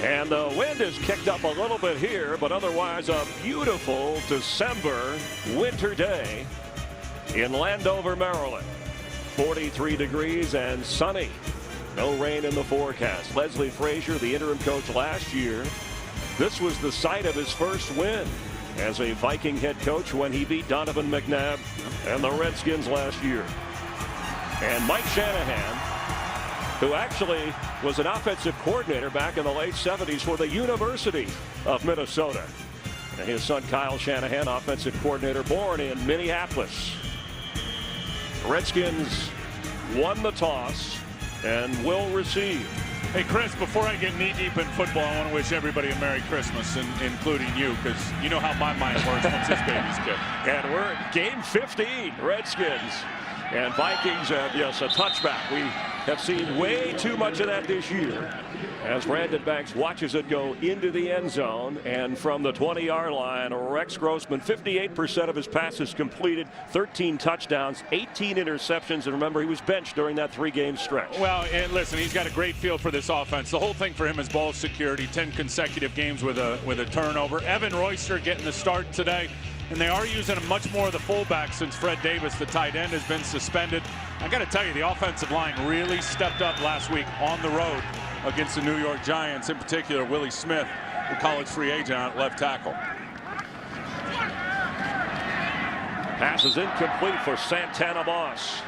And the wind is kicked up a little bit here, but otherwise a beautiful December winter day in Landover, Maryland. 43 degrees and sunny. No rain in the forecast. Leslie Frazier, the interim coach last year. This was the site of his first win as a Viking head coach when he beat Donovan McNabb and the Redskins last year. And Mike Shanahan, who actually was an offensive coordinator back in the late 70s for the University of Minnesota. And his son Kyle Shanahan, offensive coordinator, born in Minneapolis. Redskins won the toss and will receive. Hey, Chris, before I get knee-deep in football, I want to wish everybody a Merry Christmas, including you, because you know how my mind works once this baby's kicked. And we're at game 15, Redskins and Vikings. Yes, a touchback. We have seen way too much of that this year as Brandon Banks watches it go into the end zone. And from the 20-yard line, Rex Grossman, 58% of his passes completed, 13 touchdowns, 18 interceptions. And remember, he was benched during that 3-game stretch. Well, and listen, he's got a great feel for this offense. The whole thing for him is ball security, 10 consecutive games with a turnover. Evan Royster getting the start today. And they are using much more of the fullback since Fred Davis, the tight end, has been suspended. I got to tell you, the offensive line really stepped up last week on the road against the New York Giants, in particular Willie Smith, the college free agent at left tackle. Pass is incomplete for Santana Moss.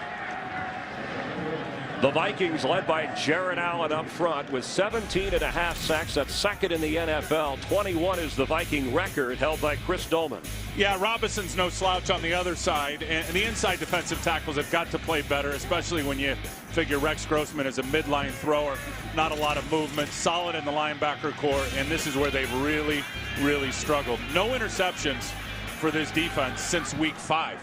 The Vikings led by Jared Allen up front with 17.5 sacks. That's second in the NFL. 21 is the Viking record held by Chris Dolman. Yeah, Robinson's no slouch on the other side, and the inside defensive tackles have got to play better, especially when you figure Rex Grossman is a midline thrower. Not a lot of movement, solid in the linebacker core, and this is where they've really, really struggled. No interceptions for this defense since week 5.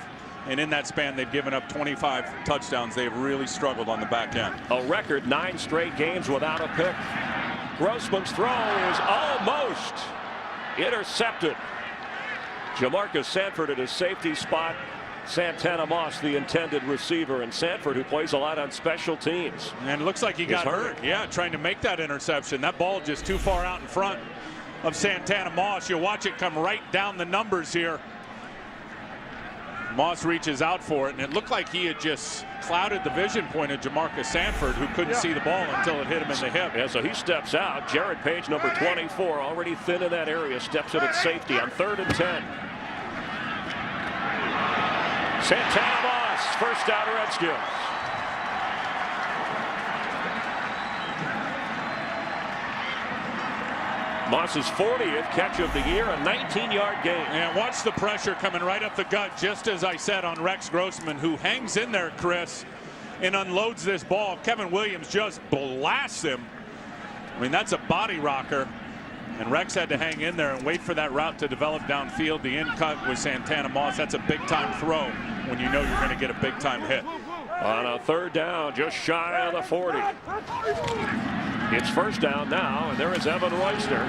And in that span, they've given up 25 touchdowns. They've really struggled on the back end. A record 9 straight games without a pick. Grossman's throw is almost intercepted. Jamarcus Sanford at his safety spot. Santana Moss, the intended receiver, and Sanford, who plays a lot on special teams. And it looks like he got hurt. Yeah, trying to make that interception. That ball just too far out in front of Santana Moss. You'll watch it come right down the numbers here. Moss reaches out for it, and it looked like he had just clouded the vision point of Jamarcus Sanford, who couldn't see the ball until it hit him in the hip. Yeah, so he steps out. Jared Page, number 24, already thin in that area, steps in at safety on 3rd and 10. Santana Moss, first down Redskins. Moss's 40th catch of the year, a 19-yard gain. And watch the pressure coming right up the gut, just as I said, on Rex Grossman, who hangs in there, Chris, and unloads this ball. Kevin Williams just blasts him. I mean, that's a body rocker. And Rex had to hang in there and wait for that route to develop downfield. The in cut with Santana Moss. That's a big-time throw when you know you're going to get a big-time hit. On a 3rd down, just shy of the 40. It's first down now, and there is Evan Royster,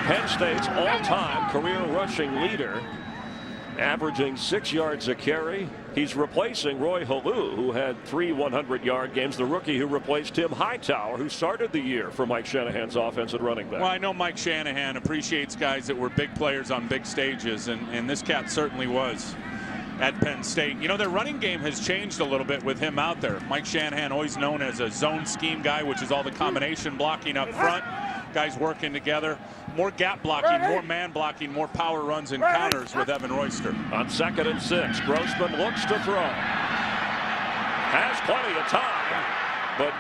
Penn State's all-time career rushing leader, averaging 6 yards a carry. He's replacing Roy Halou, who had 3 100-yard games, the rookie who replaced Tim Hightower, who started the year for Mike Shanahan's offense at running back. Well, I know Mike Shanahan appreciates guys that were big players on big stages, and this cat certainly was at Penn State. You know, their running game has changed a little bit with him out there. Mike Shanahan, always known as a zone scheme guy, which is all the combination blocking up front, guys working together, more gap blocking, more man blocking, more power runs and counters with Evan Royster. On 2nd and 6, Grossman looks to throw. Has plenty of time, but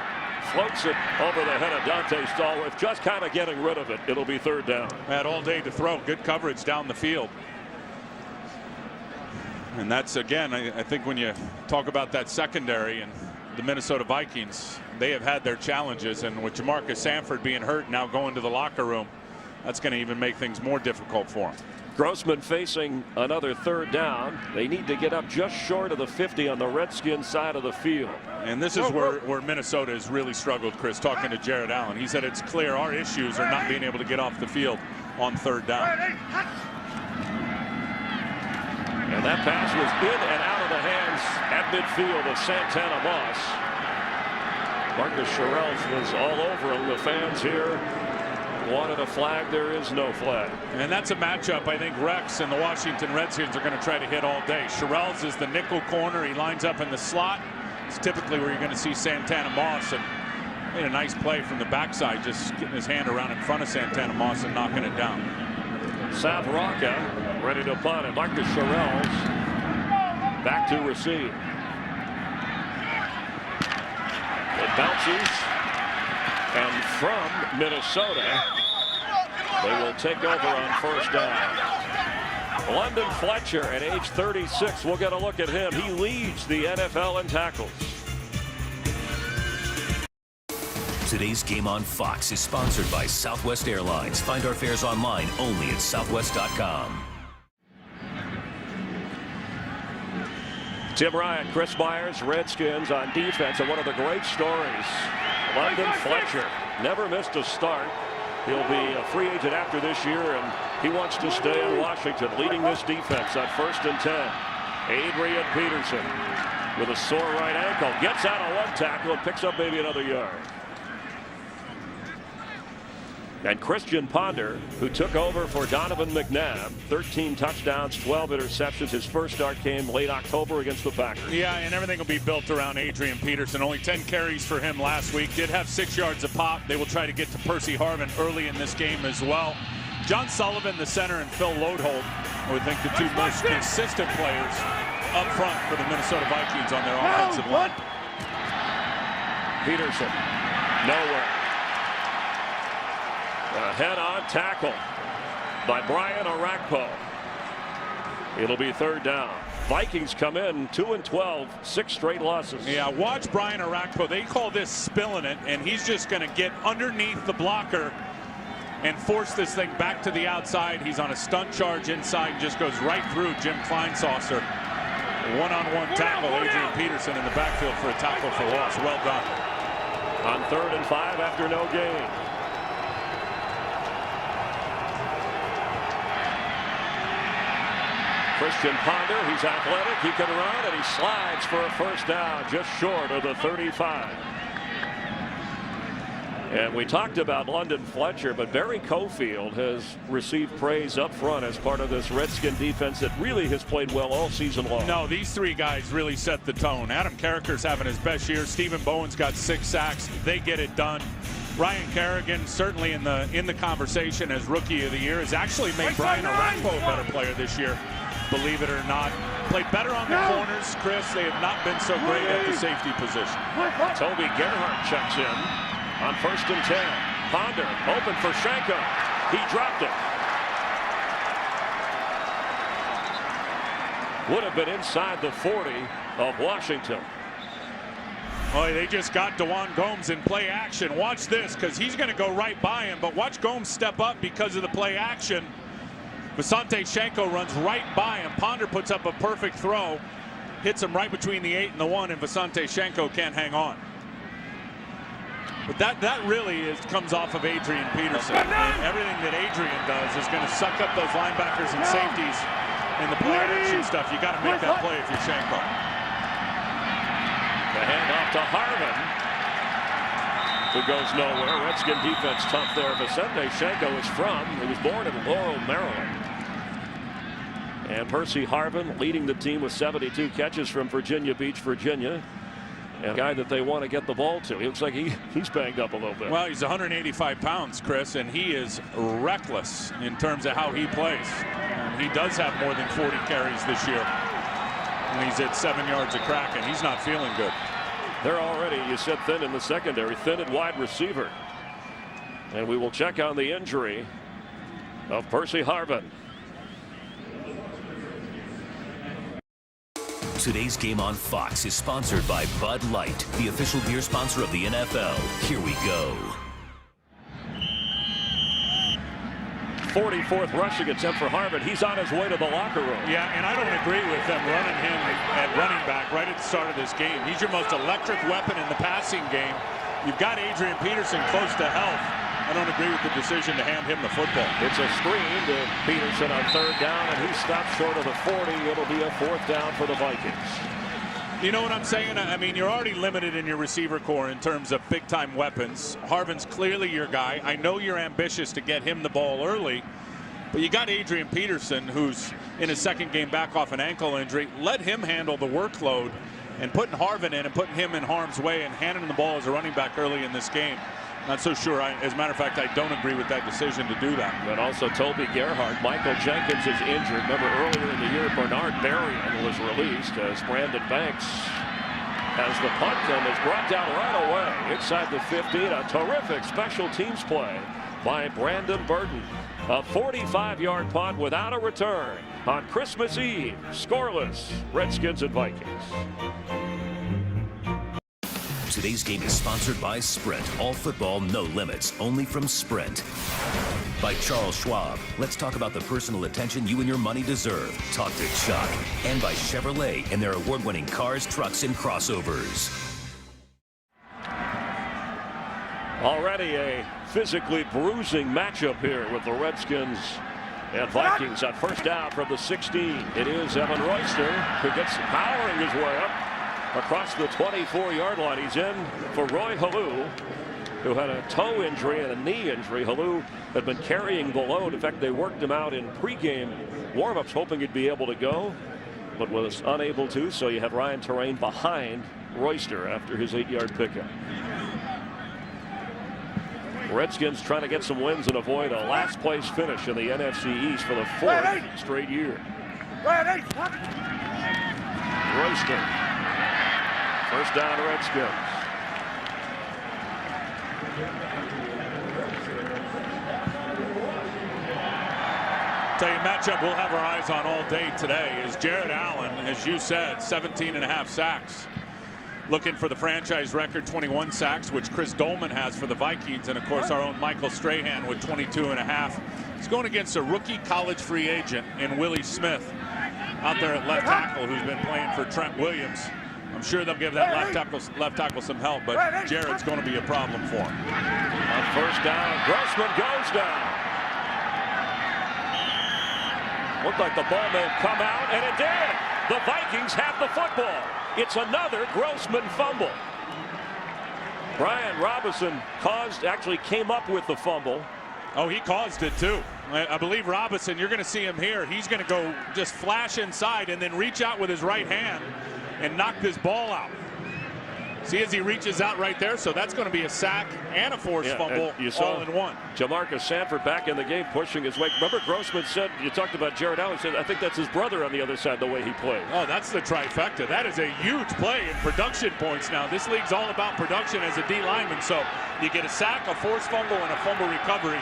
floats it over the head of Dante Stallworth, just kind of getting rid of it. It'll be 3rd down. Had all day to throw. Good coverage down the field. And that's, again, I think when you talk about that secondary and the Minnesota Vikings, they have had their challenges. And with Jamarcus Sanford being hurt now going to the locker room, that's going to even make things more difficult for him. Grossman facing another 3rd down. They need to get up just short of the 50 on the Redskins side of the field. And this is where Minnesota has really struggled, Chris, talking to Jared Allen. He said it's clear our issues are not being able to get off the field on 3rd down. And that pass was in and out of the hands at midfield of Santana Moss. Marcus Sherrells was all over him. The fans here wanted a flag. There is no flag. And that's a matchup I think Rex and the Washington Redskins are going to try to hit all day. Sherrells is the nickel corner. He lines up in the slot. It's typically where you're going to see Santana Moss, and made a nice play from the backside, just getting his hand around in front of Santana Moss and knocking it down. South Rocca ready to punt, and Marcus Sherrells back to receive. It bounces, and from Minnesota, they will take over on first down. London Fletcher at age 36. We'll get a look at him. He leads the NFL in tackles. Today's game on Fox is sponsored by Southwest Airlines. Find our fares online only at southwest.com. Tim Ryan, Chris Myers, Redskins on defense, and one of the great stories, London Fletcher never missed a start. He'll be a free agent after this year, and he wants to stay in Washington, leading this defense on 1st and 10. Adrian Peterson with a sore right ankle, gets out of one tackle and picks up maybe another yard. And Christian Ponder, who took over for Donovan McNabb, 13 touchdowns, 12 interceptions. His first start came late October against the Packers. Yeah, and everything will be built around Adrian Peterson. Only 10 carries for him last week. Did have 6 yards a pop. They will try to get to Percy Harvin early in this game as well. John Sullivan, the center, and Phil Lodeholt, I would think the two most consistent players up front for the Minnesota Vikings on their offensive line. Peterson, nowhere. A head-on tackle by Brian Orakpo. It'll be 3rd down. Vikings come in 2-12, 6 straight losses. Yeah, watch Brian Orakpo. They call this spilling it, and he's just going to get underneath the blocker and force this thing back to the outside. He's on a stunt charge inside and just goes right through Jim Kleinsaucer. One-on-one tackle. Adrian Peterson in the backfield for a tackle for loss. Well done. On 3rd and 5 after no gain. Christian Ponder, he's athletic, he can run, and he slides for a first down just short of the 35. And we talked about London Fletcher, but Barry Cofield has received praise up front as part of this Redskin defense that really has played well all season long. No, these 3 guys really set the tone. Adam Carricker's having his best year. Stephen Bowen's got 6 sacks. They get it done. Ryan Kerrigan, certainly in the conversation as Rookie of the Year, has actually made Brian Orakpo a better player this year. Believe it or not, played better on the corners, Chris. They have not been so great at the safety position. Toby Gerhart checks in on 1st and 10. Ponder open for Shanko. He dropped it. Would have been inside the 40 of Washington. Oh, they just got DeJuan Gomes in play action. Watch this, because he's going to go right by him, but watch Gomes step up because of the play action. Visante Shanko runs right by him. Ponder puts up a perfect throw, hits him right between the 8 and the 1, and Visante Shanko can't hang on. But that really comes off of Adrian Peterson. And everything that Adrian does is going to suck up those linebackers and safeties in the play action stuff. You got to make that play if you're Shanko. The handoff to Harvin, who goes nowhere. Redskin defense tough there. Visante Shanko is he was born in Laurel, Maryland. And Percy Harvin leading the team with 72 catches from Virginia Beach, Virginia. And a guy that they want to get the ball to. He looks like he's banged up a little bit. Well, he's 185 pounds, Chris, and he is reckless in terms of how he plays. And he does have more than 40 carries this year. And he's at 7 yards a crack, and he's not feeling good. They're already, you said, thin in the secondary, thin at wide receiver. And we will check on the injury of Percy Harvin. Today's game on Fox is sponsored by Bud Light, the official beer sponsor of the NFL. Here we go. 44th rushing attempt for Harvin. He's on his way to the locker room. Yeah, and I don't agree with them running him at running back right at the start of this game. He's your most electric weapon in the passing game. You've got Adrian Peterson close to health. I don't agree with the decision to hand him the football. It's a screen to Peterson on 3rd down, and he stops short of the 40. It'll be a 4th down for the Vikings. You know what I'm saying? I mean, you're already limited in your receiver core in terms of big-time weapons. Harvin's clearly your guy. I know you're ambitious to get him the ball early, but you got Adrian Peterson, who's in his second game back off an ankle injury. Let him handle the workload, and putting Harvin in and putting him in harm's way and handing him the ball as a running back early in this game. Not so sure. As a matter of fact, I don't agree with that decision to do that. But also Toby Gerhardt. Michael Jenkins is injured. Remember earlier in the year, Bernard Berrien was released as Brandon Banks has the punt and is brought down right away inside the 15. A terrific special teams play by Brandon Burton. A 45-yard punt without a return on Christmas Eve. Scoreless, Redskins and Vikings. Today's game is sponsored by Sprint. All football, no limits. Only from Sprint. By Charles Schwab. Let's talk about the personal attention you and your money deserve. Talk to Chuck. And by Chevrolet and their award-winning cars, trucks, and crossovers. Already a physically bruising matchup here with the Redskins and Vikings on first down from the 16. It is Evan Royster who gets powering his way up across the 24-yard line. He's in for Roy Halou, who had a toe injury and a knee injury. Halou had been carrying the load. In fact, they worked him out in pregame warmups, hoping he'd be able to go, but was unable to. So you have Ryan Terrain behind Royster after his 8-yard pickup. Redskins trying to get some wins and avoid a last place finish in the NFC East for the 4th straight year. Royster. First down, Redskins. Tell you, matchup we'll have our eyes on all day today is Jared Allen, as you said, 17.5 sacks. Looking for the franchise record 21 sacks, which Chris Dolman has for the Vikings, and of course our own Michael Strahan with 22.5. He's going against a rookie college free agent in Willie Smith out there at left tackle, who's been playing for Trent Williams. I'm sure they'll give that left tackle some help, but Jared's going to be a problem for him. On first down, Grossman goes down. Looked like the ball may have come out, and it did. The Vikings have the football. It's another Grossman fumble. Brian Robinson actually came up with the fumble. Oh, he caused it too. I believe Robinson, you're going to see him here. He's going to go just flash inside and then reach out with his right hand and knock this ball out. See, as he reaches out right there, so that's going to be a sack and a forced fumble all in one. Jamarcus Sanford back in the game, pushing his way. Remember, Grossman said, you talked about Jared Allen, said, I think that's his brother on the other side, the way he plays. Oh, that's the trifecta. That is a huge play in production points now. This league's all about production as a D lineman, so you get a sack, a forced fumble, and a fumble recovery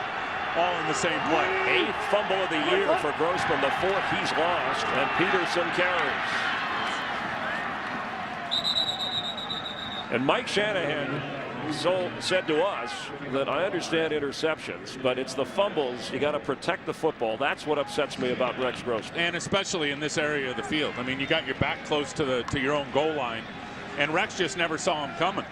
all in the same play. 8th fumble of the year for Grossman, the 4th he's lost, and Peterson carries. And Mike Shanahan said to us that I understand interceptions, but it's the fumbles. You got to protect the football. That's what upsets me about Rex Grossman. And especially in this area of the field. I mean, you got your back close to your own goal line, and Rex just never saw him coming.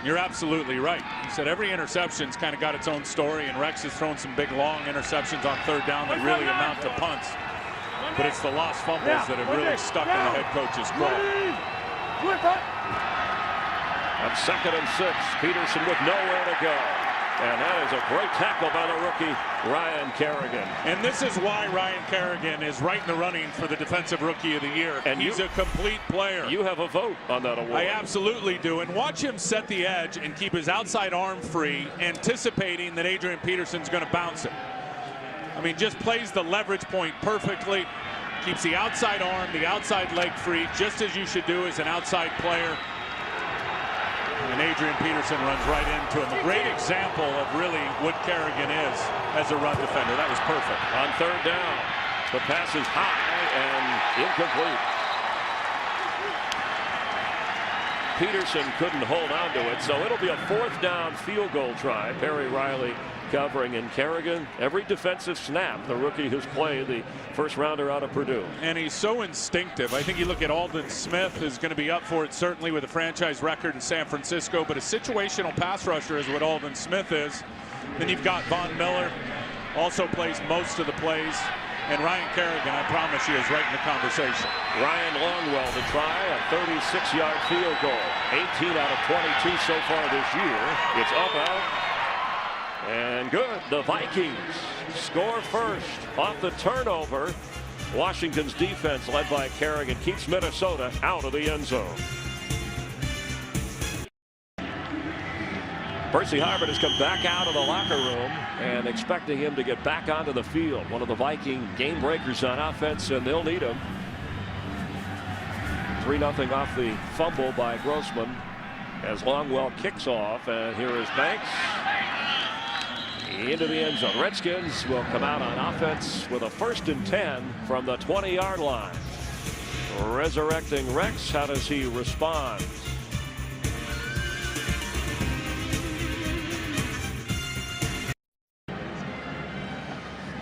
You're absolutely right. He said every interception's kind of got its own story, and Rex has thrown some big long interceptions on third down that really amount to punts. But it's the lost fumbles that have really stuck in the head coach's craw. On 2nd and 6, Peterson with nowhere to go. And that is a great tackle by the rookie, Ryan Kerrigan. And this is why Ryan Kerrigan is right in the running for the Defensive Rookie of the Year. And he's a complete player. You have a vote on that award. I absolutely do. And watch him set the edge and keep his outside arm free, anticipating that Adrian Peterson's going to bounce it. I mean, just plays the leverage point perfectly. Keeps the outside arm, the outside leg free, just as you should do as an outside player. And Adrian Peterson runs right into him. A great example of really what Kerrigan is as a run defender. That was perfect. On third down, the pass is high and incomplete. Peterson couldn't hold on to it, so it'll be a 4th down field goal try. Perry Riley covering, and Kerrigan, every defensive snap, the rookie who's played, the first rounder out of Purdue. And he's so instinctive. I think you look at Aldon Smith, who's going to be up for it certainly with a franchise record in San Francisco, but a situational pass rusher is what Aldon Smith is. Then you've got Von Miller, also plays most of the plays. And Ryan Kerrigan, I promise you, is right in the conversation. Ryan Longwell to try a 36-yard field goal. 18 out of 22 so far this year. It's up out. And good. The Vikings score first off the turnover. Washington's defense, led by Kerrigan, keeps Minnesota out of the end zone. Percy Harvin has come back out of the locker room and expecting him to get back onto the field. One of the Viking game breakers on offense, and they'll need him. 3-0 off the fumble by Grossman as Longwell kicks off, and here is Banks into the end zone. Redskins will come out on offense with a 1st and 10 from the 20-yard line. Resurrecting Rex, how does he respond?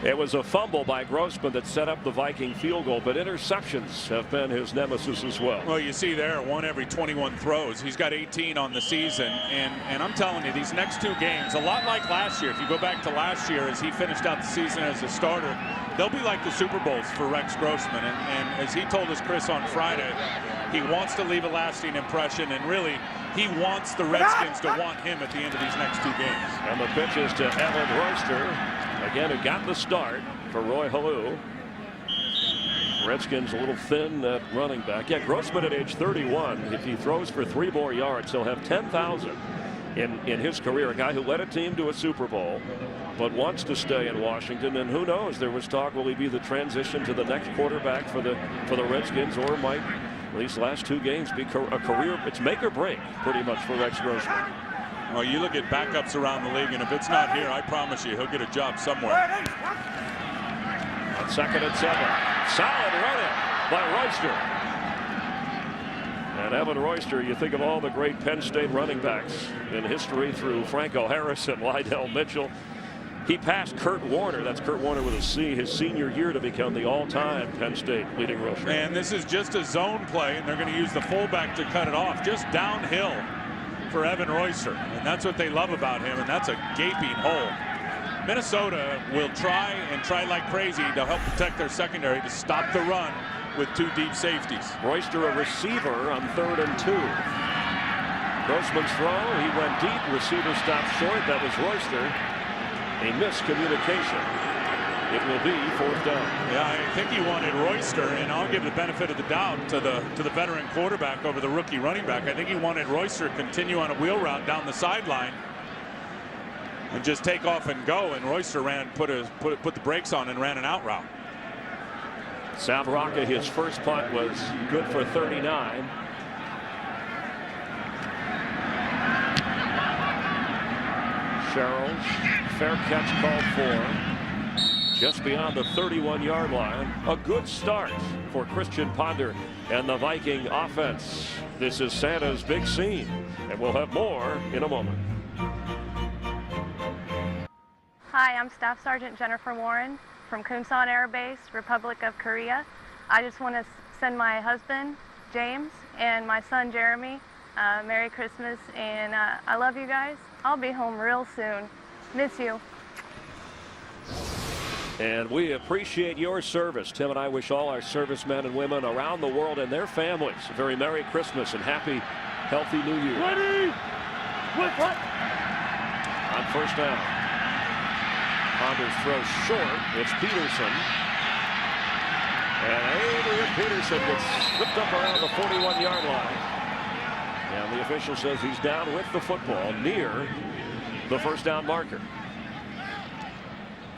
It was a fumble by Grossman that set up the Viking field goal, but interceptions have been his nemesis as well. Well, you see there, 1 every 21 throws. He's got 18 on the season, and I'm telling you, these next 2 games, a lot like last year. If you go back to last year, as he finished out the season as a starter, they'll be like the Super Bowls for Rex Grossman. And as he told us, Chris, on Friday, he wants to leave a lasting impression, and really, he wants the Redskins to want him at the end of these next 2 games. And the pitch is to Evan Royster. Again, who got the start for Roy Halou. Redskins a little thin at running back. Yeah, Grossman at age 31, if he throws for 3 more yards, he'll have 10,000 in his career. A guy who led a team to a Super Bowl, but wants to stay in Washington. And who knows? There was talk, will he be the transition to the next quarterback for the Redskins, or might these last 2 games be a career? It's make or break, pretty much, for Rex Grossman. Well, you look at backups around the league, and if it's not here, I promise you, he'll get a job somewhere. On 2nd and 7, solid running by Royster. And Evan Royster, you think of all the great Penn State running backs in history through Franco Harris and Lydell Mitchell. He passed Kurt Warner, that's Kurt Warner with a C, his senior year to become the all-time Penn State leading rusher. And this is just a zone play, and they're going to use the fullback to cut it off, just downhill for Evan Royster, and that's what they love about him, and that's a gaping hole. Minnesota will try like crazy to help protect their secondary to stop the run with 2 deep safeties. Royster a receiver on 3rd and 2. Grossman's throw, he went deep, receiver stopped short. That was Royster. A miscommunication. It will be 4th down. Yeah, I think he wanted Royster, and I'll give the benefit of the doubt to the veteran quarterback over the rookie running back. I think he wanted Royster to continue on a wheel route down the sideline and just take off and go. And Royster put the brakes on and ran an out route. South Rocca, his first punt was good for 39. Sherrills, fair catch called for. Just beyond the 31-yard line. A good start for Christian Ponder and the Viking offense. This is Santa's big scene, and we'll have more in a moment. Hi, I'm Staff Sergeant Jennifer Warren from Kunsan Air Base, Republic of Korea. I just want to send my husband, James, and my son, Jeremy, Merry Christmas, and I love you guys. I'll be home real soon. Miss you. And we appreciate your service. Tim and I wish all our servicemen and women around the world and their families a very Merry Christmas and happy, healthy New Year. Ready? What? On 1st down. Ponder's throw short. It's Peterson. And Adrian Peterson gets slipped up around the 41-yard line. And the official says he's down with the football near the 1st down marker.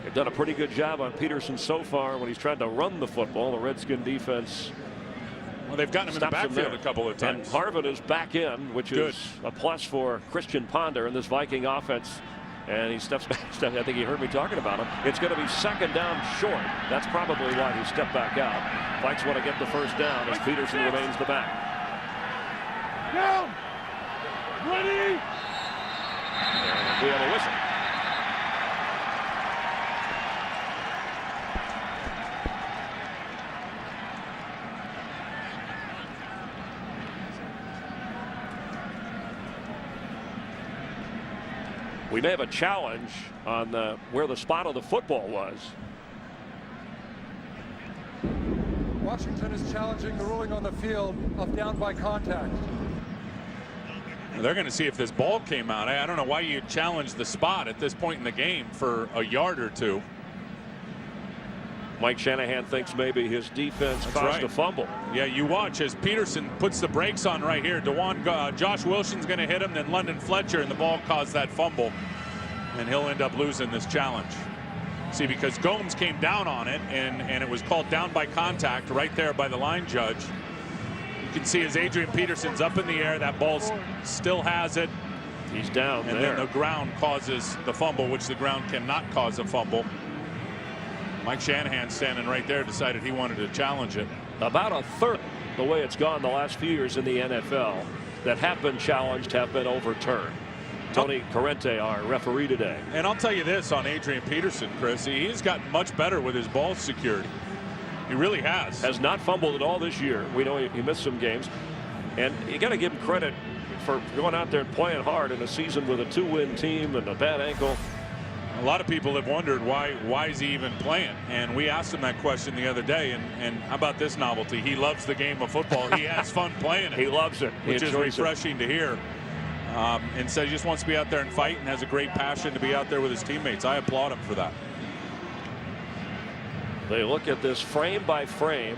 They've done a pretty good job on Peterson so far when he's tried to run the football. The Redskin defense. Well, they've gotten him in the backfield a couple of times. And Harvin is back in, which is a plus for Christian Ponder in this Viking offense. And he steps back. I think he heard me talking about him. It's going to be 2nd down short. That's probably why he stepped back out. Vikes want to get the 1st down as Peterson remains the back. Down. Ready? And we have a whistle. We may have a challenge on where the spot of the football was. Washington is challenging the ruling on the field of down by contact. They're going to see if this ball came out. I don't know why you challenge the spot at this point in the game for a yard or two. Mike Shanahan thinks maybe his defense caused a fumble. Yeah, you watch as Peterson puts the brakes on right here. Josh Wilson's going to hit him, then London Fletcher, and the ball caused that fumble. And he'll end up losing this challenge. See, because Gomes came down on it, and it was called down by contact right there by the line judge. You can see as Adrian Peterson's up in the air, that ball still has it. He's down and there. Then the ground causes the fumble, which the ground cannot cause a fumble. Mike Shanahan standing right there decided he wanted to challenge it. About a third the way it's gone the last few years in the NFL that have been challenged have been overturned. Tony Corrente, our referee today. And I'll tell you this on Adrian Peterson, Chris, he's gotten much better with his balls secured. He really has. Has not fumbled at all this year. We know he missed some games. And you got to give him credit for going out there and playing hard in a season with a 2-win team and a bad ankle. A lot of people have wondered why is he even playing? And we asked him that question the other day. And how about this novelty? He loves the game of football. He has fun playing it. He loves it. Which is refreshing to hear. And so he just wants to be out there and fight and has a great passion to be out there with his teammates. I applaud him for that. They look at this frame by frame.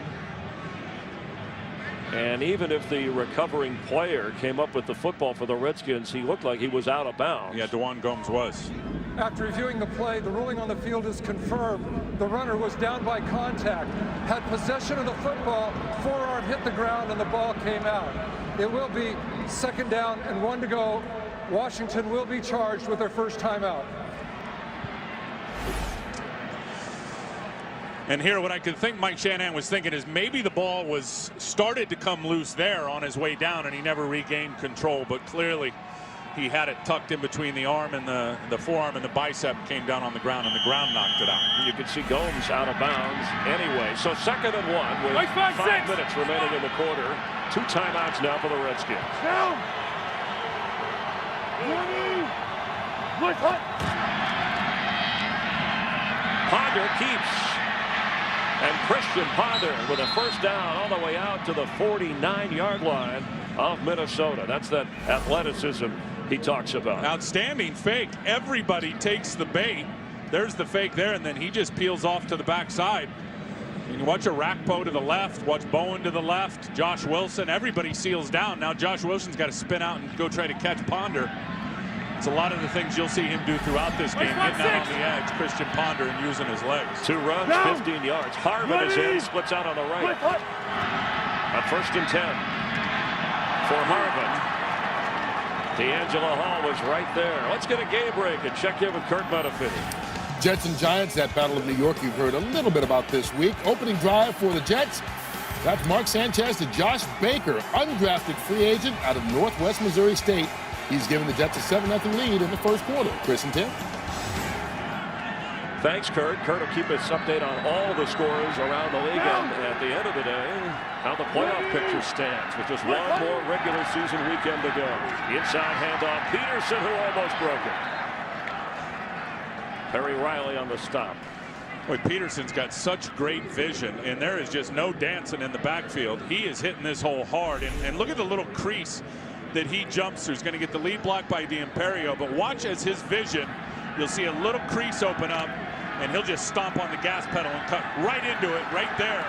And even if the recovering player came up with the football for the Redskins, he looked like he was out of bounds. Yeah, DeJuan Gomes was. After reviewing the play, the ruling on the field is confirmed. The runner was down by contact, had possession of the football, forearm hit the ground, and the ball came out. It will be 2nd down and 1 to go. Washington will be charged with their first timeout. And here, what I could think Mike Shanahan was thinking is maybe the ball was started to come loose there on his way down, and he never regained control. But clearly, he had it tucked in between the arm and the forearm, and the bicep came down on the ground, and the ground knocked it out. You can see Gomes out of bounds anyway. So 2nd and 1 with 5 minutes remaining in the quarter. 2 timeouts now for the Redskins. Down. Ponder keeps. And Christian Ponder with a first down all the way out to the 49-yard line of Minnesota. That's that athleticism he talks about. Outstanding fake. Everybody takes the bait. There's the fake there, and then he just peels off to the backside. You can watch Arakpo to the left, watch Bowen to the left, Josh Wilson. Everybody seals down. Now Josh Wilson's got to spin out and go try to catch Ponder. It's a lot of the things you'll see him do throughout this game, getting out on the edge, Christian Ponder, and using his legs. 2 runs, 15 yards. Harvin is in, splits out on the right. On 1st and 10 for Harvin. D'Angelo Hall was right there. Let's get a game break and check in with Kurt Menefee. Jets and Giants, that Battle of New York you've heard a little bit about this week. Opening drive for the Jets. That's Mark Sanchez to Josh Baker, undrafted free agent out of Northwest Missouri State. He's given the Jets a 7-0 lead in the first quarter. Chris and Tim. Thanks, Kurt. Kurt will keep us updated on all the scores around the league. And at the end of the day, how the playoff picture stands with just one more regular season weekend to go. Inside handoff, Peterson, who almost broke it. Perry Riley on the stop. Boy, Peterson's got such great vision, and there is just no dancing in the backfield. He is hitting this hole hard, and look at the little crease that he jumps through. He's going to get the lead block by D'Imperio, but watch as his vision, you'll see a little crease open up, and he'll just stomp on the gas pedal and cut right into it right there.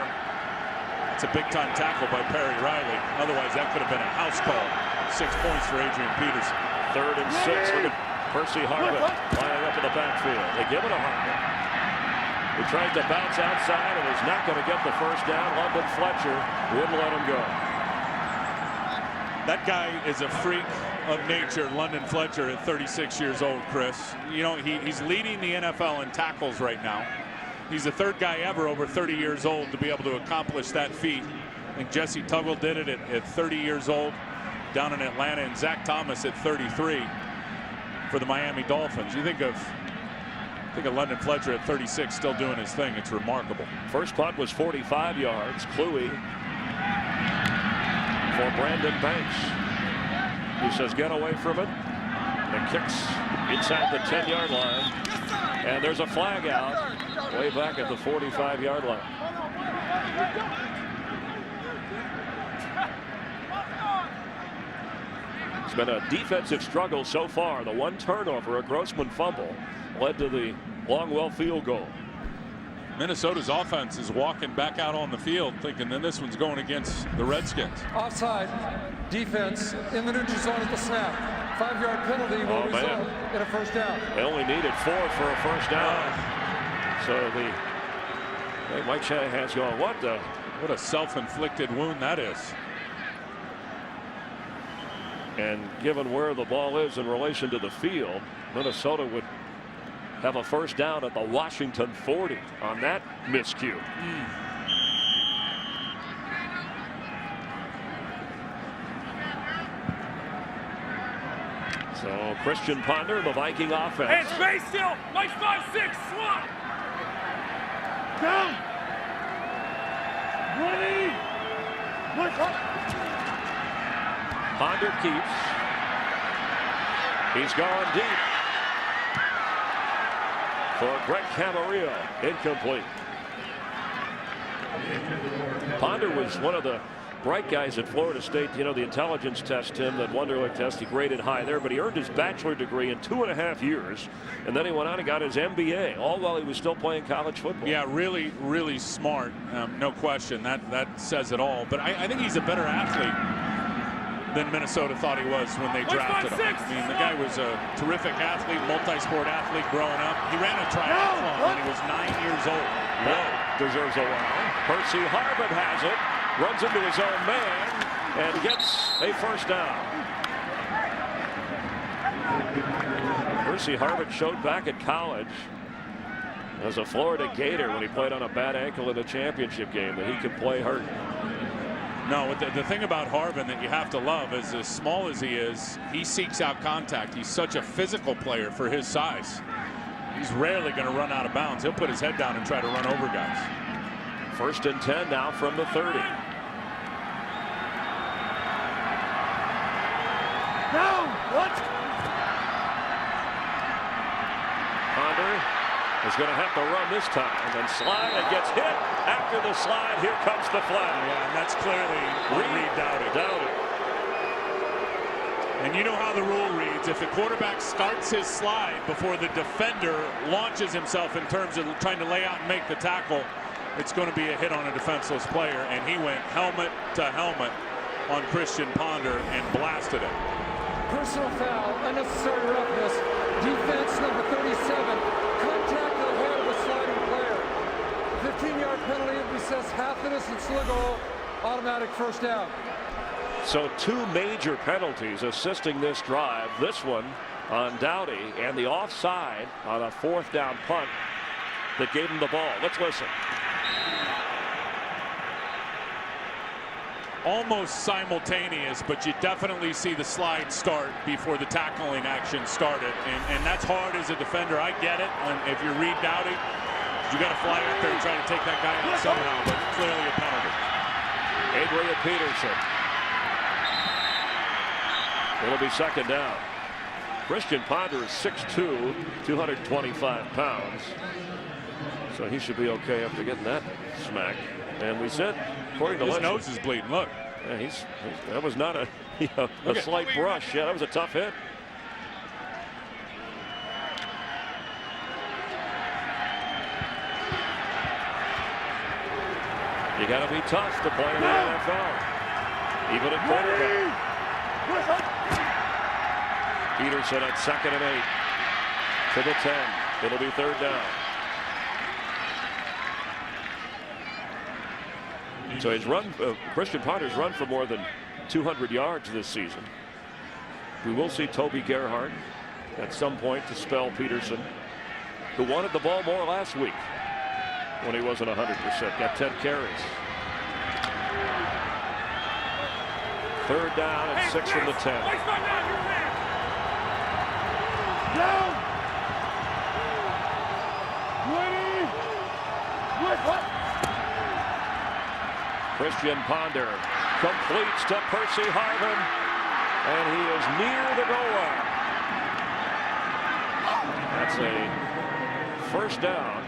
It's a big-time tackle by Perry Riley. Otherwise, that could have been a house call. 6 points for Adrian Peterson. 3rd and 6. Look at Percy Harvin lining up in the backfield. They give it to Harvin. He tried to bounce outside and was not going to get the first down. London Fletcher wouldn't let him go. That guy is a freak of nature, London Fletcher, at 36 years old, Chris. You know, he's leading the NFL in tackles right now. He's the 3rd guy ever over 30 years old to be able to accomplish that feat. I think Jesse Tuggle did it at 30 years old down in Atlanta, and Zach Thomas at 33 for the Miami Dolphins. You think of London Fletcher at 36 still doing his thing. It's remarkable. First punt was 45 yards. Kluwe for Brandon Banks. He says get away from it. And kicks inside the 10-yard line. And there's a flag out way back at the 45-yard line. It's been a defensive struggle so far. The one turnover, a Grossman fumble, led to the Longwell field goal. Minnesota's offense is walking back out on the field thinking that this one's going against the Redskins. Offside, defense in the neutral zone at the snap. 5-yard penalty will result in a first down. They only needed 4 for a first down. So Mike Shanahan's going, what a self-inflicted wound that is. And given where the ball is in relation to the field, Minnesota would have a first down at the Washington 40 on that miscue. So Christian Ponder, the Viking offense. Hey, space still. Mike's 5-6. Swat. Down. Ready. Look up. Ponder keeps. He's gone deep for Greg Camarillo. Incomplete. Ponder was one of the bright guys at Florida State. You know, the intelligence test, Tim, that Wonderlic test, he graded high there, but he earned his bachelor degree in 2.5 years, and then he went on and got his MBA, all while he was still playing college football. Yeah, really, really smart. No question. That says it all. But I think he's a better athlete than Minnesota thought he was when they drafted him. I mean, the guy was a terrific athlete, multi-sport athlete growing up. He ran a triathlon when he was 9 years old. That deserves a wow. Percy Harvin has it, runs into his own man, and gets a first down. Percy Harvin showed back at college as a Florida Gator when he played on a bad ankle in a championship game that he could play hurt. No, the thing about Harvin that you have to love is, as small as he is, he seeks out contact. He's such a physical player for his size. He's rarely going to run out of bounds. He'll put his head down and try to run over guys. 1st and 10 now from the 30. Down. What? Ponder is going to have to run this time and then slide and gets hit. After the slide, here comes the flag. Yeah, and that's clearly Reed Dowdy. And you know how the rule reads. If the quarterback starts his slide before the defender launches himself in terms of trying to lay out and make the tackle, it's going to be a hit on a defenseless player. And he went helmet to helmet on Christian Ponder and blasted it. Personal foul, unnecessary roughness. Defense number 37. Contact to the head of a sliding player. 15-yard penalty. It recess half the distance to the goal. Automatic first down. So 2 major penalties assisting this drive. This one on Dowdy and the offside on a 4th down punt that gave him the ball. Let's listen. Almost simultaneous, but you definitely see the slide start before the tackling action started. And that's hard as a defender. I get it. If you're Reed Dowdy, you got to fly out there and try to take that guy out somehow, but clearly a penalty. Adrian Peterson. It'll be 2nd down. Christian Ponder is 6'2", 225 pounds. So he should be okay after getting that smack. And we said, according to his nose is bleeding. Look. Yeah, that was not a slight brush. Yeah, that was a tough hit. You got to be tough to play in the NFL, even at quarterback. Peterson at 2nd and 8 to the 10. It'll be 3rd down. So he's run. Christian Ponder's run for more than 200 yards this season. We will see Toby Gerhart at some point to spell Peterson, who wanted the ball more last week when he wasn't 100%. Got 10 carries. 3rd down and 6 from the 10. Down. Ready. What? Christian Ponder completes to Percy Harvin, and he is near the goal line. That's a first down.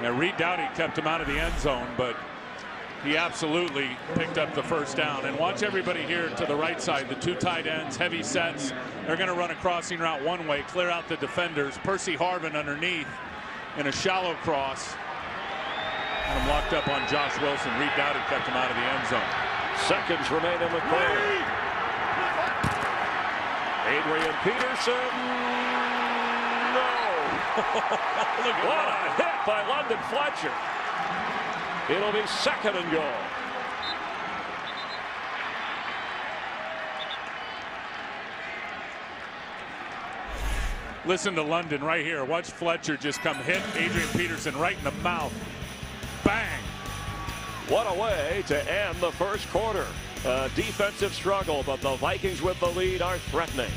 Now Reed Dowdy kept him out of the end zone, but He absolutely picked up the first down. And watch everybody here to the right side. The two tight ends, heavy sets. They're going to run a crossing route one way, clear out the defenders. Percy Harvin underneath in a shallow cross. And locked up on Josh Wilson. Reed Dowdy kept him out of the end zone. Seconds remain in the quarter. Adrian Peterson. No. What a hit by London Fletcher. It'll be 2nd and goal. Listen to London right here. Watch Fletcher just come hit Adrian Peterson right in the mouth. Bang. What a way to end the first quarter. A defensive struggle, but the Vikings with the lead are threatening.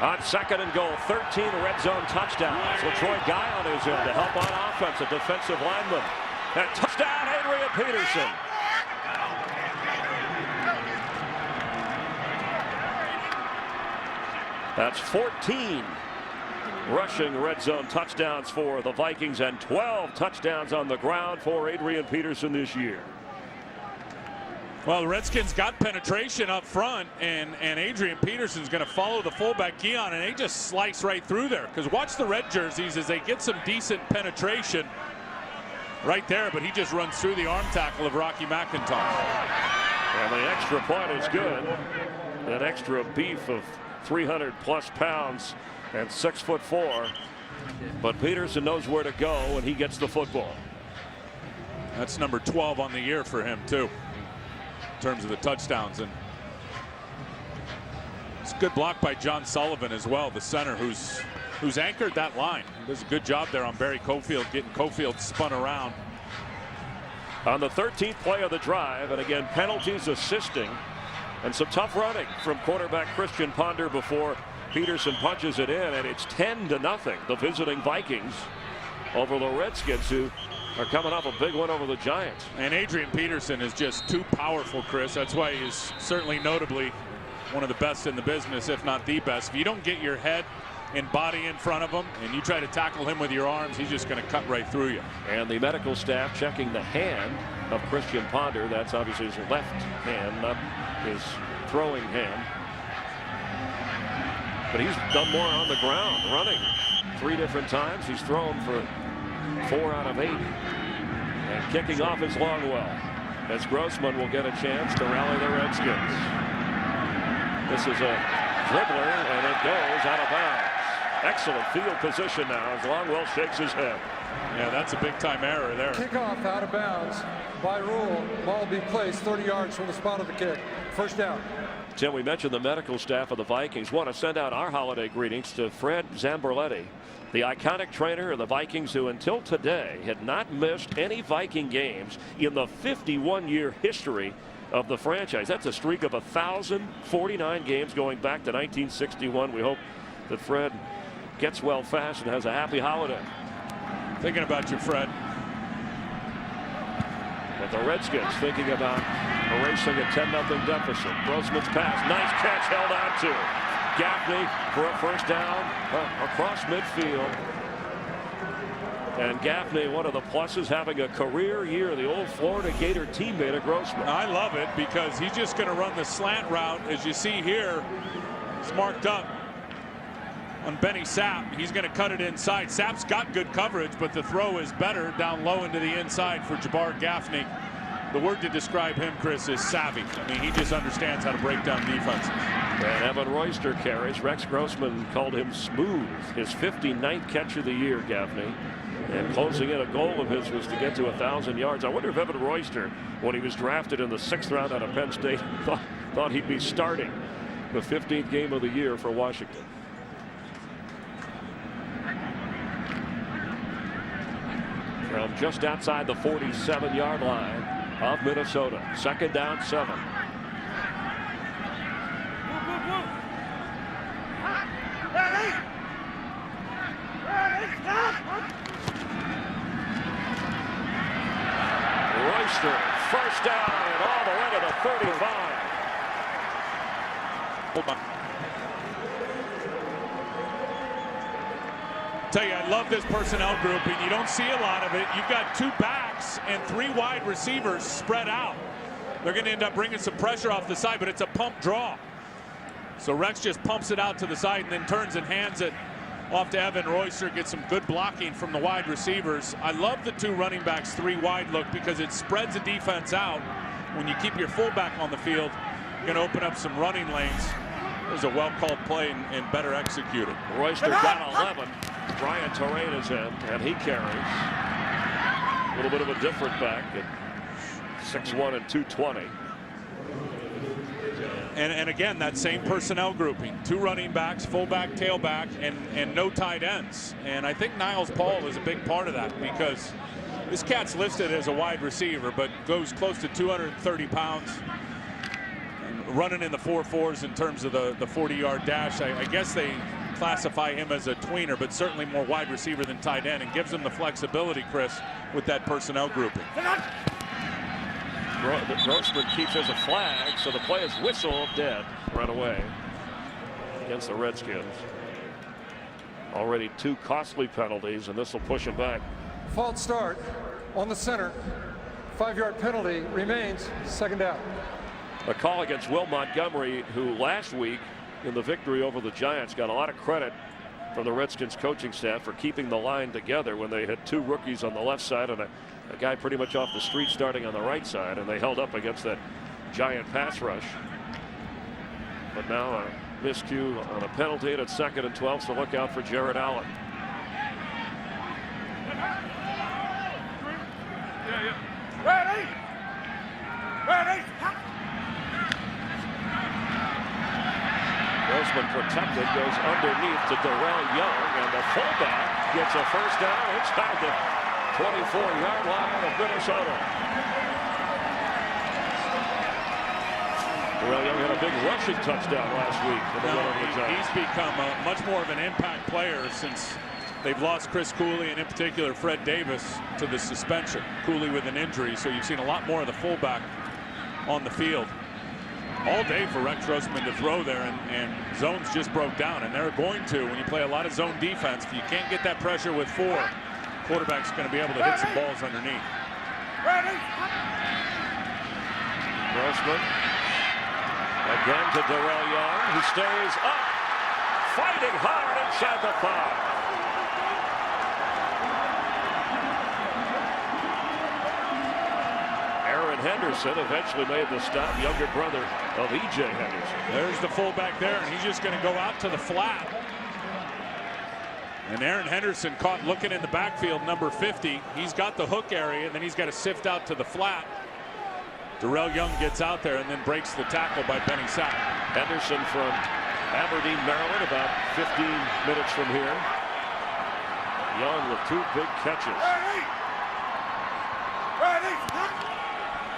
On 2nd and goal, 13 red zone touchdowns. LaTroy Guion is in to help on offense, a defensive lineman. And touchdown, Adrian Peterson. That's 14 rushing red zone touchdowns for the Vikings and 12 touchdowns on the ground for Adrian Peterson this year. Well, the Redskins got penetration up front, and Adrian Peterson's going to follow the fullback Guion, and they just slice right through there. Because watch the red jerseys as they get some decent penetration right there, but he just runs through the arm tackle of Rocky McIntosh. And the extra point is good. That extra beef of 300+ pounds and 6'4". But Peterson knows where to go when he gets the football. That's number 12 on the year for him, too, in terms of the touchdowns. And it's a good block by John Sullivan as well, the center who's anchored that line. He does a good job there on Barry Cofield, getting Cofield spun around. On the 13th play of the drive, and again, penalties assisting, and some tough running from quarterback Christian Ponder before Peterson punches it in, and it's 10-0, the visiting Vikings over the Redskins, who are coming off a big one over the Giants. And Adrian Peterson is just too powerful, Chris. That's why he's certainly notably one of the best in the business, if not the best. If you don't get your head and body in front of him and you try to tackle him with your arms, he's just going to cut right through you. And the medical staff checking the hand of Christian Ponder. That's obviously his left hand, not his throwing hand. But he's done more on the ground, running 3 different times. He's thrown for 4 out of 8. And kicking off is Longwell, as Grossman will get a chance to rally the Redskins. This is a dribbler, and it goes out of bounds. Excellent field position now as Longwell shakes his head. Yeah, that's a big-time error there. Kickoff out of bounds. By rule, ball will be placed 30 yards from the spot of the kick. First down. Tim, we mentioned the medical staff of the Vikings. Want to send out our holiday greetings to Fred Zamberletti, the iconic trainer of the Vikings, who until today had not missed any Viking games in the 51-year history of the franchise. That's a streak of 1,049 games going back to 1961. We hope that Fred gets well fast and has a happy holiday. Thinking about you, Fred. But the Redskins thinking about erasing a 10-0 deficit. Grossman's pass, nice catch, held on to. Gaffney for a first down across midfield. And Gaffney, one of the pluses, having a career year, the old Florida Gator teammate of Grossman. I love it because he's just going to run the slant route. As you see here, it's marked up on Benny Sapp. He's going to cut it inside. Sapp's got good coverage, but the throw is better down low into the inside for Jabbar Gaffney. The word to describe him, Chris, is savvy. I mean, he just understands how to break down defenses. And Evan Royster carries. Rex Grossman called him smooth. His 59th catch of the year, Gaffney. And closing in, a goal of his was to get to 1,000 yards. I wonder if Evan Royster, when he was drafted in the 6th round out of Penn State, thought he'd be starting the 15th game of the year for Washington. From just outside the 47-yard line of Minnesota. 2nd down, 7. Royster, first down, and all the way to the 35. tell you, I love this personnel grouping. You don't see a lot of it. You've got 2 backs and 3 wide receivers spread out. They're going to end up bringing some pressure off the side, but it's a pump draw. So Rex just pumps it out to the side and then turns and hands it off to Evan Royster. Gets some good blocking from the wide receivers. I love the 2 running backs 3 wide look because it spreads the defense out. When you keep your fullback on the field, you're going to open up some running lanes. It was a well-called play and better executed. Royster got 11. Brian Terrain is in, and he carries. A little bit of a different back at 6'1" and 220. And again, that same personnel grouping. 2 running backs, fullback, tailback, and no tight ends. And I think Niles Paul is a big part of that because this cat's listed as a wide receiver, but goes close to 230 pounds. Running in the 4.4s in terms of the 40-yard dash. I guess they classify him as a tweener, but certainly more wide receiver than tight end, and gives him the flexibility, Chris, with that personnel grouping. Grossman keeps as a flag, so the play is whistled dead right away against the Redskins. Already 2 costly penalties, and this will push him back. False start on the center. 5-yard penalty remains, 2nd down. A call against Will Montgomery, who last week in the victory over the Giants got a lot of credit from the Redskins coaching staff for keeping the line together when they had 2 rookies on the left side and a guy pretty much off the street starting on the right side, and they held up against that Giant pass rush. But now a miscue on a penalty, and it's 2nd and 12, so look out for Jared Allen. Ready? Ready? Grossman protected, goes underneath to Darrell Young, and the fullback gets a first down inside the 24-yard line of Minnesota. Darrell Young had a big rushing touchdown last week for the win over the Giants. He's become much more of an impact player since they've lost Chris Cooley and in particular Fred Davis to the suspension. Cooley with an injury, so you've seen a lot more of the fullback on the field. All day for Rex Grossman to throw there, and zones just broke down, and they're going to when you play a lot of zone defense. If you can't get that pressure with 4, quarterback's going to be able to hit some balls underneath. Ready? Grossman again to Darrell Young, who stays up, fighting hard inside the 5. Henderson eventually made the stop, younger brother of E.J. Henderson. There's the fullback there, and he's just going to go out to the flat. And Aaron Henderson caught looking in the backfield, number 50. He's got the hook area, and then he's got to sift out to the flat. Darrell Young gets out there and then breaks the tackle by Benny Sack. Henderson from Aberdeen, Maryland, about 15 minutes from here. Young with 2 big catches. Ready? Ready?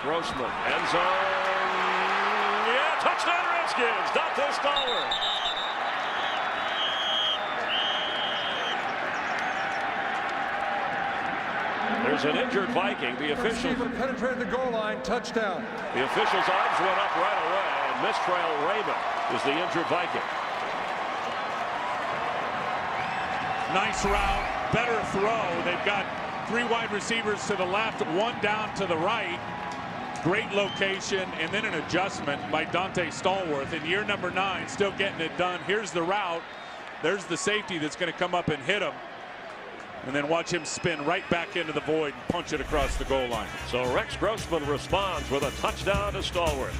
Grossman, end zone. Yeah, touchdown Redskins. Dante Stallworth. There's an injured Viking. The official penetrated the goal line. Touchdown. The official's arms went up right away, and Mistrail Raymond is the injured Viking. Nice route, better throw. They've got 3 wide receivers to the left, 1 down to the right. Great location, and then an adjustment by Dante Stallworth in year number 9, still getting it done. Here's the route. There's the safety that's going to come up and hit him, and then watch him spin right back into the void and punch it across the goal line. So Rex Grossman responds with a touchdown to Stallworth.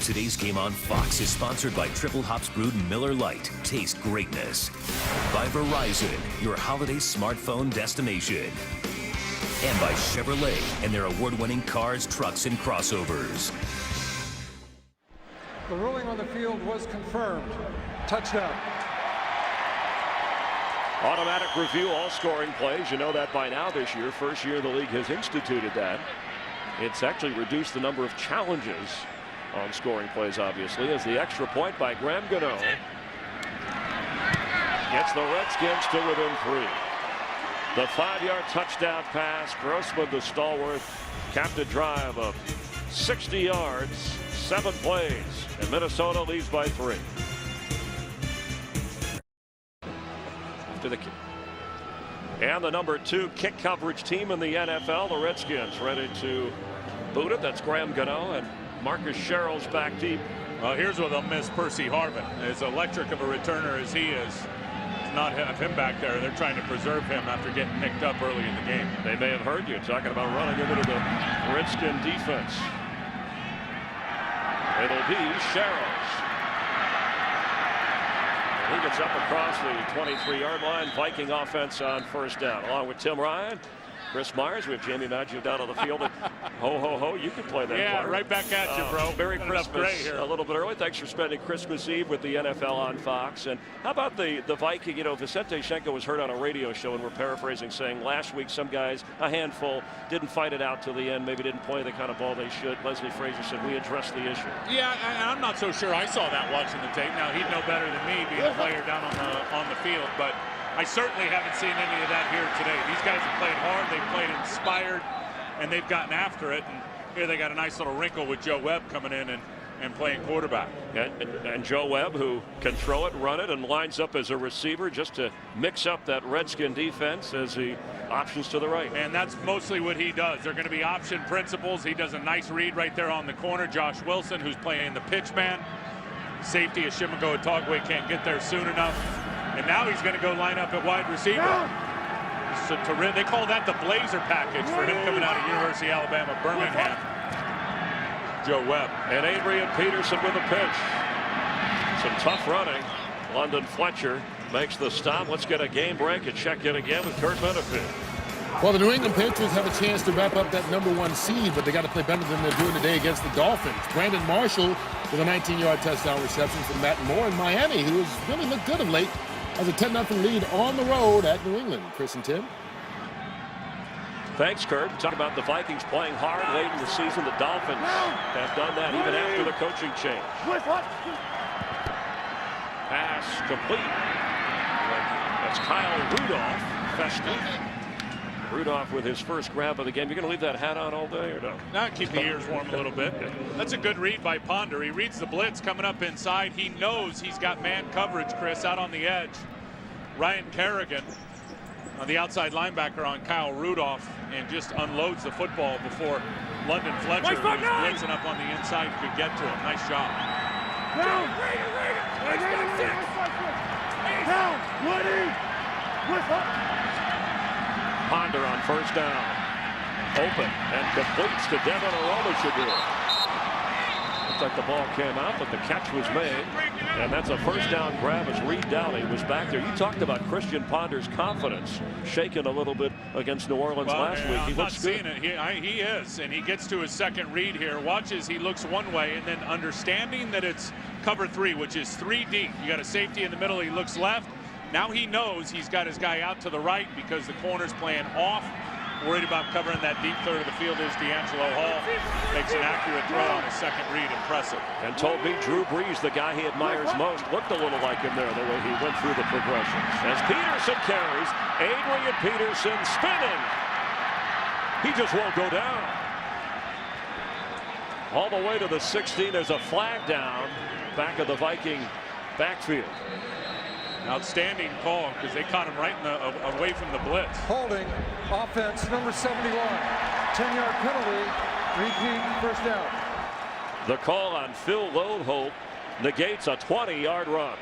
Today's game on Fox is sponsored by Triple Hops Brewed Miller Lite. Taste greatness. By Verizon, your holiday smartphone destination. And by Chevrolet and their award-winning cars, trucks, and crossovers. The ruling on the field was confirmed. Touchdown. Automatic review all scoring plays. You know that by now this year. First year the league has instituted that. It's actually reduced the number of challenges on scoring plays, obviously, as the extra point by Graham Gano gets the Redskins to within 3. The 5-yard touchdown pass. Grossman to Stallworth capped a drive of 60 yards, 7 plays, and Minnesota leads by 3. after the kick. And the number 2 kick coverage team in the NFL, the Redskins, ready to boot it. That's Graham Gano, and Marcus Sherrill's back deep. Well, here's where they'll miss Percy Harvin. As electric of a returner as he is, to not have him back there, they're trying to preserve him after getting nicked up early in the game. They may have heard you talking about running into the Redskin defense. It'll be Sherrills. He gets up across the 23-yard line. Viking offense on first down. Along with Tim Ryan, Chris Myers, we have Jamie Maggi down on the field. Ho, ho, ho, you can play that Yeah, part. right back at you, bro. Merry Christmas here. a little bit early. Thanks for spending Christmas Eve with the NFL on Fox. And how about the Viking? You know, Vicente Shenko was heard on a radio show, and we're paraphrasing, saying last week some guys, a handful, didn't fight it out till the end, maybe didn't play the kind of ball they should. Leslie Frazier said, we addressed the issue. Yeah, I'm not so sure I saw that watching the tape. Now, he'd know better than me being a player down on the field, but I certainly haven't seen any of that here today. These guys have played hard, they've played inspired, and they've gotten after it. And here they got a nice little wrinkle with Joe Webb coming in and playing quarterback. And Joe Webb, who can throw it, run it, and lines up as a receiver just to mix up that Redskin defense as the options to the right. And that's mostly what he does. They're going to be option principles. He does a nice read right there on the corner. Josh Wilson, who's playing the pitch man. Safety Ashimako Otagwe can't get there soon enough. And now he's going to go line up at wide receiver. So they call that the Blazer package for him coming out of University of Alabama, Birmingham. Joe Webb. And Adrian Peterson with a pitch. Some tough running. London Fletcher makes the stop. Let's get a game break and check in again with Kurt Menefee. Well, the New England Patriots have a chance to wrap up that #1 seed, but they got to play better than they're doing today against the Dolphins. Brandon Marshall with a 19-yard touchdown reception from Matt Moore in Miami, who has really looked good of late, has a 10-0 lead on the road at New England. Chris and Tim. Thanks, Kurt. Talk about the Vikings playing hard late in the season. The Dolphins have done that even after the coaching change. Pass complete. That's Kyle Rudolph. Festive. Rudolph with his first grab of the game. You're going to leave that hat on all day or no? No, keep the ears warm a little bit. That's a good read by Ponder. He reads the blitz coming up inside. He knows he's got man coverage, Chris, out on the edge. Ryan Kerrigan on the outside linebacker on Kyle Rudolph and just unloads the football before London Fletcher, who's blitzing up on the inside, could get to him. Nice job. Ponder on first down. Open and completes to Devin Aromashadur. Looks like the ball came out, but the catch was made. And that's a first down grab as Reed Downey was back there. You talked about Christian Ponder's confidence shaken a little bit against New Orleans last week. He looks good. He is, and he gets to his second read here. Watches, he looks one way, and then understanding that it's cover 3, which is 3 deep. You got a safety in the middle. He looks left. Now he knows he's got his guy out to the right because the corner's playing off. Worried about covering that deep third of the field is D'Angelo Hall. Makes an accurate throw on his second read. Impressive. And told me Drew Brees, the guy he admires most, looked a little like him there, the way he went through the progression. As Peterson carries, Adrian Peterson spinning. He just won't go down. All the way to the 16. There's a flag down back of the Viking backfield. Outstanding call because they caught him right in away from the blitz. Holding offense number 71. 10-yard penalty. Repeat first down. The call on Phil Lodeholt negates a 20-yard run.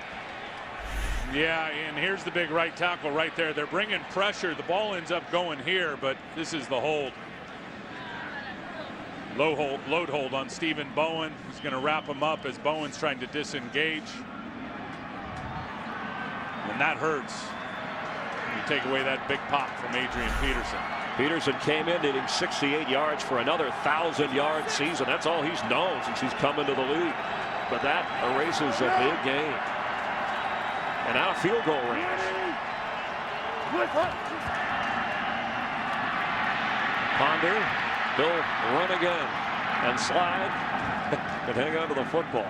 Yeah, and here's the big right tackle right there. They're bringing pressure. The ball ends up going here, but this is the hold. Load hold on Stephen Bowen. He's going to wrap him up as Bowen's trying to disengage. And that hurts. You take away that big pop from Adrian Peterson. Peterson came in hitting 68 yards for another 1,000-yard season. That's all he's known since he's come into the league. But that erases a big game. And now field goal range. Ponder, he'll run again and slide and hang on to the football.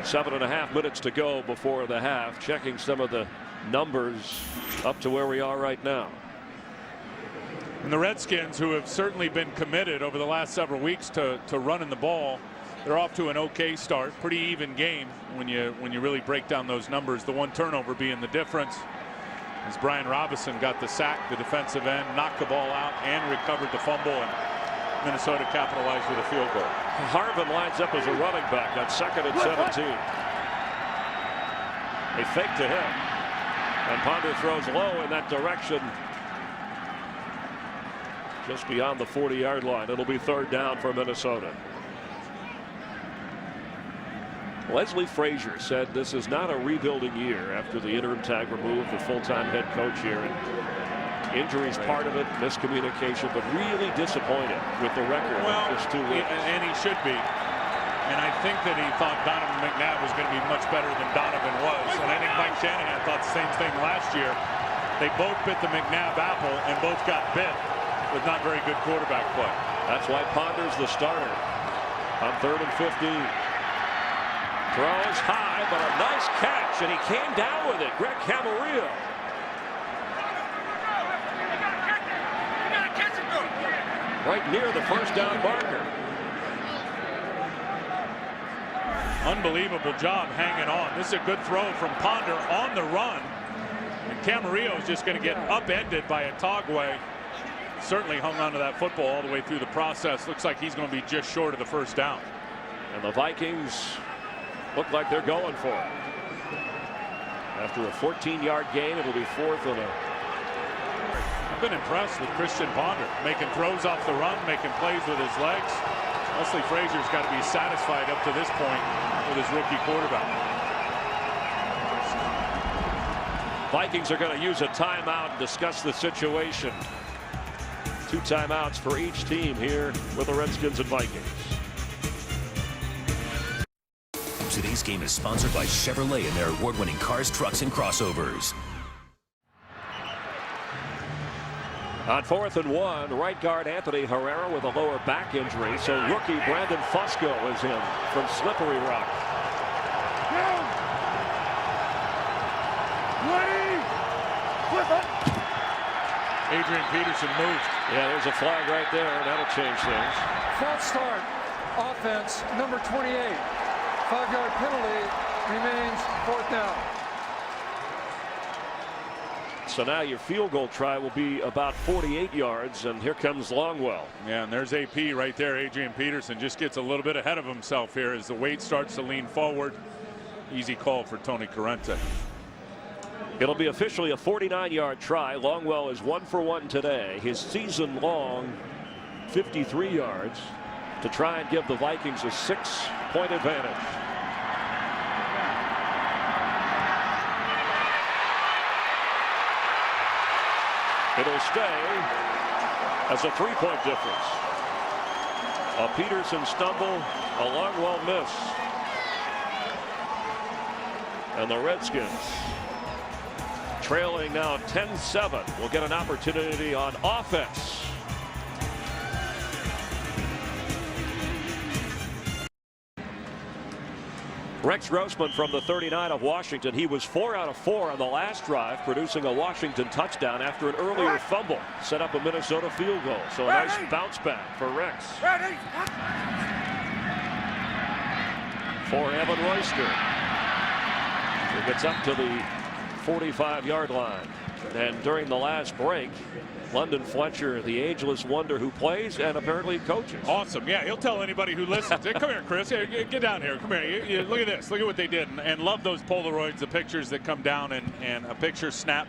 7.5 minutes to go before the half. Checking some of the numbers up to where we are right now. And the Redskins, who have certainly been committed over the last several weeks to running the ball, they're off to an okay start. Pretty even game when you really break down those numbers. The one turnover being the difference. As Brian Robinson got the sack, the defensive end knocked the ball out and recovered the fumble, and Minnesota capitalized with a field goal. Harvin lines up as a running back on 2nd and 17. They fake to him, and Ponder throws low in that direction, just beyond the 40-yard line. It'll be 3rd down for Minnesota. Leslie Frazier said this is not a rebuilding year after the interim tag removed, the full-time head coach here. And injuries part of it, miscommunication, but really disappointed with the record. Well, just 2 weeks. And he should be. And I think that he thought Donovan McNabb was going to be much better than Donovan was. And I think Mike Shanahan thought the same thing last year. They both bit the McNabb apple and both got bit with not very good quarterback play. That's why Ponder's the starter on 3rd and 15. Throws high, but a nice catch, and he came down with it. Greg Camarillo. Right near the 1st down marker. Unbelievable job hanging on. This is a good throw from Ponder on the run. And Camarillo is just going to get upended by a Togway. Certainly hung on to that football all the way through the process. Looks like he's going to be just short of the 1st down. And the Vikings look like they're going for it. After a 14-yard gain, it'll be 4th and a. I've been impressed with Christian Ponder, making throws off the run, making plays with his legs. Leslie Frazier's got to be satisfied up to this point with his rookie quarterback. Vikings are going to use a timeout and discuss the situation. 2 timeouts for each team here with the Redskins and Vikings. Today's game is sponsored by Chevrolet and their award-winning cars, trucks, and crossovers. On 4th and 1, right guard Anthony Herrera with a lower back injury. So rookie Brandon Fusco is in from Slippery Rock. Adrian Peterson moved. Yeah, there's a flag right there, and that'll change things. False start. Offense, number 28. 5-yard penalty, remains 4th down. So now your field goal try will be about 48 yards, and here comes Longwell. Yeah, and there's AP right there. Adrian Peterson just gets a little bit ahead of himself here as the weight starts to lean forward. Easy call for Tony Corrente. It'll be officially a 49-yard try. Longwell is 1 for 1 today. His season-long 53 yards to try and give the Vikings a 6-point advantage. It'll stay as a 3-point difference. A Peterson stumble, a Longwell miss. And the Redskins, trailing now 10-7, will get an opportunity on offense. Rex Grossman from the 39 of Washington. He was 4 out of 4 on the last drive, producing a Washington touchdown after an earlier fumble set up a Minnesota field goal. So a nice bounce back for Rex. For Evan Royster. He gets up to the 45-yard line. And during the last break, London Fletcher, the ageless wonder who plays and apparently coaches. Awesome. Yeah, he'll tell anybody who listens. Hey, come here, Chris. Hey, get down here. Come here. Look at this. Look at what they did. And love those Polaroids, the pictures that come down and a picture snap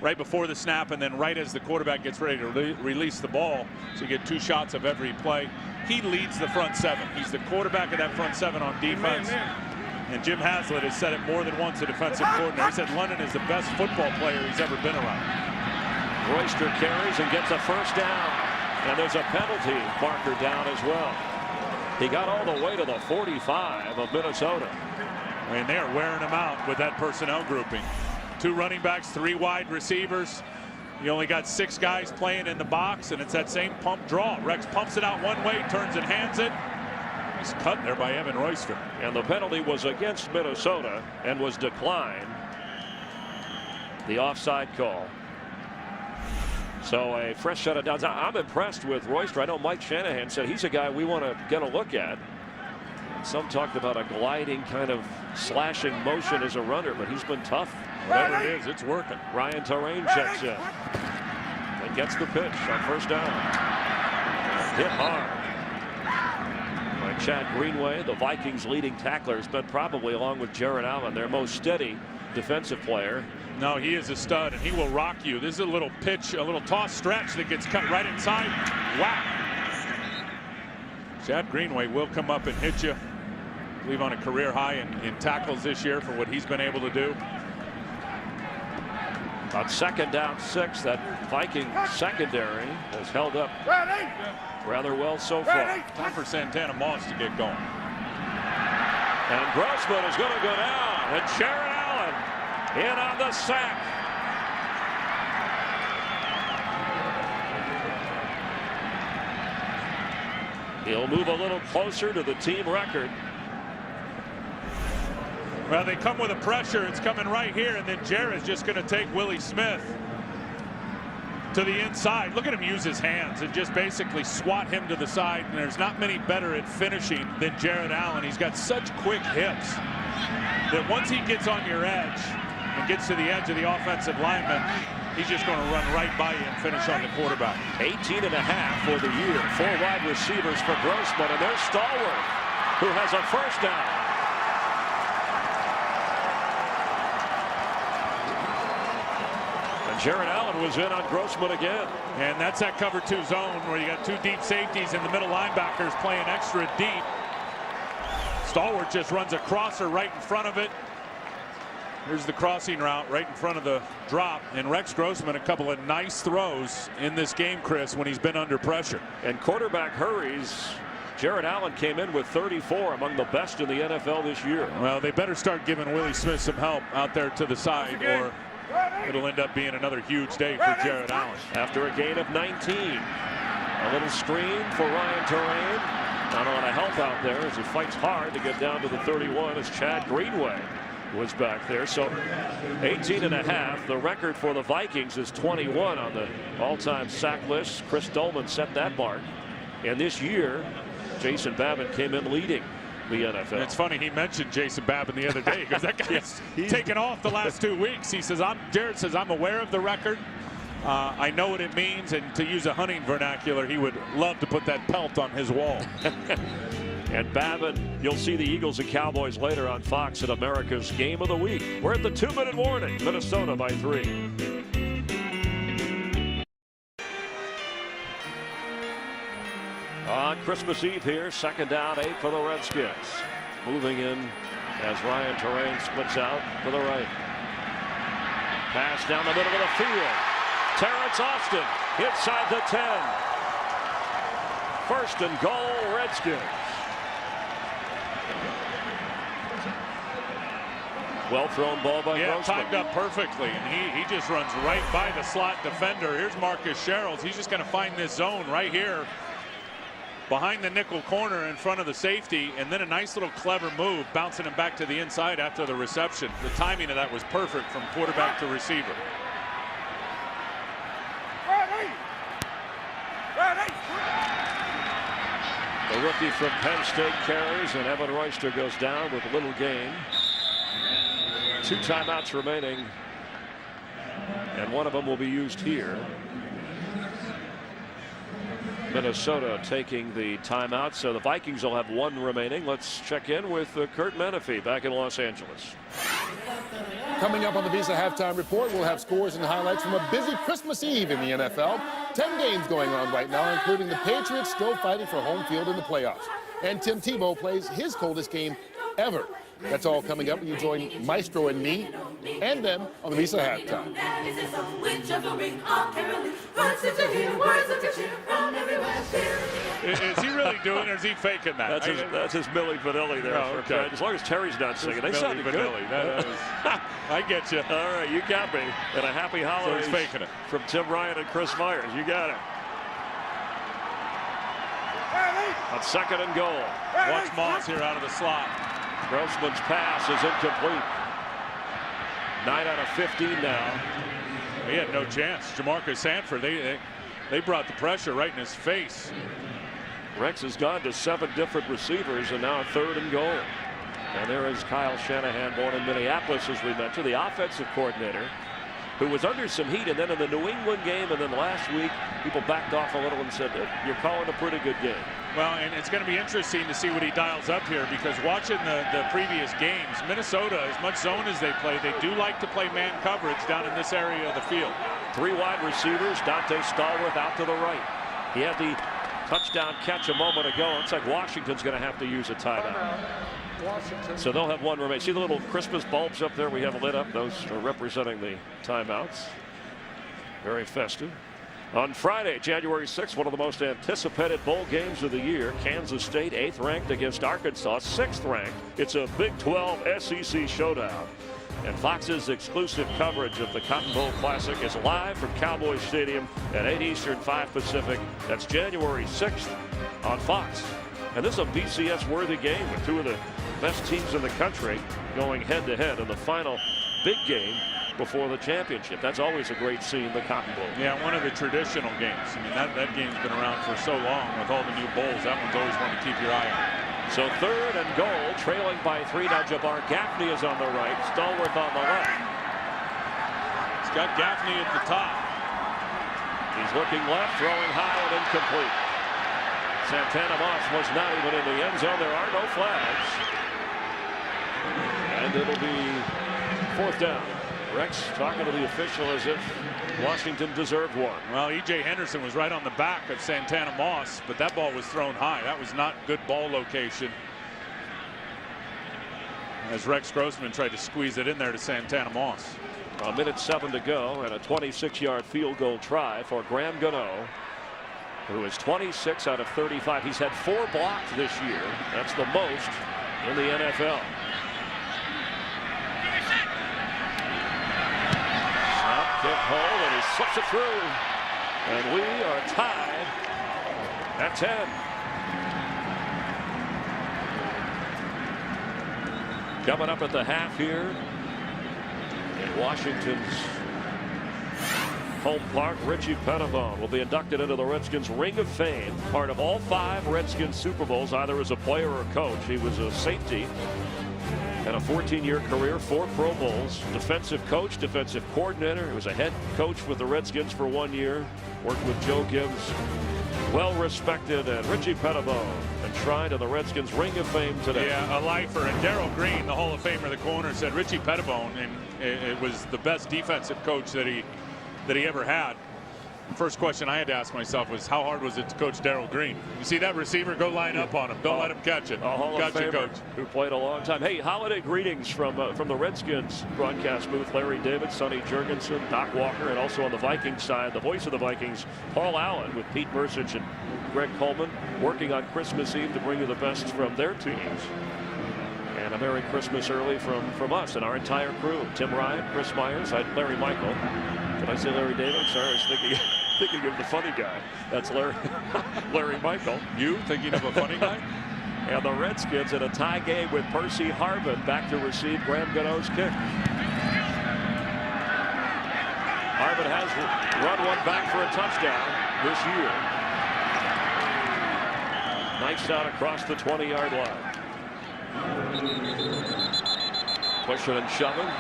right before the snap, and then right as the quarterback gets ready to release the ball. So you get 2 shots of every play. He leads the front 7. He's the quarterback of that front 7 on defense. And Jim Haslett has said it more than once, a defensive coordinator. He said London is the best football player he's ever been around. Royster carries and gets a 1st down. And there's a penalty marker down as well. He got all the way to the 45 of Minnesota. And they are wearing him out with that personnel grouping. 2 running backs, 3 wide receivers. You only got 6 guys playing in the box, and it's that same pump draw. Rex pumps it out one way, turns and hands it. He's cut there by Evan Royster. And the penalty was against Minnesota and was declined. The offside call. So a fresh set of downs. I'm impressed with Royster. I know Mike Shanahan said he's a guy we want to get a look at. Some talked about a gliding kind of slashing motion as a runner, but he's been tough. Whatever it is, it's working. Ryan Terrain checks in and gets the pitch on first down. Hit hard by Chad Greenway, the Vikings' leading tackler, has been probably, along with Jared Allen, their most steady defensive player. No, he is a stud, and he will rock you. This is a little pitch, a little toss stretch that gets cut right inside. Wow. Chad Greenway will come up and hit you. I believe on a career high in tackles this year for what he's been able to do. On second down 6, that Viking secondary has held up rather well so far. Time for Santana Moss to get going. And Grossman is going to go down, and Jared Allen in on the sack. He'll move a little closer to the team record. Well, they come with a pressure. It's coming right here, and then Jared's just going to take Willie Smith to the inside. Look at him use his hands and just basically swat him to the side. And there's not many better at finishing than Jared Allen. He's got such quick hips that once he gets on your edge and gets to the edge of the offensive lineman, he's just going to run right by you and finish on the quarterback. 18.5 for the year. 4 wide receivers for Grossman, and there's Stallworth, who has a first down. Jared Allen was in on Grossman again. And that's that cover 2 zone where you got 2 deep safeties and the middle linebackers playing extra deep. Stallworth just runs a crosser right in front of it. Here's the crossing route right in front of the drop. And Rex Grossman, a couple of nice throws in this game, Chris, when he's been under pressure. And quarterback hurries. Jared Allen came in with 34, among the best in the NFL this year. Well, they better start giving Willie Smith some help out there to the side, or it'll end up being another huge day for Jared Allen. After a gain of 19. A little screen for Ryan Terrain. Not a lot of help out there as he fights hard to get down to the 31 as Chad Greenway was back there. So 18.5. The record for the Vikings is 21 on the all-time sack list. Chris Dolman set that mark. And this year, Jason Babin came in leading the NFL. And it's funny, he mentioned Jason Babin the other day because that guy's taken off the last 2 weeks. He says, Jared says, I'm aware of the record. I know what it means, and to use a hunting vernacular, he would love to put that pelt on his wall. And Babin, you'll see the Eagles and Cowboys later on Fox at America's Game of the Week. We're at the 2-minute warning. Minnesota by 3. On Christmas Eve here, second down 8 for the Redskins. Moving in as Ryan Terrain splits out to the right. Pass down the middle of the field. Terrence Austin inside the 10. First and goal, Redskins. Well thrown ball by Grossman. Timed up perfectly, and he just runs right by the slot defender. Here's Marcus Sherrills. He's just going to find this zone right here behind the nickel corner in front of the safety, and then a nice little clever move bouncing him back to the inside after the reception. The timing of that was perfect from quarterback to receiver. The rookie from Penn State carries, and Evan Royster goes down with a little gain. 2 timeouts remaining, and one of them will be used here. Minnesota taking the timeout, so the Vikings will have 1 remaining. Let's check in with Kurt Menefee back in Los Angeles. Coming up on the Visa Halftime Report, we'll have scores and highlights from a busy Christmas Eve in the NFL. 10 games going on right now, including the Patriots still fighting for home field in the playoffs. And Tim Tebow plays his coldest game ever. That's all coming up when you join Maestro and me and them on the Visa Halftime. Is he really doing it, or is he faking that? That's his Milli Vanilli there. Oh, okay. As long as Terry's not singing. They sounded good. I get you. All right, you got me. And a happy holidays so he's faking it. From Tim Ryan and Chris Myers. You got it. On second and goal. Watch Moss here out of the slot. Grossman's pass is incomplete. 9 out of 15 now. He had no chance. Jamarcus Sanford, they brought the pressure right in his face. Rex has gone to 7 different receivers and now 3rd and goal. And there is Kyle Shanahan, born in Minneapolis, as we mentioned, the offensive coordinator, who was under some heat. And then in the New England game and then last week, people backed off a little and said, you're calling a pretty good game. Well, and it's going to be interesting to see what he dials up here, because watching the previous games, Minnesota, as much zone as they play, they do like to play man coverage down in this area of the field. 3 wide receivers, Dante Stallworth out to the right. He had the touchdown catch a moment ago. Looks like Washington's going to have to use a timeout. Washington. So they'll have one remain. See the little Christmas bulbs up there we have lit up? Those are representing the timeouts. Very festive. On Friday, January 6th, one of the most anticipated bowl games of the year. Kansas State, 8th ranked against Arkansas, 6th ranked. It's a Big 12 SEC showdown. And Fox's exclusive coverage of the Cotton Bowl Classic is live from Cowboy Stadium at 8 Eastern, 5 Pacific. That's January 6th on Fox. And this is a BCS-worthy game with 2 of the best teams in the country going head-to-head in the final big game before the championship. That's always a great scene, the Cotton Bowl. Yeah, one of the traditional games. I mean, that game's been around for so long with all the new bowls. That one's always one to keep your eye on. So 3rd and goal, trailing by 3. Now Jabbar Gaffney is on the right, Stallworth on the left. He's got Gaffney at the top. He's looking left, throwing high and incomplete. Santana Moss was not even in the end zone. There are no flags. And it'll be 4th down. Rex talking to the official as if Washington deserved one. Well, E.J. Henderson was right on the back of Santana Moss, but that ball was thrown high. That was not good ball location, as Rex Grossman tried to squeeze it in there to Santana Moss. 1:07 to go, and a 26-yard field goal try for Graham Gano, who is 26 out of 35. He's had 4 blocks this year. That's the most in the NFL. Kick hold, and he slips it through. And we are tied at 10. Coming up at the half here in Washington's home park, Richie Pettibone will be inducted into the Redskins Ring of Fame, part of all 5 Redskins Super Bowls, either as a player or a coach. He was a safety. And a 14-year career, 4 Pro Bowls, defensive coach, defensive coordinator. He was a head coach with the Redskins for 1 year, worked with Joe Gibbs. Well respected, and Richie Pettibone enshrined in the Redskins Ring of Fame today. Yeah, a lifer. And Darryl Green, the Hall of Famer, the corner, said Richie Pettibone, and it was the best defensive coach that he ever had. First question I had to ask myself was, how hard was it to coach Darryl Green? You see that receiver, go line up on him. Don't let him catch it. A Hall of Famer, coach. Who played a long time. Hey, holiday greetings from the Redskins broadcast booth. Larry David, Sonny Jurgensen, Doc Walker, and also on the Vikings side, the voice of the Vikings, Paul Allen, with Pete Bursich and Greg Coleman, working on Christmas Eve to bring you the best from their teams. And a Merry Christmas early from us and our entire crew. Tim Ryan, Chris Myers, Larry Michael. Did I say Larry David? Sorry, I was thinking of the funny guy. That's Larry Michael. You thinking of a funny guy? And the Redskins in a tie game with Percy Harvin back to receive Graham Gano's kick. Harvin has run one back for a touchdown this year. Nice out across the 20-yard line. Pushing and shoving.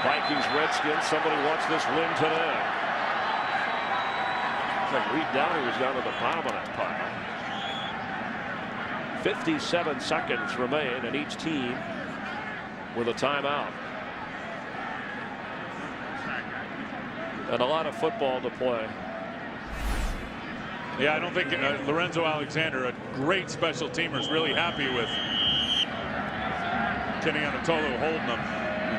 Vikings, Redskins. Somebody wants this win today. Looks like Reed Downey was down at the bottom of that pile. 57 seconds remain, and each team with a timeout. And a lot of football to play. Yeah, I don't think Lorenzo Alexander, a great special teamer, is really happy with Kenny Anatolo holding them.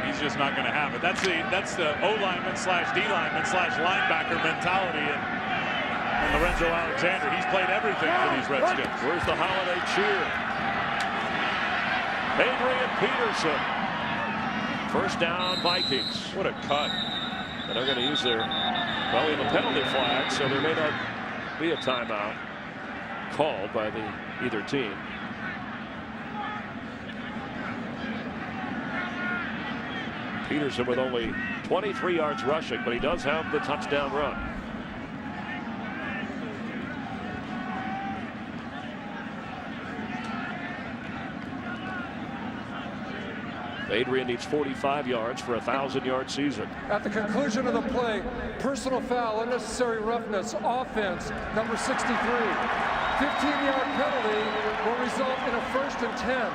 He's just not going to have it. That's the O-lineman / D-lineman / linebacker mentality. And Lorenzo Alexander, he's played everything for these Redskins. Where's the holiday cheer? Adrian Peterson. First down, Vikings. What a cut. And they're going to use their, well, we have a penalty flag, so there may not be a timeout called by either team. Peterson with only 23 yards rushing, but he does have the touchdown run. Adrian needs 45 yards for a 1,000-yard season. At the conclusion of the play, personal foul, unnecessary roughness, offense, number 63. 15-yard penalty will result in a 1st and 10.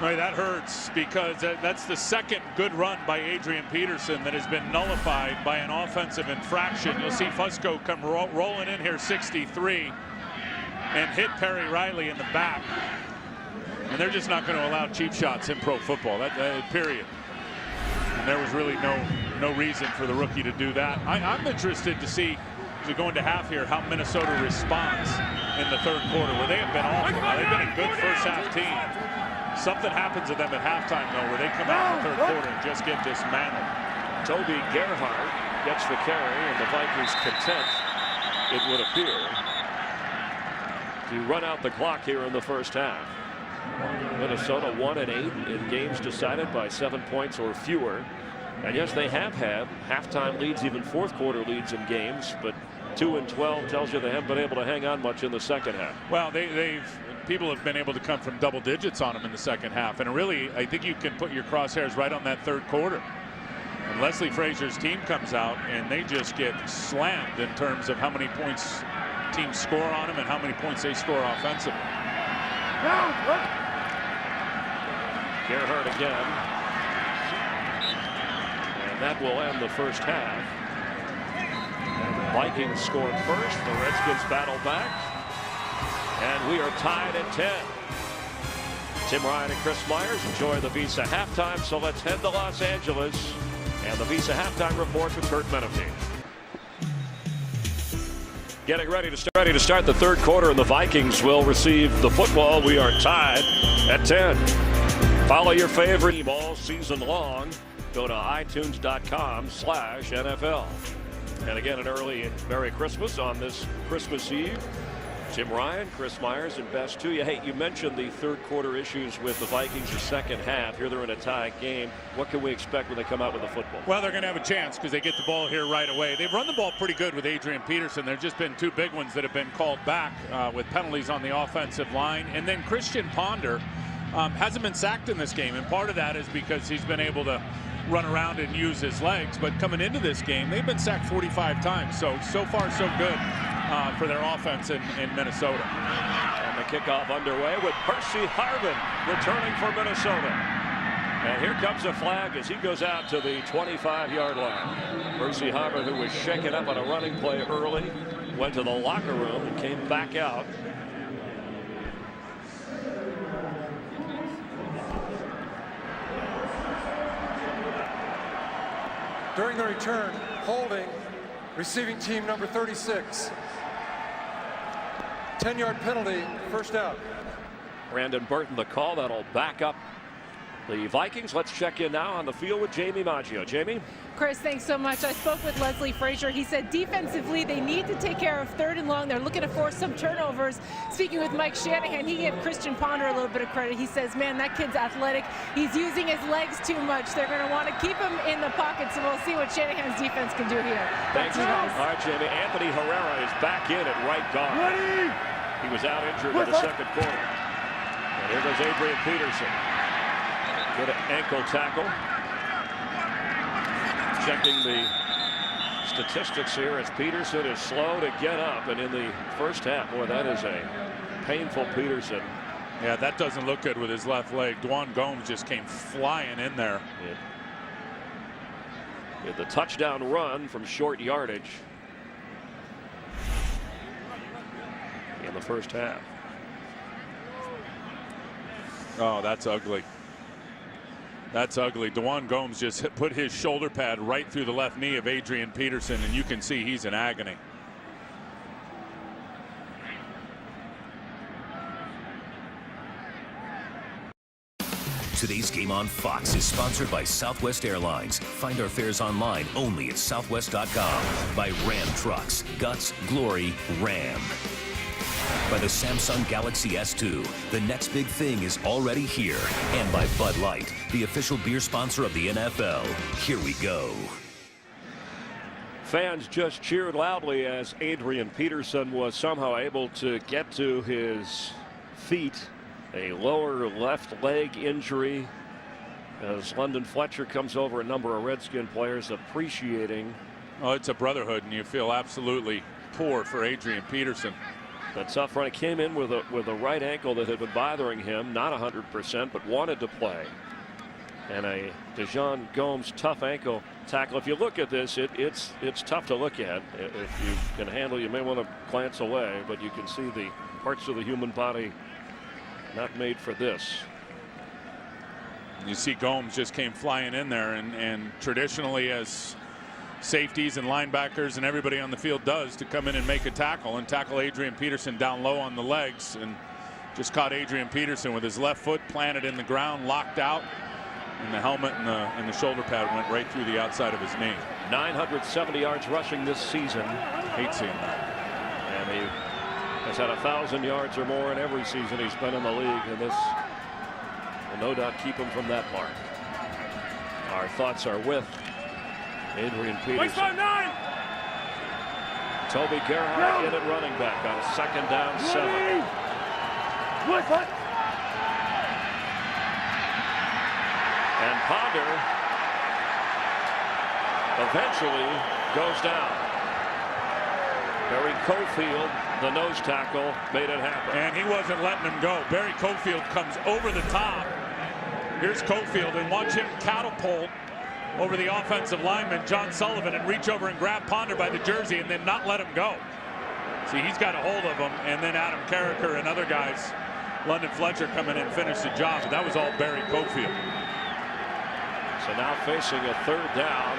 Right, that hurts because that's the second good run by Adrian Peterson that has been nullified by an offensive infraction. You'll see Fusco come rolling in here, 63, and hit Perry Riley in the back. And they're just not going to allow cheap shots in pro football. Period. And there was really no reason for the rookie to do that. I'm interested to see, as we go into half here, how Minnesota responds in the 3rd quarter, where they have been awful. Now, they've been a good first-half team. Something happens to them at halftime, though, where they come out in the 3rd quarter and just get dismantled. Toby Gerhardt gets the carry, and the Vikings content, it would appear, to run out the clock here in the first half. Minnesota 1-8 in games decided by 7 points or fewer. And yes, they have had halftime leads, even 4th quarter leads in games, but 2-12 tells you they haven't been able to hang on much in the second half. Well, people have been able to come from double digits on them in the second half, and really, I think you can put your crosshairs right on that 3rd quarter. And Leslie Frazier's team comes out, and they just get slammed in terms of how many points teams score on them and how many points they score offensively. Gerhardt again. And that will end the first half. Vikings scored first. The Redskins battle back. And we are tied at 10. Tim Ryan and Chris Myers enjoy the Visa halftime. So let's head to Los Angeles. And the Visa halftime report with Kurt Menefee. Getting ready to start the 3rd quarter, and the Vikings will receive the football. We are tied at 10. Follow your favorite team all season long. Go to itunes.com/NFL. And again, an early Merry Christmas on this Christmas Eve. Jim Ryan, Chris Myers, and best to you. Hey, you mentioned the 3rd quarter issues with the Vikings the second half. Here they're in a tie game. What can we expect when they come out with the football? Well, they're going to have a chance because they get the ball here right away. They've run the ball pretty good with Adrian Peterson. There have just been 2 big ones that have been called back with penalties on the offensive line. And then Christian Ponder hasn't been sacked in this game. And part of that is because he's been able to run around and use his legs. But coming into this game, they've been sacked 45 times. So far, so good for their offense in Minnesota. And the kickoff underway with Percy Harvin returning for Minnesota. And here comes a flag as he goes out to the 25-yard line. Percy Harvin, who was shaken up on a running play early, went to the locker room and came back out. During the return, holding, receiving team number 36. 10-yard penalty, first out. Brandon Burton, the call. That'll back up the Vikings. Let's check in now on the field with Jamie Maggio. Jamie? Chris, thanks so much. I spoke with Leslie Frazier. He said defensively they need to take care of 3rd and long. They're looking to force some turnovers. Speaking with Mike Shanahan, he gave Christian Ponder a little bit of credit. He says, man, that kid's athletic. He's using his legs too much. They're going to want to keep him in the pocket, so we'll see what Shanahan's defense can do here. Thanks, guys. All right, Jamie. Anthony Herrera is back in at right guard. Ready? He was out injured in the 2nd quarter. And here goes Adrian Peterson. Good ankle tackle. Checking the statistics here as Peterson is slow to get up. And in the first half, boy, that is a painful Peterson. Yeah, that doesn't look good with his left leg. Dwan Gomes just came flying in there. The touchdown run from short yardage in the first half. Oh, that's ugly. That's ugly. Dwan Gomes just put his shoulder pad right through the left knee of Adrian Peterson, and you can see he's in agony. Today's game on Fox is sponsored by Southwest Airlines. Find our fares online only at southwest.com. By Ram Trucks. Guts, Glory, Ram. By the Samsung Galaxy S2. The next big thing is already here. And by Bud Light, the official beer sponsor of the NFL. Here we go. Fans just cheered loudly as Adrian Peterson was somehow able to get to his feet. A lower left leg injury. as London Fletcher comes over, a number of Redskin players appreciating. Oh, it's a brotherhood, and you feel absolutely poor for Adrian Peterson. The tough run. He came in with a right ankle that had been bothering him, not 100%, but wanted to play. And a DeJon Gomes tough ankle tackle. If you look at this, it's tough to look at. If you can handle, you may want to glance away, but you can see the parts of the human body not made for this. You see Gomes just came flying in there, and traditionally, as safeties and linebackers and everybody on the field does, to come in and make a tackle and tackle Adrian Peterson down low on the legs, and just caught Adrian Peterson with his left foot planted in the ground, locked out, and the helmet and the shoulder pad went right through the outside of his knee. 970 yards rushing this season. Hate seeing that. And he has had 1,000 yards or more in every season he's been in the league, and this will no doubt keep him from that mark. Our thoughts are with Adrian Peterson. Toby Gerhart in at running back on 2nd down 7. And Ponder eventually goes down. Barry Cofield, the nose tackle, made it happen. And he wasn't letting him go. Barry Cofield comes over the top. Here's Cofield, and watch him catapult over the offensive lineman, John Sullivan, and reach over and grab Ponder by the jersey and then not let him go. See, he's got a hold of him, and then Adam Carricker and other guys, London Fletcher, come in and finish the job, but that was all Barry Cofield. So now facing a 3rd down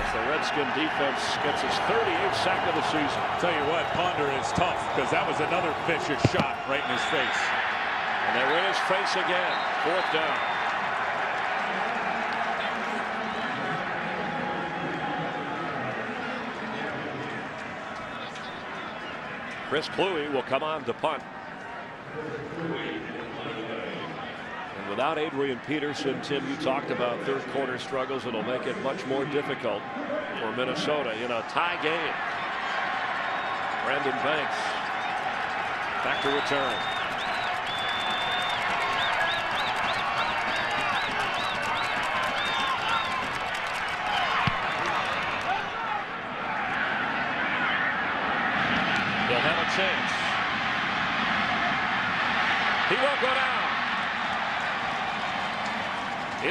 as the Redskin defense gets its 38th sack of the season. Tell you what, Ponder is tough, because that was another vicious shot right in his face. And they're in his face again. 4th down. Chris Cluey will come on to punt. And without Adrian Peterson, Tim, you talked about 3rd quarter struggles. It'll make it much more difficult for Minnesota in a tie game. Brandon Banks back to return. They'll have a chance. He won't go down.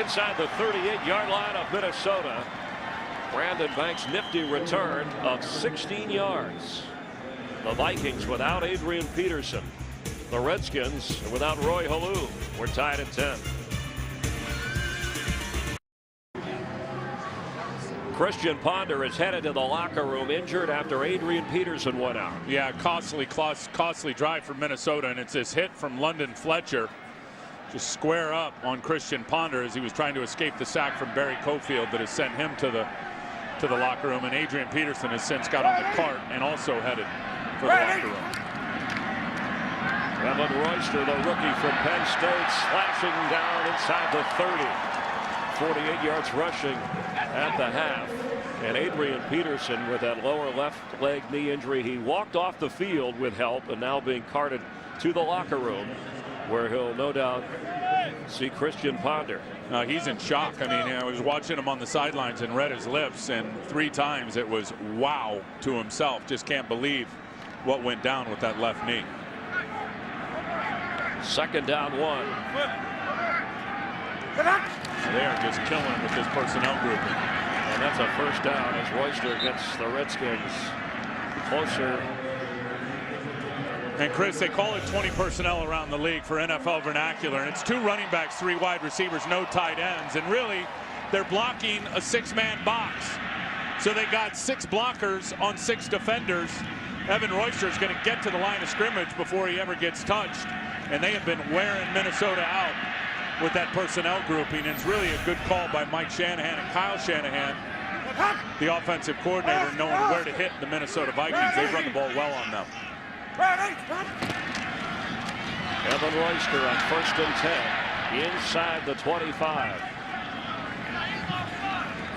Inside the 38-yard line of Minnesota. Brandon Banks' nifty return of 16 yards. The Vikings without Adrian Peterson. The Redskins without Roy Halou. We're tied at 10. Christian Ponder is headed to the locker room injured after Adrian Peterson went out. Yeah, costly drive for Minnesota, and it's this hit from London Fletcher. Just square up on Christian Ponder as he was trying to escape the sack from Barry Cofield that has sent him to the locker room, and Adrian Peterson has since got on the cart and also headed for the locker room. Evan Royster, the rookie from Penn State, slashing down inside the 30. 48 yards rushing at the half. And Adrian Peterson with that lower left leg knee injury, he walked off the field with help and now being carted to the locker room where he'll no doubt see Christian Ponder. He's in shock. I mean, I was watching him on the sidelines and read his lips, and 3 times it was wow to himself. Just can't believe what went down with that left knee. 2nd down 1. They are just killing him with this personnel grouping. And that's a 1st down as Royster gets the Redskins closer. And Chris, they call it 20 personnel around the league for NFL vernacular. And it's 2 running backs, 3 wide receivers, no tight ends. And really, they're blocking a 6-man box. So they got 6 blockers on 6 defenders. Evan Royster is going to get to the line of scrimmage before he ever gets touched. And they have been wearing Minnesota out with that personnel grouping. And it's really a good call by Mike Shanahan and Kyle Shanahan, the offensive coordinator, knowing where to hit the Minnesota Vikings. They run the ball well on them. Evan Royster on 1st and 10 inside the 25.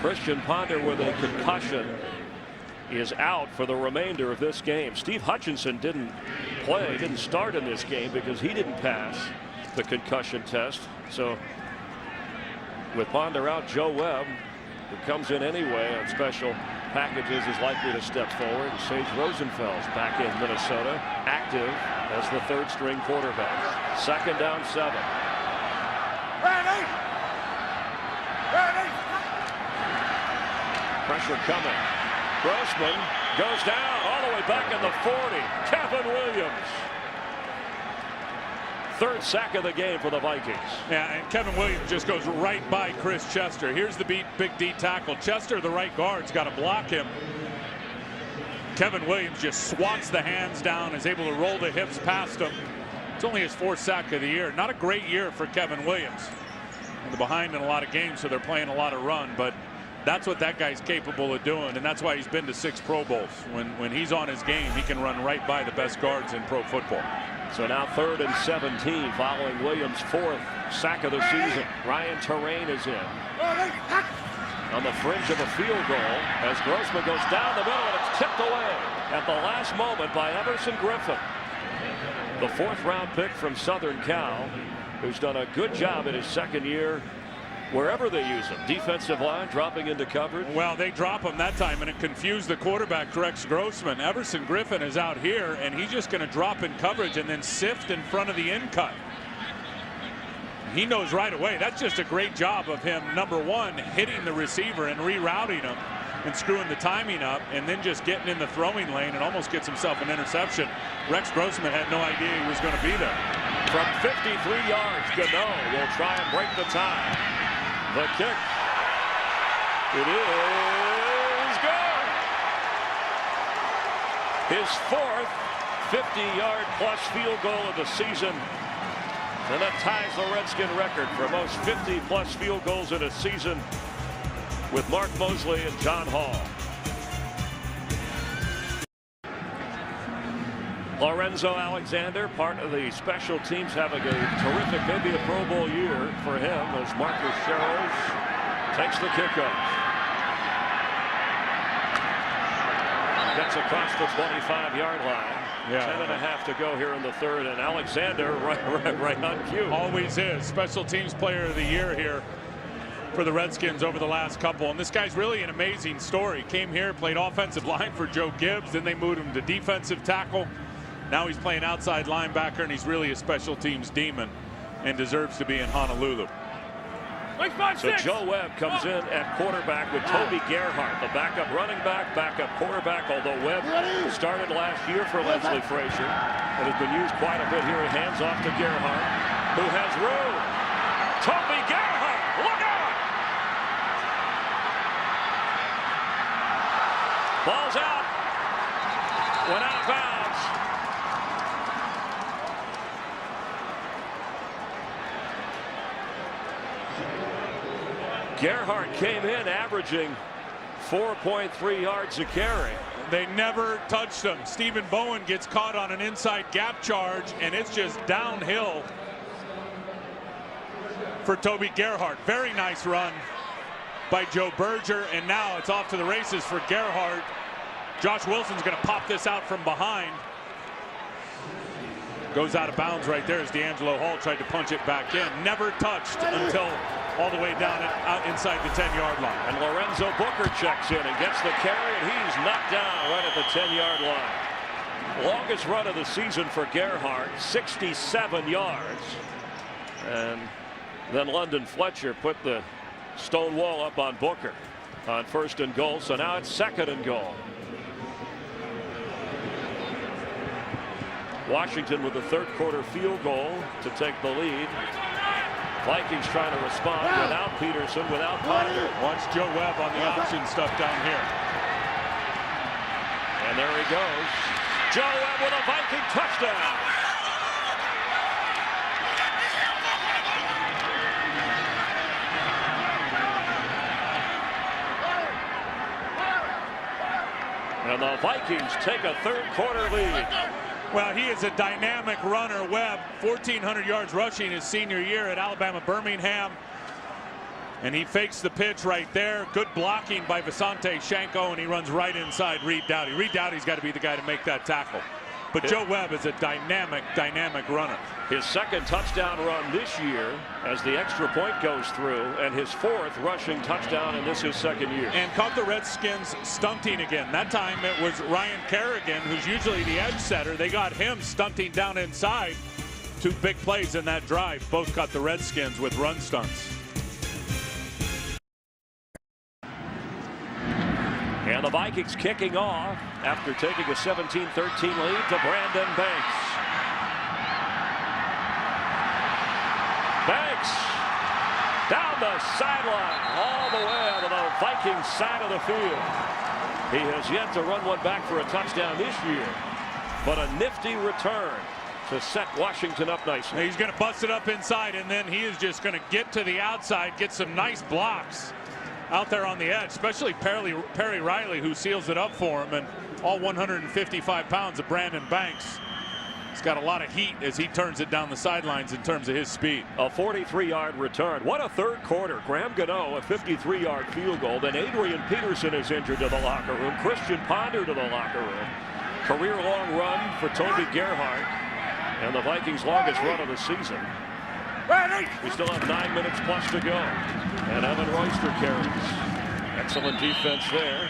Christian Ponder with a concussion is out for the remainder of this game. Steve Hutchinson didn't start in this game because he didn't pass the concussion test. So With Ponder out, Joe Webb, who comes in anyway on special packages, is likely to step forward. Sage Rosenfeld's back in Minnesota, active as the third string quarterback. 2nd down 7. Pressure coming. Grossman goes down all the way back in the 40. Kevin Williams. 3rd sack of the game for the Vikings. Yeah, and Kevin Williams just goes right by Chris Chester. Here's the big D tackle. Chester, the right guard's got to block him. Kevin Williams just swats the hands down, is able to roll the hips past him. It's only his 4th sack of the year. Not a great year for Kevin Williams. They're behind in a lot of games, so they're playing a lot of run, but that's what that guy's capable of doing, and that's why he's been to 6 Pro Bowls. When he's on his game, he can run right by the best guards in pro football. So now 3rd and 17 following Williams' 4th sack of the season. Ryan Terrain is in on the fringe of a field goal as Grossman goes down the middle, and it's tipped away at the last moment by Everson Griffin, the 4th round pick from Southern Cal, who's done a good job in his 2nd year wherever they use him. Defensive line dropping into coverage. Well, they drop him that time, and it confused the quarterback, Rex Grossman. Everson Griffin is out here, and he's just going to drop in coverage and then sift in front of the in cut. He knows right away. That's just a great job of him, number one, hitting the receiver and rerouting him and screwing the timing up, and then just getting in the throwing lane and almost gets himself an interception. Rex Grossman had no idea he was going to be there. From 53 yards, Gano will try and break the tie. The kick. It is good. His 4th 50-yard plus field goal of the season. And that ties the Redskin record for most 50-plus field goals in a season with Mark Mosley and John Hall. Lorenzo Alexander, part of the special teams, having a terrific, maybe a Pro Bowl year for him as Marcus Sherrills takes the kickoff. Gets across the 25-yard line. Yeah. 10.5 to go here in the 3rd, and Alexander right on cue. Always is. Special teams player of the year here for the Redskins over the last couple. And this guy's really an amazing story. Came here, played offensive line for Joe Gibbs, then they moved him to defensive tackle. Now he's playing outside linebacker, and he's really a special teams demon and deserves to be in Honolulu. So Joe Webb comes in at quarterback with Toby Gerhart, the backup running back, backup quarterback, although Webb started last year for Leslie Frazier and has been used quite a bit here. Hands off to Gerhart, who has room. Toby Gerhart, look out! Ball's out. Went out of bounds. Gerhart came in averaging 4.3 yards a carry. They never touched him. Stephen Bowen gets caught on an inside gap charge, and it's just downhill for Toby Gerhart. Very nice run by Joe Berger, and now it's off to the races for Gerhart. Josh Wilson's going to pop this out from behind. Goes out of bounds right there as D'Angelo Hall tried to punch it back in. Never touched until all the way down out inside the 10-yard line. And Lorenzo Booker checks in and gets the carry, and he's knocked down right at the 10-yard line. Longest run of the season for Gerhart, 67 yards. And then London Fletcher put the stone wall up on Booker on 1st and goal. So now it's 2nd and goal. Washington with a 3rd quarter field goal to take the lead. Vikings trying to respond without Peterson, without Ponder. Watch Joe Webb on the option stuff down here. And there he goes. Joe Webb with a Viking touchdown. And the Vikings take a 3rd quarter lead. Well, he is a dynamic runner. Webb, 1,400 yards rushing his senior year at Alabama Birmingham. And he fakes the pitch right there. Good blocking by Visante Shanko, and he runs right inside Reed Doughty. Reed Doughty's got to be the guy to make that tackle. But Joe Webb is a dynamic runner. His second touchdown run this year as the extra point goes through, and his fourth rushing touchdown in this his second year. And caught the Redskins stunting again. That time it was Ryan Kerrigan, who's usually the edge setter. They got him stunting down inside. 2 big plays in that drive. Both caught the Redskins with run stunts. And the Vikings kicking off after taking a 17-13 lead to Brandon Banks. Banks down the sideline all the way to the Vikings side of the field. He has yet to run one back for a touchdown this year, but a nifty return to set Washington up nicely. He's going to bust it up inside, and then he is just going to get to the outside, get some nice blocks out there on the edge, especially Perry Riley, who seals it up for him, and all 155 pounds of Brandon Banks. He's got a lot of heat as he turns it down the sidelines in terms of his speed. A 43-yard return. What a third quarter. Graham Gano, a 53-yard field goal. Then Adrian Peterson is injured to the locker room. Christian Ponder to the locker room. Career-long run for Toby Gerhart, and the Vikings' longest run of the season. We still have 9 minutes plus to go. And Evan Royster carries. Excellent defense there.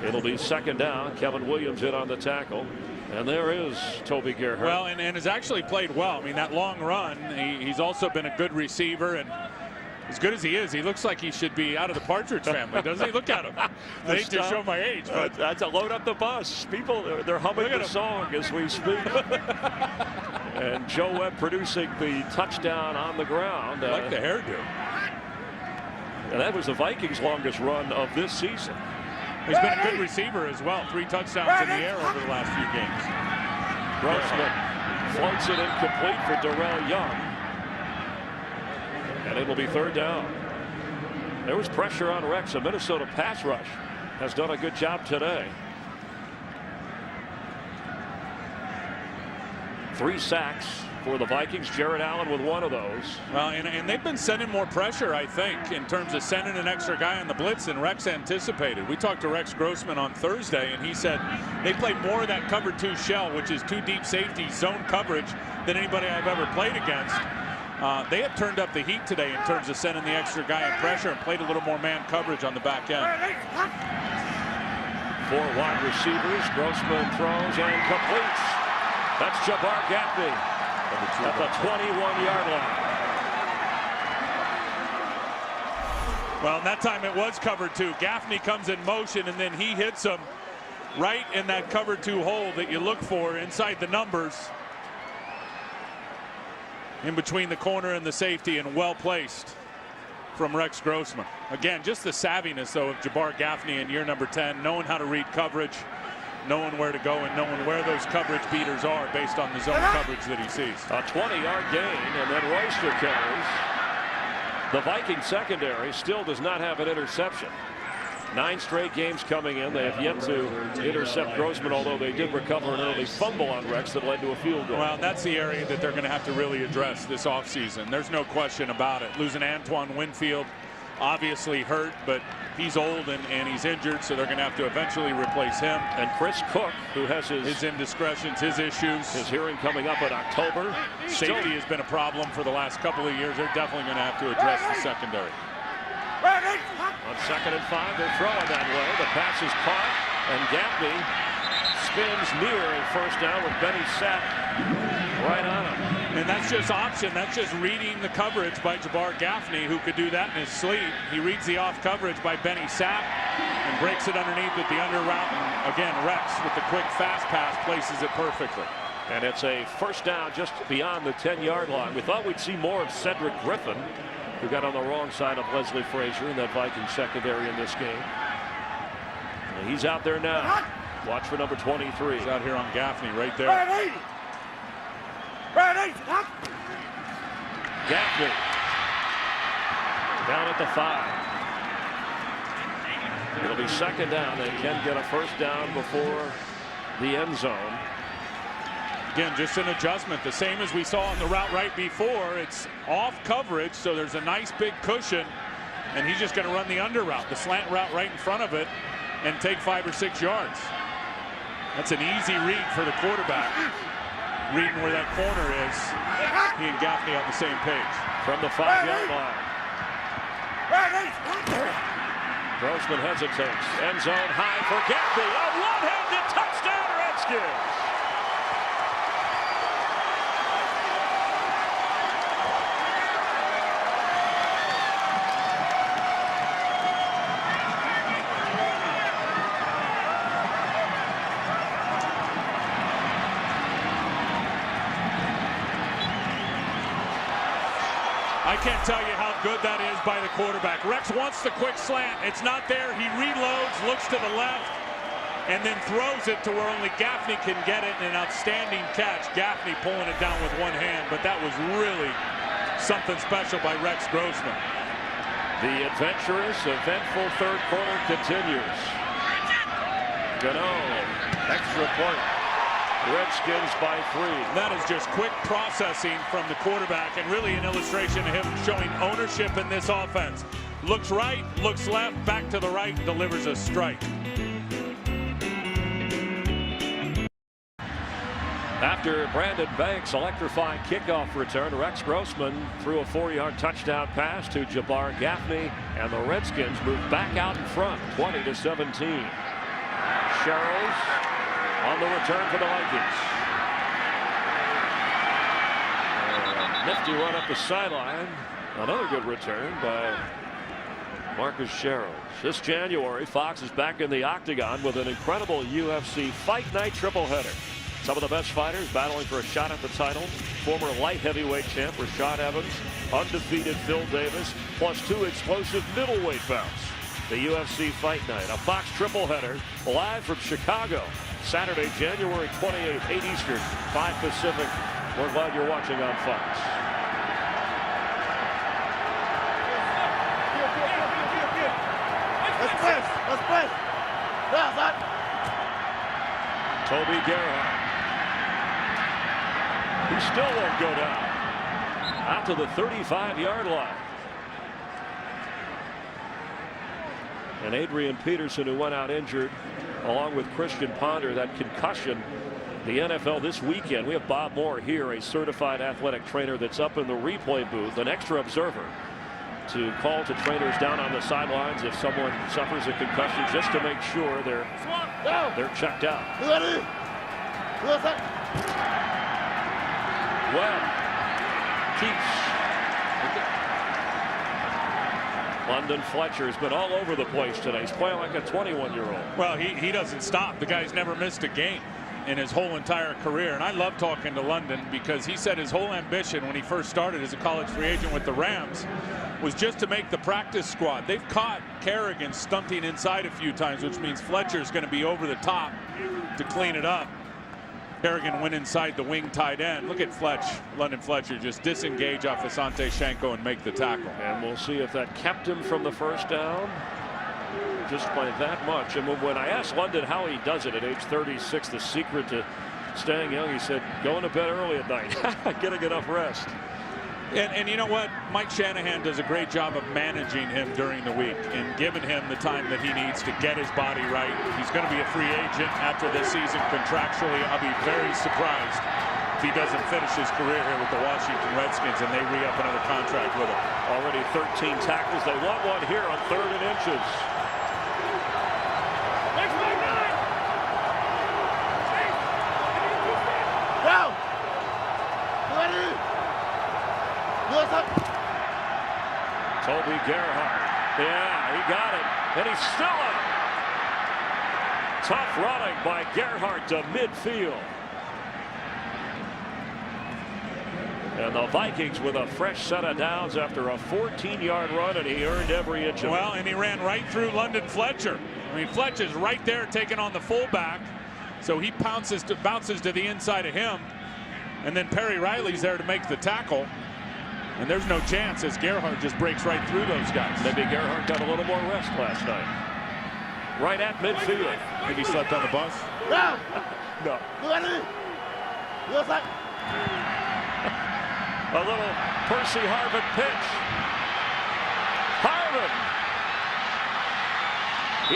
It'll be second down. Kevin Williams in on the tackle. And there is Toby Gerhart. Well, and has actually played well. I mean, that long run, he's also been a good receiver. And as good as he is, he looks like he should be out of the Partridge Family, doesn't he? Look at him. I hate to show my age, but that's a load up the bus. People, they're humming the song as we speak. And Joe Webb producing the touchdown on the ground. I like the hairdo. And that was the Vikings' longest run of this season. He's been a good receiver as well. 3 touchdowns in the air over the last few games. Grossman floats it incomplete for Darrell Young. And it'll be third down. There was pressure on Rex. A Minnesota pass rush has done a good job today. 3 sacks for the Vikings. Jared Allen with one of those. Well, and they've been sending more pressure, I think, in terms of sending an extra guy on the blitz than Rex anticipated. We talked to Rex Grossman on Thursday, and he said they play more of that cover 2 shell, which is 2 deep safety zone coverage, than anybody I've ever played against. They have turned up the heat today in terms of sending the extra guy in pressure and played a little more man coverage on the back end. 4 wide receivers. Grossman throws and completes. That's Jabbar Gaffney at the 21-yard line. Well, that time it was cover 2. Gaffney comes in motion, and then he hits him right in that cover 2 hole that you look for inside the numbers, in between the corner and the safety, and well placed from Rex Grossman. Again, just the savviness, though, of Jabbar Gaffney in year number 10, knowing how to read coverage, knowing where to go, and knowing where those coverage beaters are based on the zone coverage that he sees. A 20-yard gain, and then Royster carries. The Viking secondary still does not have an interception. 9 straight games coming in. They have yet to intercept Grossman, although they did recover an early fumble on Rex that led to a field goal. Well, that's the area that they're going to have to really address this offseason. There's no question about it. Losing Antoine Winfield, obviously hurt, but he's old and he's injured, so they're going to have to eventually replace him. And Chris Cook, who has his indiscretions, his issues, his hearing coming up in October. Safety has been a problem for the last couple of years. They're definitely going to have to address the secondary. On 2nd and 5, they're throwing that way. The pass is caught, and Gaffney spins near a first down with Benny Sapp right on him. And that's just option. That's just reading the coverage by Jabbar Gaffney, who could do that in his sleep. He reads the off coverage by Benny Sapp and breaks it underneath with the under route. And again, Rex with the quick fast pass places it perfectly. And it's a first down just beyond the 10-yard line. We thought we'd see more of Cedric Griffin, who got on the wrong side of Leslie Frazier in that Viking secondary in this game. And he's out there now. Watch for number 23. He's out here on Gaffney right there. Gaffney down at the 5. It'll be second down. They can get a first down before the end zone. Again, just an adjustment, the same as we saw on the route right before. It's off coverage, so there's a nice big cushion, and he's just going to run the under route, the slant route right in front of it, and take 5 or 6 yards. That's an easy read for the quarterback. Reading where that corner is. He and Gaffney on the same page. From the 5-yard line. Grossman hesitates. End zone high for Gaffney. A one-handed touchdown, Redskins. I can't tell you how good that is by the quarterback. Rex wants the quick slant. It's not there. He reloads, looks to the left, and then throws it to where only Gaffney can get it. And an outstanding catch. Gaffney pulling it down with one hand, but that was really something special by Rex Grossman. The adventurous, eventful third quarter continues. Gano, extra point. Redskins by 3. That is just quick processing from the quarterback and really an illustration of him showing ownership in this offense. Looks right, looks left, back to the right, delivers a strike. After Brandon Banks' electrifying kickoff return, Rex Grossman threw a 4-yard touchdown pass to Jabbar Gaffney, and the Redskins moved back out in front, 20-17. Sherrills on the return for the Vikings. Nifty run up the sideline. Another good return by Marcus Sherrills. This January, Fox is back in the octagon with an incredible UFC Fight Night triple-header. Some of the best fighters battling for a shot at the title. Former light heavyweight champ Rashad Evans, undefeated Phil Davis, plus 2 explosive middleweight bouts. The UFC Fight Night, a Fox triple-header live from Chicago. Saturday, January 28th, 8 Eastern, 5 Pacific. We're glad you're watching on Fox. Let's press. Toby Gerhardt. He still won't go down. Out to the 35-yard line. And Adrian Peterson, who went out injured, along with Christian Ponder, that concussion. The NFL this weekend, we have Bob Moore here, a certified athletic trainer that's up in the replay booth, an extra observer, to call to trainers down on the sidelines if someone suffers a concussion, just to make sure they're checked out. Well, keeps. London Fletcher's been all over the place today. He's playing like a 21-year-old. Well, he doesn't stop. The guy's never missed a game in his whole entire career. And I love talking to London because he said his whole ambition when he first started as a college free agent with the Rams was just to make the practice squad. They've caught Kerrigan stunting inside a few times, which means Fletcher's going to be over the top to clean it up. Kerrigan went inside the wing tight end. Look at London Fletcher just disengage off Asante Shanko and make the tackle. And we'll see if that kept him from the first down. Just by that much. And when I asked London how he does it at age 36, the secret to staying young, he said, going to bed early at night, getting enough rest. And you know what? Mike Shanahan does a great job of managing him during the week and giving him the time that he needs to get his body right. He's going to be a free agent after this season contractually. I'll be very surprised if he doesn't finish his career here with the Washington Redskins and they re-up another contract with him. Already 13 tackles. They want one here on 3rd and inches. Go! Toby Gerhardt. Yeah, he got it. And he's still up. Tough running by Gerhardt to midfield. And the Vikings with a fresh set of downs after a 14-yard run, and he earned every inch of it. Well, and he ran right through London Fletcher. I mean, Fletcher's right there taking on the fullback. So he bounces to the inside of him. And then Perry Riley's there to make the tackle. And there's no chance as Gerhardt just breaks right through those guys. Maybe Gerhardt got a little more rest last night. Right at midfield. Think he slept on the bus? No. A little Percy Harvin pitch. Harvin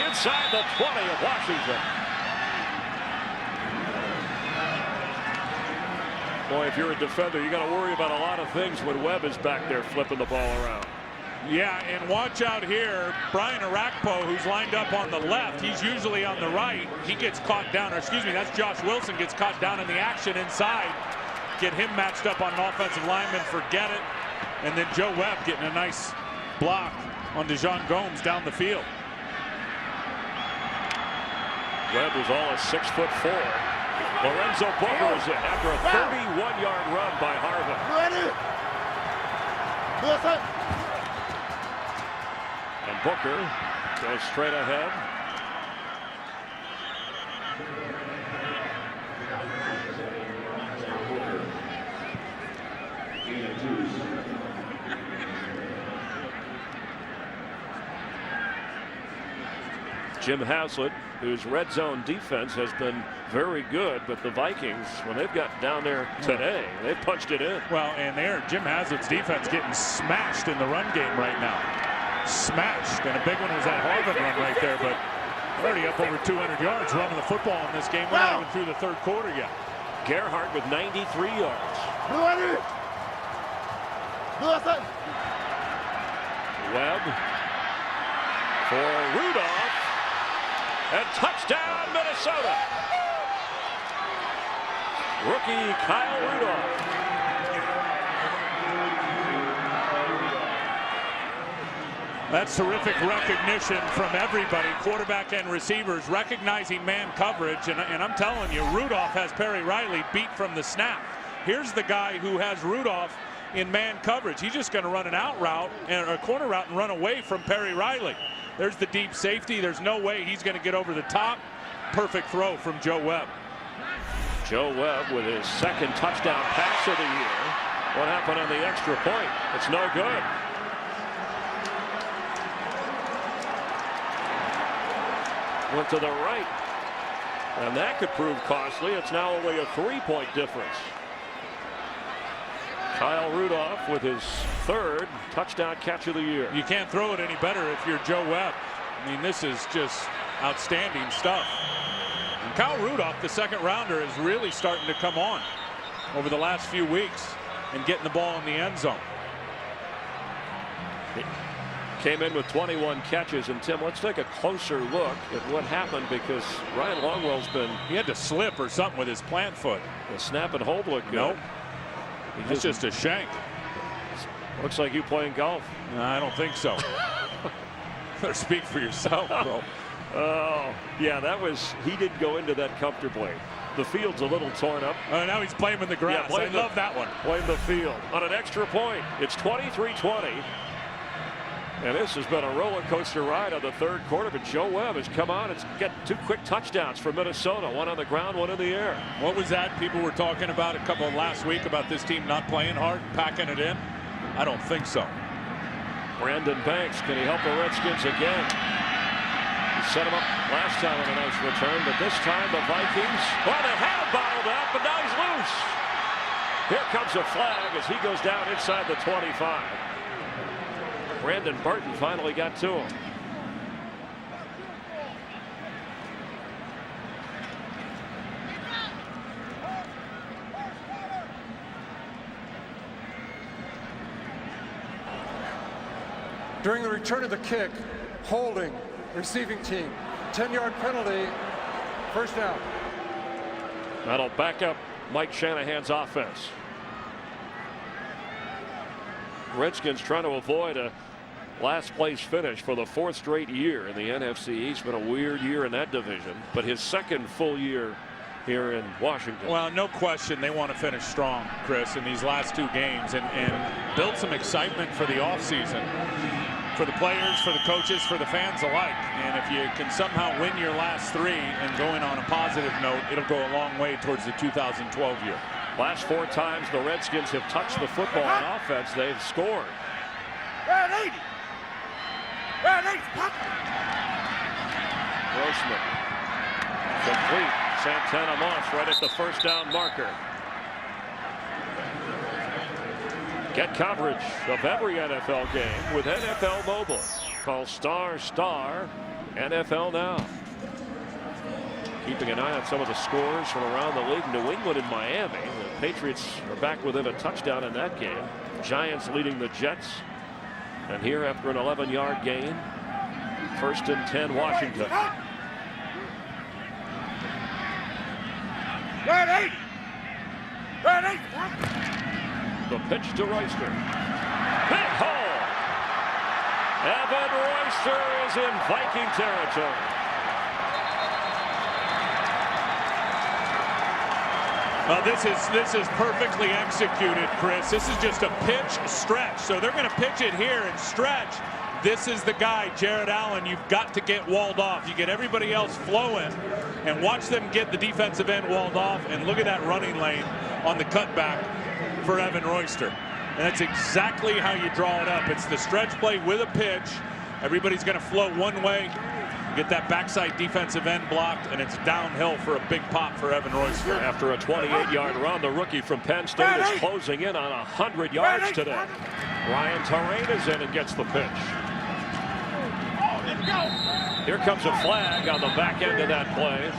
inside the 20 of Washington. Boy, if you're a defender, you got to worry about a lot of things when Webb is back there flipping the ball around. Yeah, and watch out here, Brian Arakpo, who's lined up on the left. He's usually on the right. He gets caught down, or excuse me, that's Josh Wilson, gets caught down in the action inside. Get him matched up on an offensive lineman, forget it. And then Joe Webb getting a nice block on DeJon Gomes down the field. Webb was all of 6'4". Lorenzo Booker is in after a 31-yard run by Harvin. And Booker goes straight ahead. Jim Haslett, whose red zone defense has been very good, but the Vikings, when they've got down there today, they've punched it in. Well, and there, Jim Haslett's defense getting smashed in the run game right now. Smashed, and a big one was that Harvin run right there, but already up over 200 yards running the football in this game. We're not even through the third quarter yet. Gerhardt with 93 yards. Webb for Rudolph. And touchdown, Minnesota. Rookie Kyle Rudolph. That's terrific recognition from everybody, quarterback and receivers, recognizing man coverage. And I'm telling you, Rudolph has Perry Riley beat from the snap. Here's the guy who has Rudolph in man coverage. He's just going to run an out route and a corner route and run away from Perry Riley. There's the deep safety. There's no way he's going to get over the top. Perfect throw from Joe Webb. Joe Webb with his second touchdown pass of the year. What happened on the extra point? It's no good. Went to the right. And that could prove costly. It's now only a 3-point difference. Kyle Rudolph with his third touchdown catch of the year. You can't throw it any better if you're Joe Webb. I mean, this is just outstanding stuff. And Kyle Rudolph, the second rounder, is really starting to come on over the last few weeks and getting the ball in the end zone. He came in with 21 catches. And Tim, let's take a closer look at what happened, because Ryan Longwell's been. He had to slip or something with his plant foot. The snap and hold looked good. Nope. It's just a shank. Looks like you playing golf. No, I don't think so. Better speak for yourself, bro. Oh, yeah, that was. He didn't go into that comfortably. The field's a little torn up. Now he's blaming the grass. Yeah, I love that one. Blame the field on an extra point. It's 23-20. And this has been a roller coaster ride on the third quarter, but Joe Webb has come on and get two quick touchdowns for Minnesota, one on the ground, one in the air. What was that people were talking about a couple last week about this team not playing hard, packing it in? I don't think so. Brandon Banks, can he help the Redskins again? He set him up last time on a nice return, but this time the Vikings, well, they had him bottled up, but now he's loose. Here comes a flag as he goes down inside the 25. Brandon Burton finally got to him. During the return of the kick, holding, receiving team, 10-yard penalty, first down. That'll back up Mike Shanahan's offense. Redskins trying to avoid a last place finish for the fourth straight year in the NFC East. Been a weird year in that division, but his second full year here in Washington. Well, no question they want to finish strong, Chris, in these last two games and build some excitement for the offseason, for the players, for the coaches, for the fans alike. And if you can somehow win your last three and going on a positive note, it'll go a long way towards the 2012 year. Last four times the Redskins have touched the football on offense, they've scored. Grossman. Complete. Santana Moss right at the first down marker. Get coverage of every NFL game with NFL Mobile. Call ** NFL Now. Keeping an eye on some of the scores from around the league. New England and Miami. The Patriots are back within a touchdown in that game. Giants leading the Jets. And here after an 11-yard gain, 1st and 10 Washington. The pitch to Royster. Big hole. Evan Royster is in Viking territory. This is perfectly executed, Chris. This is just a pitch stretch. So they're going to pitch it here and stretch. This is the guy, Jared Allen. You've got to get walled off. You get everybody else flowing and watch them get the defensive end walled off. And look at that running lane on the cutback for Evan Royster. And that's exactly how you draw it up. It's the stretch play with a pitch. Everybody's going to flow one way. Get that backside defensive end blocked, and it's downhill for a big pop for Evan Royster. After a 28-yard run, the rookie from Penn State is closing in on 100 yards today. Ryan Terrain is in and gets the pitch. Here comes a flag on the back end of that play.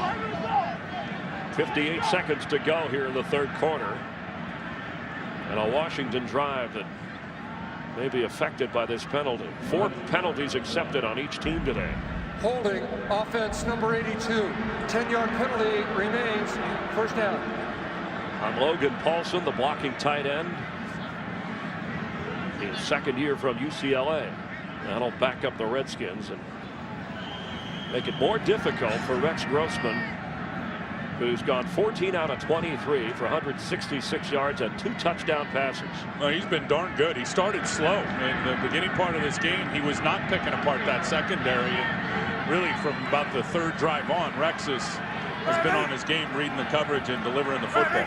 58 seconds to go here in the 3rd quarter. And a Washington drive that may be affected by this penalty. 4 penalties accepted on each team today. Holding, offense number 82. 10-yard penalty remains. 1st down. On Logan Paulson, the blocking tight end. His 2nd year from UCLA. That'll back up the Redskins and make it more difficult for Rex Grossman, who's gone 14 out of 23 for 166 yards and 2 touchdown passes. Well, he's been darn good. He started slow in the beginning part of this game. He was not picking apart that secondary. And really, from about the 3rd drive on, Rex has been on his game, reading the coverage and delivering the football.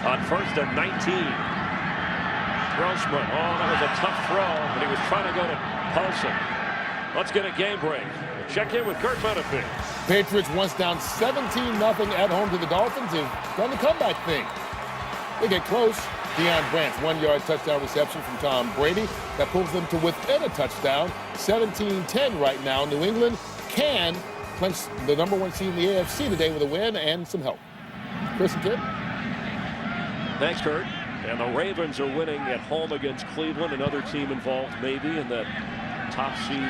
On 1st and 19, Grossman. Oh, that was a tough throw, but he was trying to go to Paulson. Let's get a game break. Check in with Kurt Menefee. Patriots once down 17-0 at home to the Dolphins have done the comeback thing. They get close. Deion Branch, 1-yard touchdown reception from Tom Brady. That pulls them to within a touchdown. 17-10 right now. New England can clinch the #1 seed in the AFC today with a win and some help. Chris and Tim. Thanks, Kurt. And the Ravens are winning at home against Cleveland. Another team involved maybe in that top seed,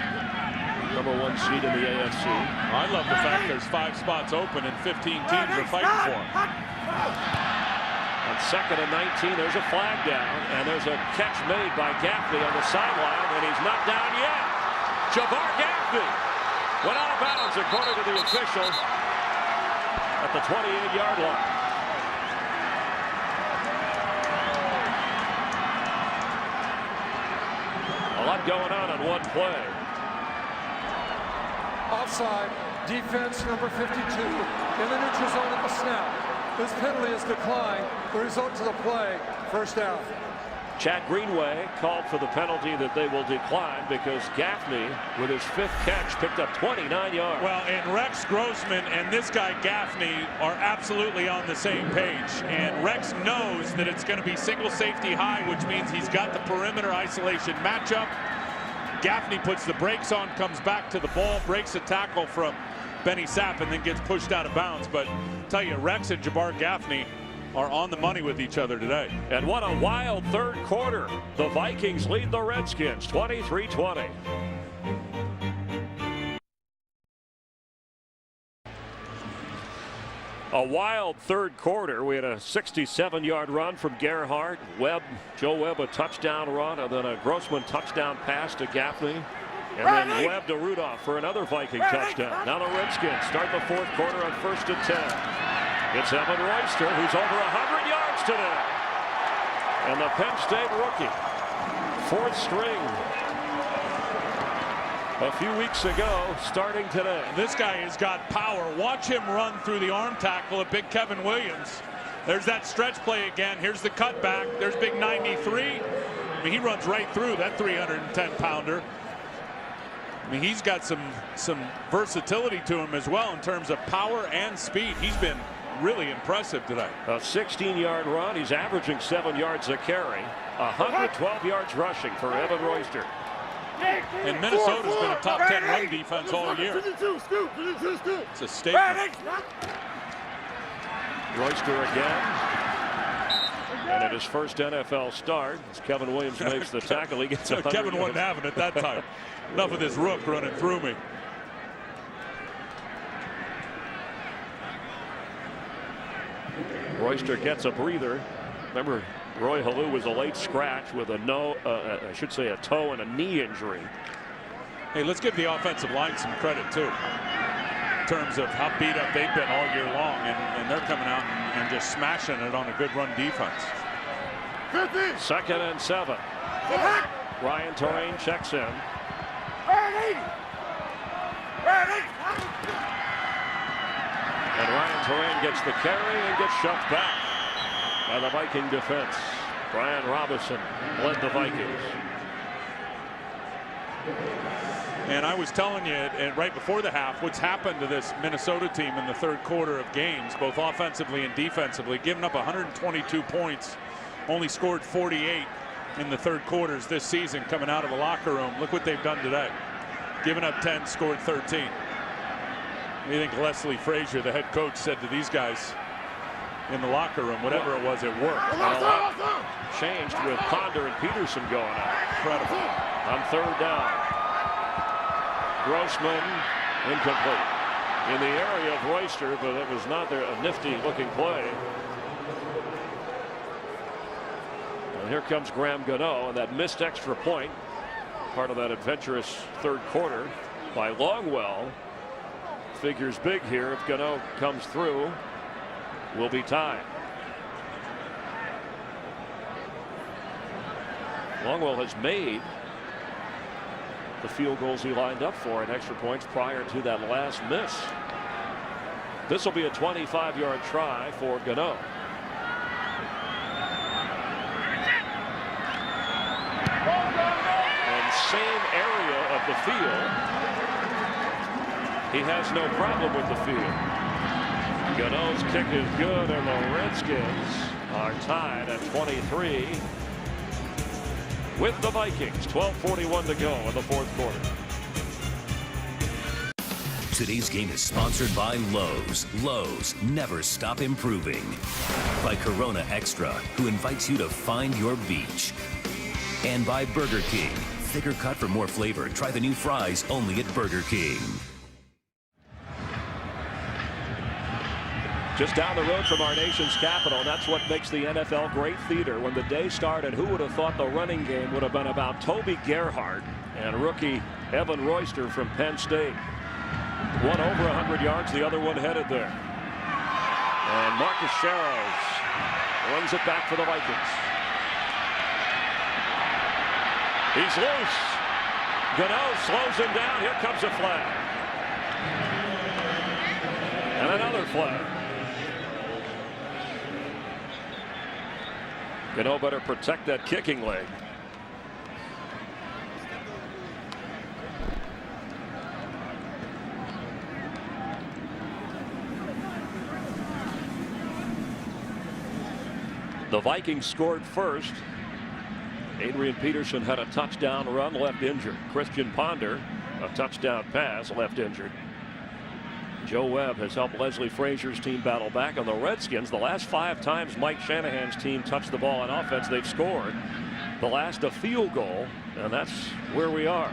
#1 seed in the AFC. I love the fact there's 5 spots open and 15 teams are fighting for them. On 2nd and 19, there's a flag down, and there's a catch made by Gaffney on the sideline, and he's not down yet. Jabbar Gaffney went out of bounds according to the official at the 28-yard line. A lot going on one play. Offside, defense number 52 in the neutral zone at the snap. This penalty is declined. The result to the play, 1st down. Chad Greenway called for the penalty that they will decline because Gaffney, with his 5th catch, picked up 29 yards. Well, and Rex Grossman and this guy Gaffney are absolutely on the same page. And Rex knows that it's going to be single safety high, which means he's got the perimeter isolation matchup. Gaffney puts the brakes on, comes back to the ball, breaks a tackle from Benny Sapp, and then gets pushed out of bounds. But I tell you, Rex and Jabbar Gaffney are on the money with each other today. And what a wild 3rd quarter. The Vikings lead the Redskins 23-20. A wild 3rd quarter. We had a 67-yard run from Gerhardt. Joe Webb a touchdown run, and then a Grossman touchdown pass to Gaffney. And then Webb to Rudolph for another Viking touchdown. Now the Redskins start the 4th quarter on 1st and 10. It's Evan Royster, who's over 100 yards today. And the Penn State rookie, 4th string. A few weeks ago, starting today. This guy has got power. Watch him run through the arm tackle of big Kevin Williams. There's that stretch play again. Here's the cutback. There's big 93. I mean, he runs right through that 310-pounder. I mean, he's got some versatility to him as well in terms of power and speed. He's been really impressive today. A 16-yard run. He's averaging 7 yards a carry. 112 yards rushing for Evan Royster. And Minnesota's been a top 10 run defense all year. It's a statement. Royster again. And at his first NFL start, as Kevin Williams makes the tackle, he gets a Kevin wasn't having it that time. Enough of this rook running through me. Royster gets a breather. Remember, Roy Halou was a late scratch with a a toe and a knee injury. Hey, let's give the offensive line some credit too, in terms of how beat up they've been all year long, and they're coming out and just smashing it on a good run defense. 2nd and 7. Ryan Torrane checks in. And Ryan Torrane gets the carry and gets shoved back by the Viking defense. Brian Robinson led the Vikings. And I was telling you right before the half what's happened to this Minnesota team in the third quarter of games, both offensively and defensively, giving up 122 points, only scored 48 in the third quarters this season coming out of the locker room. Look what they've done today. Given up 10, scored 13. I think Leslie Frazier, the head coach, said to these guys in the locker room, whatever it was, it worked. Changed with Ponder and Peterson going out. Incredible. On 3rd down. Grossman incomplete. In the area of Royster, but it was not a nifty looking play. And here comes Graham Gano, and that missed extra point, part of that adventurous third quarter by Longwell. Figures big here. If Gano comes through, we'll be tied. Longwell has made the field goals he lined up for and extra points prior to that last miss. This will be a 25-yard try for Gano. And same area of the field. He has no problem with the field. Gano's kick is good, and the Redskins are tied at 23 with the Vikings. 12:41 to go in the fourth quarter. Today's game is sponsored by Lowe's. Lowe's, never stop improving. By Corona Extra, who invites you to find your beach. And by Burger King. Thicker cut for more flavor. Try the new fries only at Burger King. Just down the road from our nation's capital, that's what makes the NFL great theater. When the day started, who would have thought the running game would have been about Toby Gerhart and rookie Evan Royster from Penn State? One over 100 yards, the other one headed there. And Marcus Sherrills runs it back for the Vikings. He's loose. Gano slows him down. Here comes a flag. And another flag. Gano better protect that kicking leg. The Vikings scored first. Adrian Peterson had a touchdown run, left injured. Christian Ponder, a touchdown pass, left injured. Joe Webb has helped Leslie Frazier's team battle back. On the Redskins, the last 5 times Mike Shanahan's team touched the ball on offense, they've scored. The last a field goal, and that's where we are.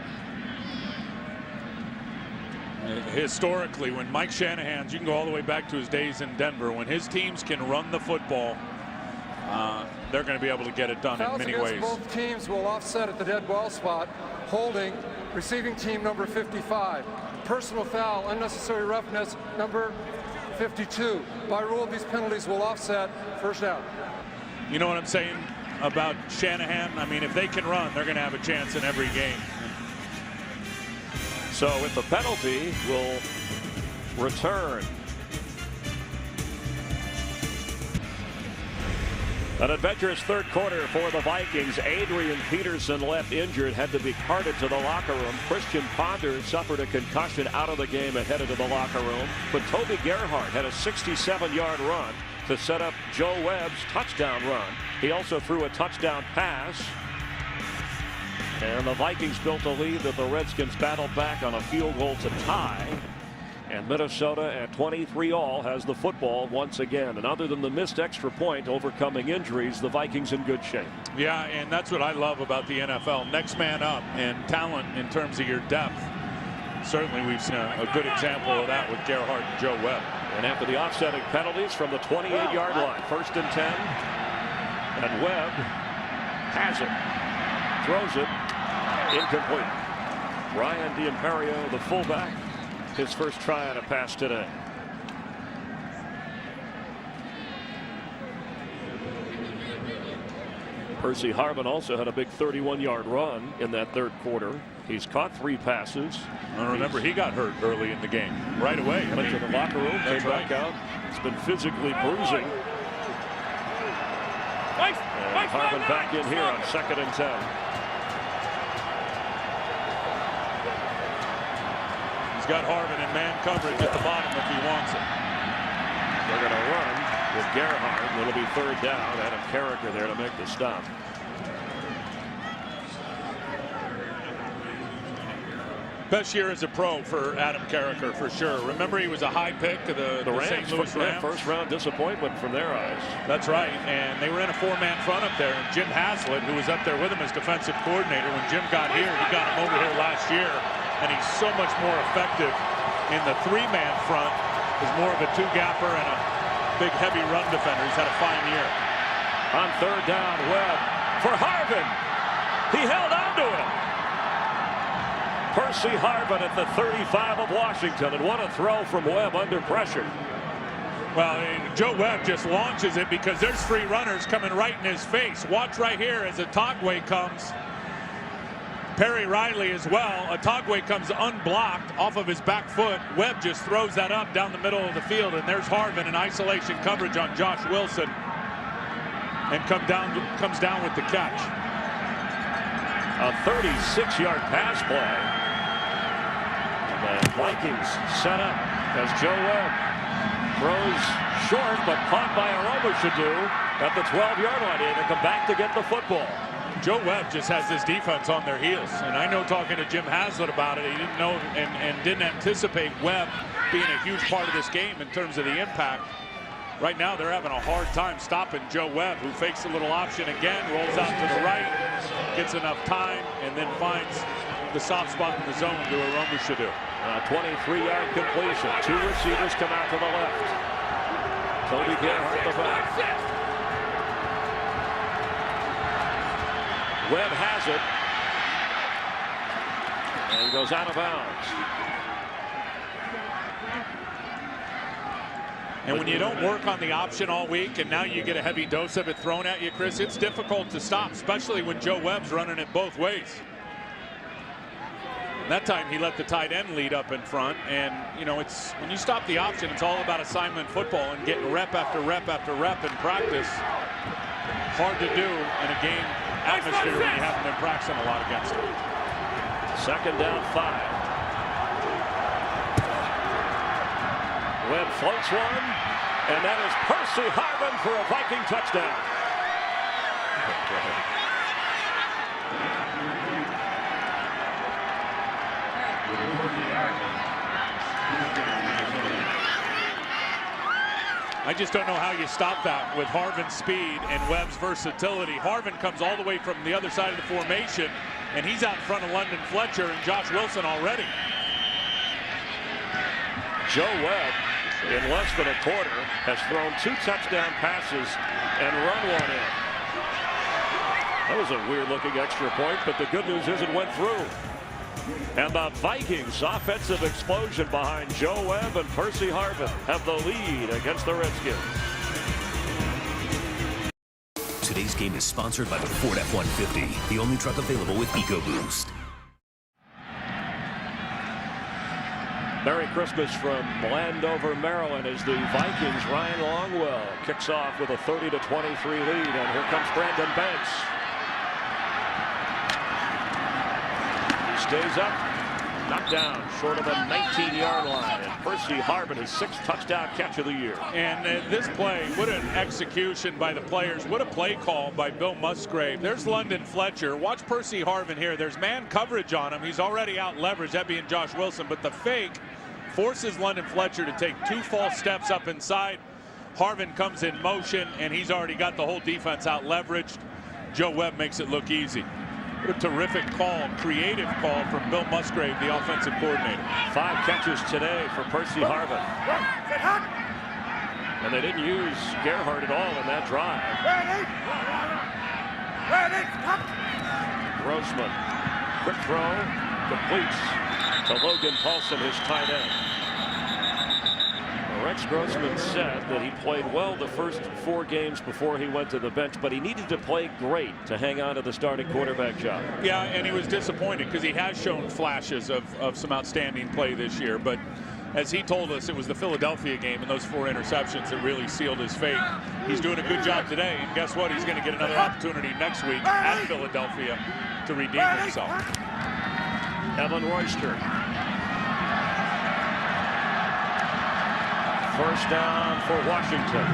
Historically, when Mike Shanahan's, you can go all the way back to his days in Denver, when his teams can run the football, they're going to be able to get it done in many ways. Both teams will offset at the dead ball spot, holding receiving team number 55. Personal foul, unnecessary roughness, number 52. By rule, these penalties will offset. First down. You know what I'm saying about Shanahan? I mean, if they can run, they're going to have a chance in every game. So with the penalty, will return. An adventurous third quarter for the Vikings. Adrian Peterson left injured, had to be carted to the locker room. Christian Ponder suffered a concussion out of the game and headed to the locker room. But Toby Gerhart had a 67-yard run to set up Joe Webb's touchdown run. He also threw a touchdown pass. And the Vikings built a lead that the Redskins battled back on a field goal to tie. And Minnesota at 23-all has the football once again. And other than the missed extra point overcoming injuries, the Vikings in good shape. Yeah, and that's what I love about the NFL. Next man up and talent in terms of your depth. Certainly we've seen a good example of that with Gerhardt and Joe Webb. And after the offsetting penalties from the 28-yard line, 1st and 10. And Webb has it. Throws it. Incomplete. Ryan D'Imperio, the fullback. His first try on a pass today. Percy Harvin also had a big 31-yard run in that 3rd quarter. He's caught 3 passes. And remember, he got hurt early in the game. Right away. Went to the locker room, came back out. It's been physically bruising. And Harvin back in here on 2nd and 10. Got Harvin in man coverage at the bottom if he wants it. They're going to run with Gerhardt. It'll be 3rd down. Adam Carricker there to make the stop. Best year as a pro for Adam Carricker for sure. Remember, he was a high pick of the St. Louis Rams. First round disappointment from their eyes. That's right. And they were in a 4-man front up there. And Jim Haslett, who was up there with him as defensive coordinator, when Jim got here, he got him over here last year. And he's so much more effective in the 3-man front. He's more of a 2-gapper and a big, heavy run defender. He's had a fine year. On 3rd down, Webb for Harvin. He held on to it. Percy Harvin at the 35 of Washington. And what a throw from Webb under pressure. Well, Joe Webb just launches it because there's 3 runners coming right in his face. Watch right here as Otagwe comes. Perry Riley as well. Otagwe comes unblocked off of his back foot. Webb just throws that up down the middle of the field, and there's Harvin in isolation coverage on Josh Wilson, and comes down with the catch. A 36-yard pass play. And the Vikings set up as Joe Webb throws short, but caught by Aroma-Shadu at the 12-yard line. They come back to get the football. Joe Webb just has this defense on their heels. And I know, talking to Jim Haslett about it, he didn't know and didn't anticipate Webb being a huge part of this game in terms of the impact. Right now, they're having a hard time stopping Joe Webb, who fakes a little option again, rolls out to the right, gets enough time, and then finds the soft spot in the zone to Aroma-Shadu. 23-yard completion. 2 receivers come out to the left. Toby Gerhardt the back. Webb has it and goes out of bounds. And when you don't work on the option all week and now you get a heavy dose of it thrown at you, Chris, it's difficult to stop, especially when Joe Webb's running it both ways. And that time he let the tight end lead up in front. And, you know, it's when you stop the option, it's all about assignment football and getting rep after rep after rep in practice. Hard to do in a game atmosphere when you haven't been practicing a lot against it. 2nd down 5. Webb floats one, and that is Percy Harvin for a Viking touchdown. I just don't know how you stop that with Harvin's speed and Webb's versatility. Harvin comes all the way from the other side of the formation, and he's out in front of London Fletcher and Josh Wilson already. Joe Webb, in less than a quarter, has thrown 2 touchdown passes and run one in. That was a weird-looking extra point, but the good news is it went through. And the Vikings' offensive explosion behind Joe Webb and Percy Harvin have the lead against the Redskins. Today's game is sponsored by the Ford F-150, the only truck available with EcoBoost. Merry Christmas from Landover, Maryland, as the Vikings' Ryan Longwell kicks off with a 30-23 lead. And here comes Brandon Banks. Stays up, knocked down short of the 19-yard line. And Percy Harvin, his 6th touchdown catch of the year. And this play, what an execution by the players. What a play call by Bill Musgrave. There's London Fletcher. Watch Percy Harvin here. There's man coverage on him. He's already out leveraged, that being Josh Wilson. But the fake forces London Fletcher to take 2 false steps up inside. Harvin comes in motion, and he's already got the whole defense out leveraged. Joe Webb makes it look easy. What a terrific call, creative call from Bill Musgrave, the offensive coordinator. 5 catches today for Percy Harvin. And they didn't use Gerhardt at all in that drive. Grossman, quick throw, completes to Logan Paulson, his tight end. Rex Grossman said that he played well the first 4 games before he went to the bench, but he needed to play great to hang on to the starting quarterback job. Yeah, and he was disappointed because he has shown flashes of some outstanding play this year. But as he told us, it was the Philadelphia game and those 4 interceptions that really sealed his fate. He's doing a good job today, and guess what? He's going to get another opportunity next week at Philadelphia to redeem himself. Evan Royster. First down for Washington.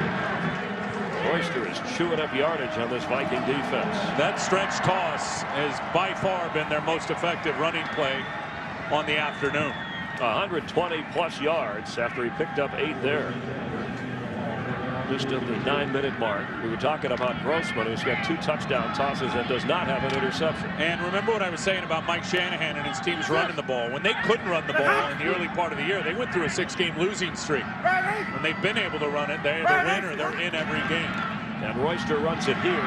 Royster is chewing up yardage on this Viking defense. That stretch toss has by far been their most effective running play on the afternoon. 120+ yards after he picked up 8 there. Just at the 9-minute mark. We were talking about Grossman, who's got 2 touchdown tosses and does not have an interception. And remember what I was saying about Mike Shanahan and his teams running the ball. When they couldn't run the ball in the early part of the year, they went through a 6-game losing streak. When they've been able to run it, they either win or they're in every game. And Royster runs it here.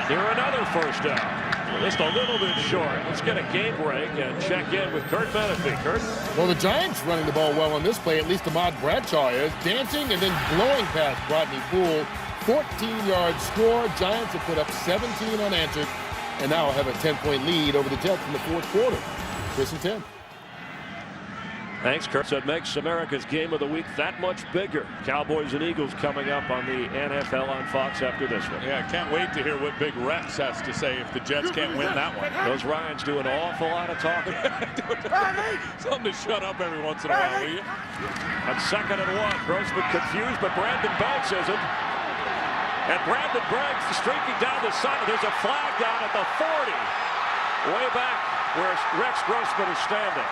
Here another first down. Just a little bit short. Let's get a game break and check in with Kurt Menefee. Kurt? Well, the Giants running the ball well on this play, at least Ahmad Bradshaw is. Dancing and then blowing past Rodney Poole. 14-yard score. Giants have put up 17 unanswered and now have a 10-point lead over the Jets in the 4th quarter. Chris and Tim. Thanks, Kurt. So it makes America's game of the week that much bigger. Cowboys and Eagles coming up on the NFL on Fox after this one. Yeah, I can't wait to hear what Big Rex has to say if the Jets can't win that one. Those Ryans do an awful lot of talking. Something to shut up every once in a while, will you? On 2nd and 1, Grossman confused, but Brandon Banks isn't. And Brandon Banks streaking down the side. There's a flag down at the 40. Way back where Rex Grossman is standing.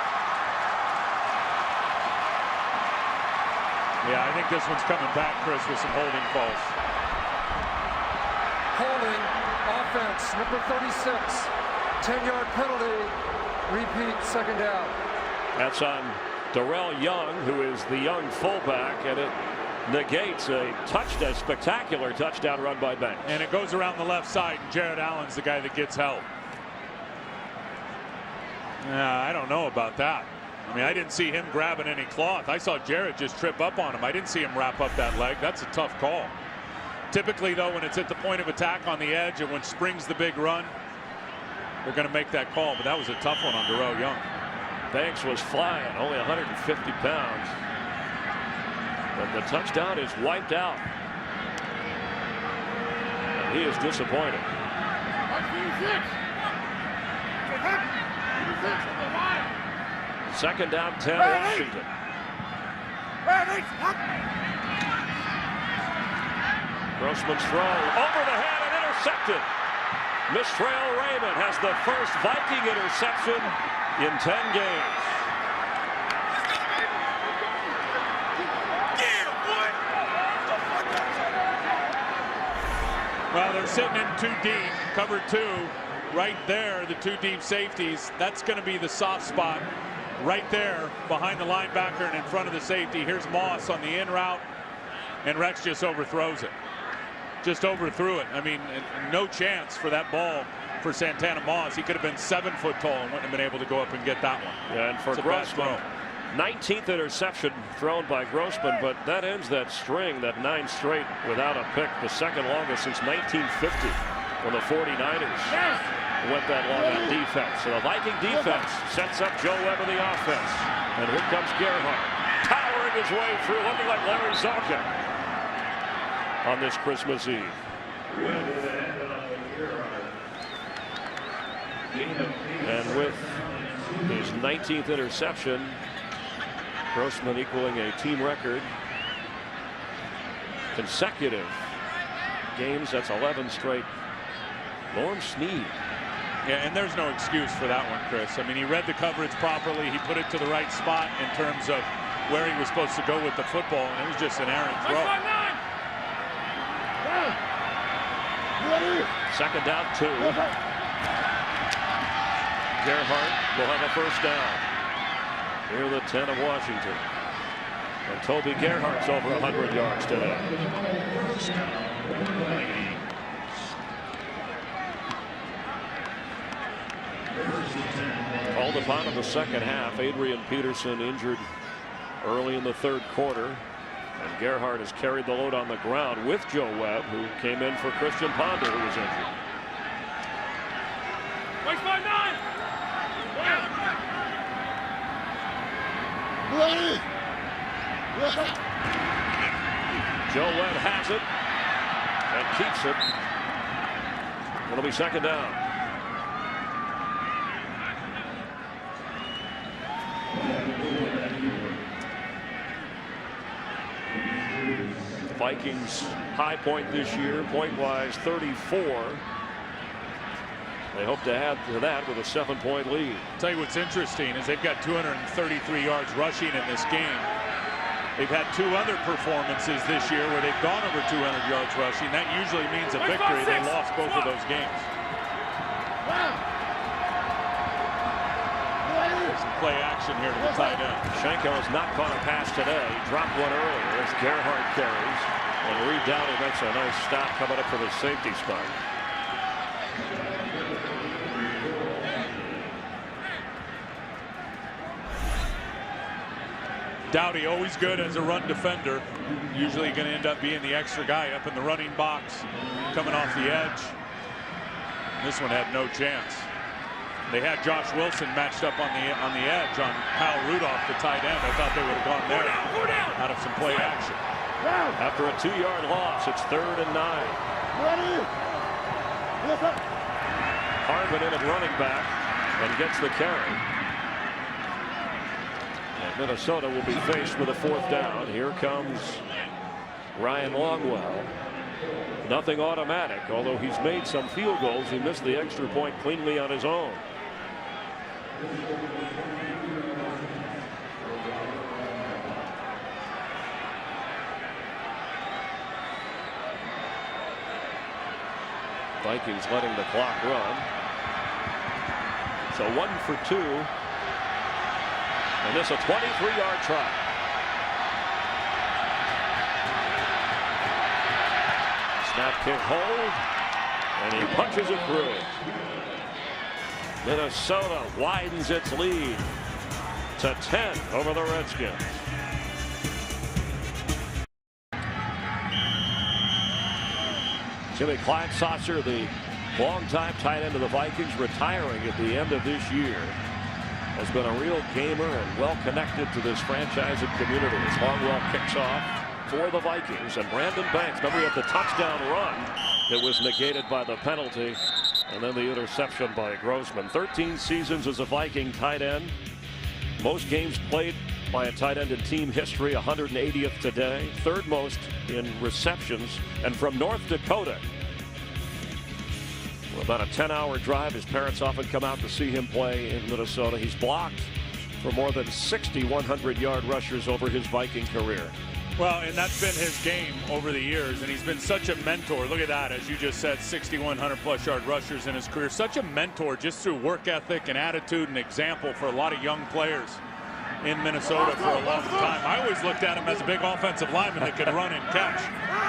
Yeah, I think this one's coming back, Chris, with some holding calls. Holding, offense, number 36. 10-yard penalty, repeat, 2nd down. That's on Darrell Young, who is the young fullback, and it negates a spectacular touchdown run by Banks. And it goes around the left side, and Jared Allen's the guy that gets held. I don't know about that. I mean, I didn't see him grabbing any cloth. I saw Jared just trip up on him. I didn't see him wrap up that leg. That's a tough call. Typically, though, when it's at the point of attack on the edge and when springs the big run, they're going to make that call. But that was a tough one on Darrell Young. Banks was flying, only 150 pounds. But the touchdown is wiped out. And he is disappointed. 2nd down, 10, Washington. Grossman's throw over the head and intercepted. Mistrail Raymond has the first Viking interception in 10 games. Well, they're sitting in 2 deep, cover 2. Right there, the 2 deep safeties. That's going to be the soft spot. Right there behind the linebacker and in front of the safety. Here's Moss on the in route, and Rex just overthrows it. Just overthrew it. I mean, no chance for that ball for Santana Moss. He could have been 7 foot tall and wouldn't have been able to go up and get that one. Yeah, and for Grossman, 19th interception thrown by Grossman, but that ends that string, that 9 straight without a pick, the 2nd longest since 1950 when the 49ers went that long on defense. So the Viking defense sets up Joe Webb in the offense. And here comes Gerhardt, powering his way through, looking like Larry Zonka on this Christmas Eve. And with his 19th interception, Grossman equaling a team record. Consecutive games, that's 11 straight. Norm Snead. Yeah, and there's no excuse for that one, Chris. I mean, he read the coverage properly. He put it to the right spot in terms of where he was supposed to go with the football, and it was just an errant throw. Second down, 2. Gerhardt will have a first down. Here the 10 of Washington. And Toby Gerhardt's over 100 yards today. Called upon in the second half. Adrian Peterson injured early in the third quarter. And Gerhardt has carried the load on the ground with Joe Webb, who came in for Christian Ponder, who was injured. Joe Webb has it and keeps it. It'll be second down. Vikings high point this year, point-wise 34. They hope to add to that with a 7-point lead. I'll tell you what's interesting is they've got 233 yards rushing in this game. They've had 2 other performances this year where they've gone over 200 yards rushing. That usually means a victory. They lost both of those games. Some play action here to the tight end. Schenko has not caught a pass today. He dropped one earlier as Gerhardt carries. And Reed Dowdy makes a nice stop coming up for the safety spot. Dowdy always good as a run defender. Usually going to end up being the extra guy up in the running box, coming off the edge. This one had no chance. They had Josh Wilson matched up on the edge on Kyle Rudolph, the tight end. I thought they would have gone there out of some play action. After a 2-yard loss, it's 3rd and 9. Harvin in at running back and gets the carry. And Minnesota will be faced with a 4th down. Here comes Ryan Longwell. Nothing automatic, although he's made some field goals. He missed the extra point cleanly on his own. Vikings letting the clock run. So 1 for 2. And this a 23-yard try. Snap kick hold. And he punches it through. Minnesota widens its lead to 10 over the Redskins. Jimmy Kleinsasser, the longtime tight end of the Vikings, retiring at the end of this year, has been a real gamer and well connected to this franchise and community. As Longwell kicks off for the Vikings, and Brandon Banks, remember, he had the touchdown run that was negated by the penalty, and then the interception by Grossman. 13 seasons as a Viking tight end. Most games played by a tight end in team history, 180th today. 3rd most in receptions. And from North Dakota, well, about a 10-hour drive. His parents often come out to see him play in Minnesota. He's blocked for more than 60 100-yard rushers over his Viking career. Well, and that's been his game over the years, and he's been such a mentor. Look at that, as you just said, 6,100+ yard rushers in his career. Such a mentor just through work ethic and attitude and example for a lot of young players in Minnesota for a long time. I always looked at him as a big offensive lineman that could run and catch.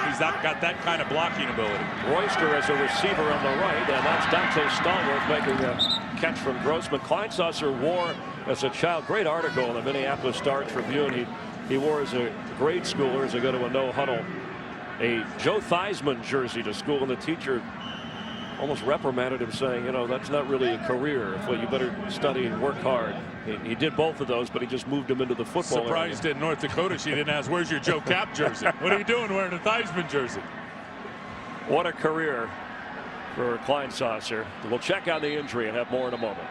He's got that kind of blocking ability. Royster as a receiver on the right, and that's Dante Stallworth making a catch from Grossman. Kleinsasser wore as a child, great article in the Minneapolis Star-Tribune. He wore as a grade schooler, as they go to a no huddle, a Joe Theismann jersey to school, and the teacher almost reprimanded him, saying, you know, that's not really a career. Well, you better study and work hard. He did both of those, but he just moved him into the football. Surprised in North Dakota she didn't ask, where's your Joe Cap jersey? What are you doing wearing a Theismann jersey? What a career for Kleinsasser. We'll check on the injury and have more in a moment.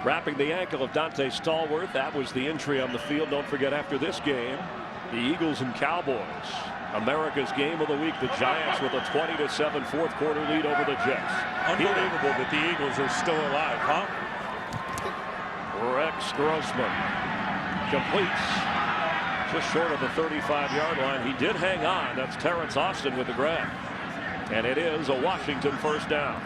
Wrapping the ankle of Dante Stallworth. That was the injury on the field. Don't forget, after this game, The Eagles and Cowboys. America's game of the week. The Giants with a 20-7 fourth quarter lead over the Jets. Unbelievable that the Eagles are still alive, huh? Rex Grossman completes just short of the 35-yard line. He did hang on. That's Terrence Austin with the grab. And it is a Washington first down.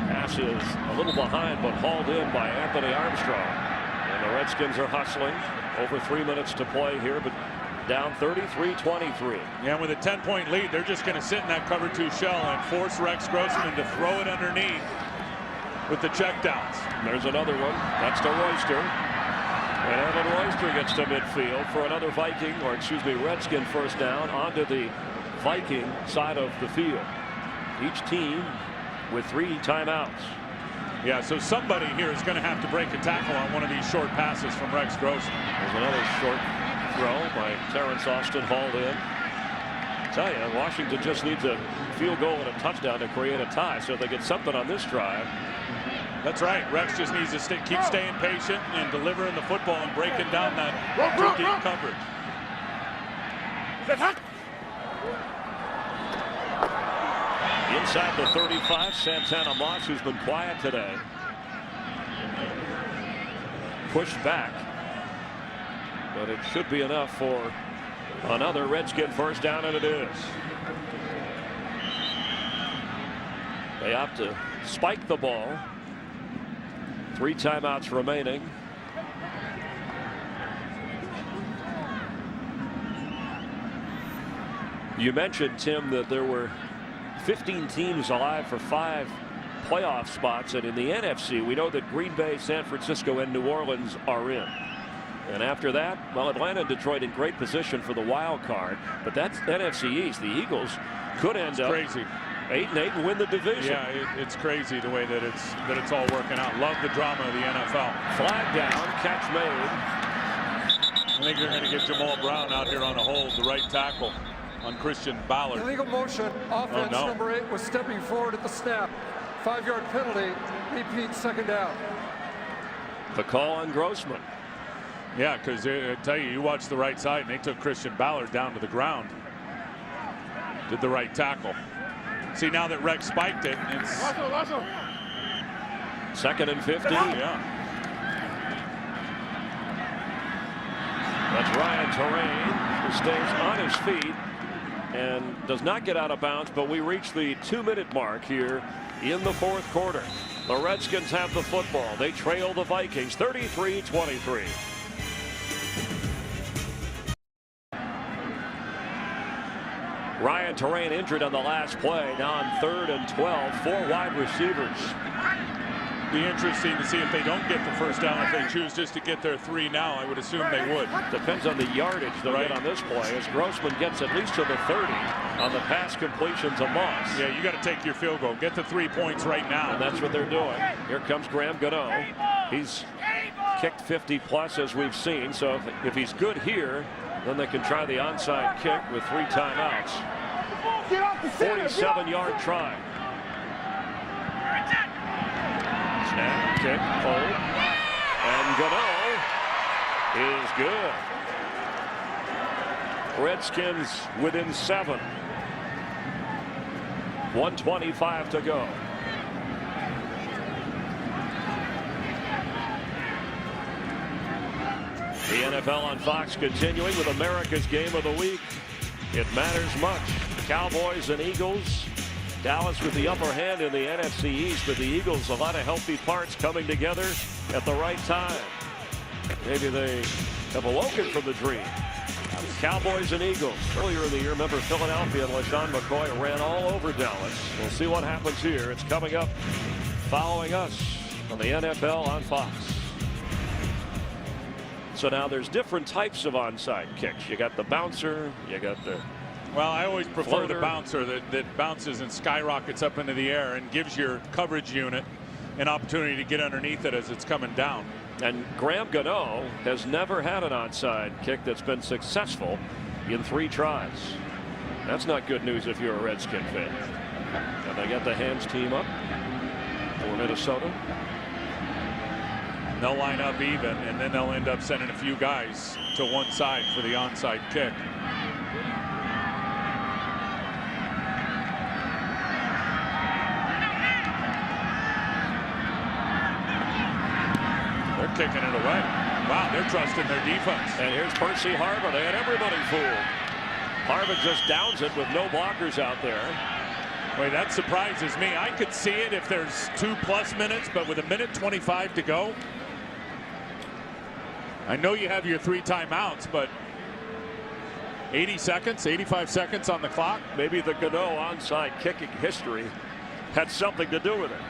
Pass is a little behind, but hauled in by Anthony Armstrong. And the Redskins are hustling. Over 3 minutes to play here, but down 33-23. Yeah, with a 10-point lead, they're just going to sit in that cover 2 shell and force Rex Grossman to throw it underneath with the checkdowns. There's another one. That's to Royster. And Evan Royster gets to midfield for another Redskin first down onto the Viking side of the field. Each team with 3 timeouts. Yeah, so somebody here is going to have to break a tackle on one of these short passes from Rex Grossman. There's another short throw by Terrence Austin, hauled in. I tell you, Washington just needs a field goal and a touchdown to create a tie, so if they get something on this drive. That's right. Rex just needs to keep staying patient and delivering the football and breaking down that too deep coverage. Inside the 35, Santana Moss, who's been quiet today, pushed back, but it should be enough for another Redskin first down, and it is. They opt to spike the ball. 3 timeouts remaining. You mentioned, Tim, that there were 15 teams alive for 5 playoff spots, and in the NFC we know that Green Bay, San Francisco, and New Orleans are in. And after that, well, Atlanta and Detroit in great position for the wild card, but that's NFC East. The Eagles could end up crazy 8-8 and win the division. Yeah, it's crazy the way that it's all working out. Love the drama of the NFL. Flag down, catch made. I think they're going to get Jamal Brown out here on a hold, the right tackle on Christian Ballard. Illegal motion. Offense number 8 was stepping forward at the snap. 5-yard penalty. Repeat, second down. The call on Grossman. Yeah, because I tell you, you watch the right side, and they took Christian Ballard down to the ground. Did the right tackle. See, now that Rex spiked it, it's 2nd and 15. Yeah. That's Ryan Terrain, who stays on his feet and does not get out of bounds, but we reach the 2-minute mark here in the fourth quarter. The Redskins have the football. They trail the Vikings 33-23. Ryan Terrain injured on the last play. Now on 3rd and 12, 4 wide receivers. Be interesting to see if they don't get the first down. If they choose just to get their 3 now, I would assume they would. Depends on the yardage they'll get on this play, as Grossman gets at least to the 30 on the pass completion to Moss. Yeah, you got to take your field goal. Get the 3 points right now. And that's what they're doing. Here comes Graham Gano. He's kicked 50 plus, as we've seen. So if he's good here, then they can try the onside kick with 3 timeouts. 47-yard try. Snap, kick, hold, and Gano is good. Redskins within 7. 1:25 to go. The NFL on Fox continuing with America's game of the week. It matters much. Cowboys and Eagles. Dallas with the upper hand in the NFC East, but the Eagles, a lot of healthy parts coming together at the right time. Maybe they have awoken from the dream. Cowboys and Eagles. Earlier in the year, remember Philadelphia and LaShawn McCoy ran all over Dallas. We'll see what happens here. It's coming up following us on the NFL on Fox. So now there's different types of onside kicks. You got the bouncer, you got the Well, I always prefer floater. the bouncer that bounces and skyrockets up into the air and gives your coverage unit an opportunity to get underneath it as it's coming down. And Graham Gano has never had an onside kick that's been successful in 3 tries. That's not good news if you're a Redskin fan. And they got the hands team up for Minnesota. they'll line up even, and then they'll end up sending a few guys to one side for the onside kick. They're kicking it away. Wow, they're trusting their defense. And here's Percy Harvin. They had everybody fooled. Harvin just downs it with no blockers out there. Wait, that surprises me. I could see it if there's 2+ minutes, but with 1:25 to go. I know you have your 3 timeouts, but 80 seconds, 85 seconds on the clock. Maybe the Gano onside kicking history had something to do with it.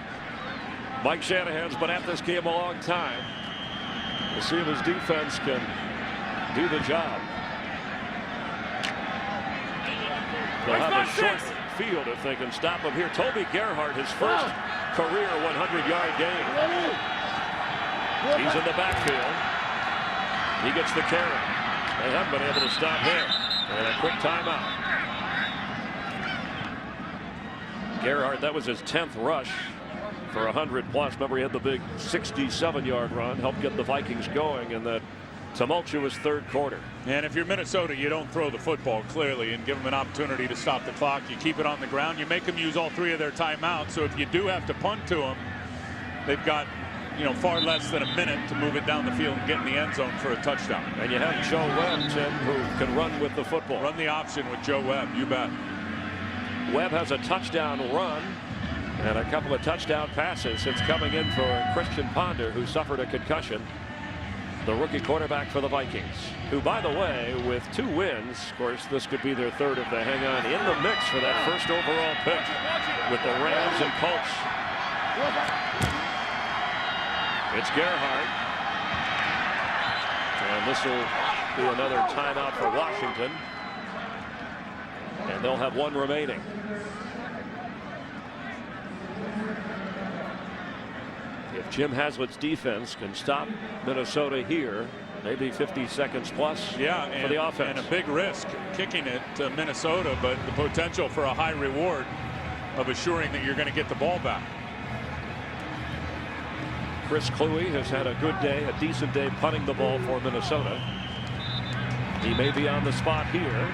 Mike Shanahan's been at this game a long time. We'll see if his defense can do the job. They'll have a short field if they can stop him here. Toby Gerhart, his first career 100-yard game. He's in the backfield. He gets the carry. They haven't been able to stop him. And a quick timeout. Gerhart, that was his 10th rush for 100+. Remember, he had the big 67-yard run, helped get the Vikings going in that tumultuous third quarter. And if you're Minnesota, you don't throw the football clearly and give them an opportunity to stop the clock. You keep it on the ground. You make them use all 3 of their timeouts. So if you do have to punt to them, they've got, far less than a minute to move it down the field and get in the end zone for a touchdown. And you have Joe Webb, Tim, who can run with the football. Run the option with Joe Webb, you bet. Webb has a touchdown run and a couple of touchdown passes since coming in for Christian Ponder, who suffered a concussion. The rookie quarterback for the Vikings, who, by the way, with 2 wins, of course, this could be their third if they hang on, in the mix for that first overall pick with the Rams and Colts. It's Gerhart. And this will be another timeout for Washington. And they'll have 1 remaining. If Jim Haslett's defense can stop Minnesota here, maybe 50 seconds plus for the offense. And a big risk kicking it to Minnesota, but the potential for a high reward of assuring that you're going to get the ball back. Chris Kluwe has had a good day, a decent day punting the ball for Minnesota. He may be on the spot here.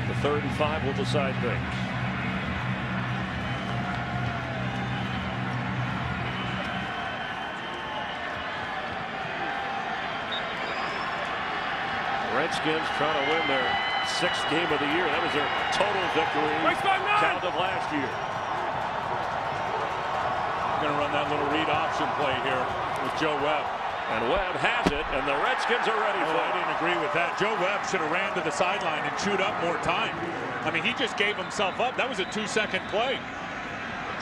The 3rd and 5 will decide things. Redskins trying to win their 6th game of the year. That was their total victory count of last year. Going to run that little read option play here with Joe Webb. And Webb has it, and the Redskins are ready for it. I didn't agree with that. Joe Webb should have ran to the sideline and chewed up more time. I mean, he just gave himself up. That was a 2-second play.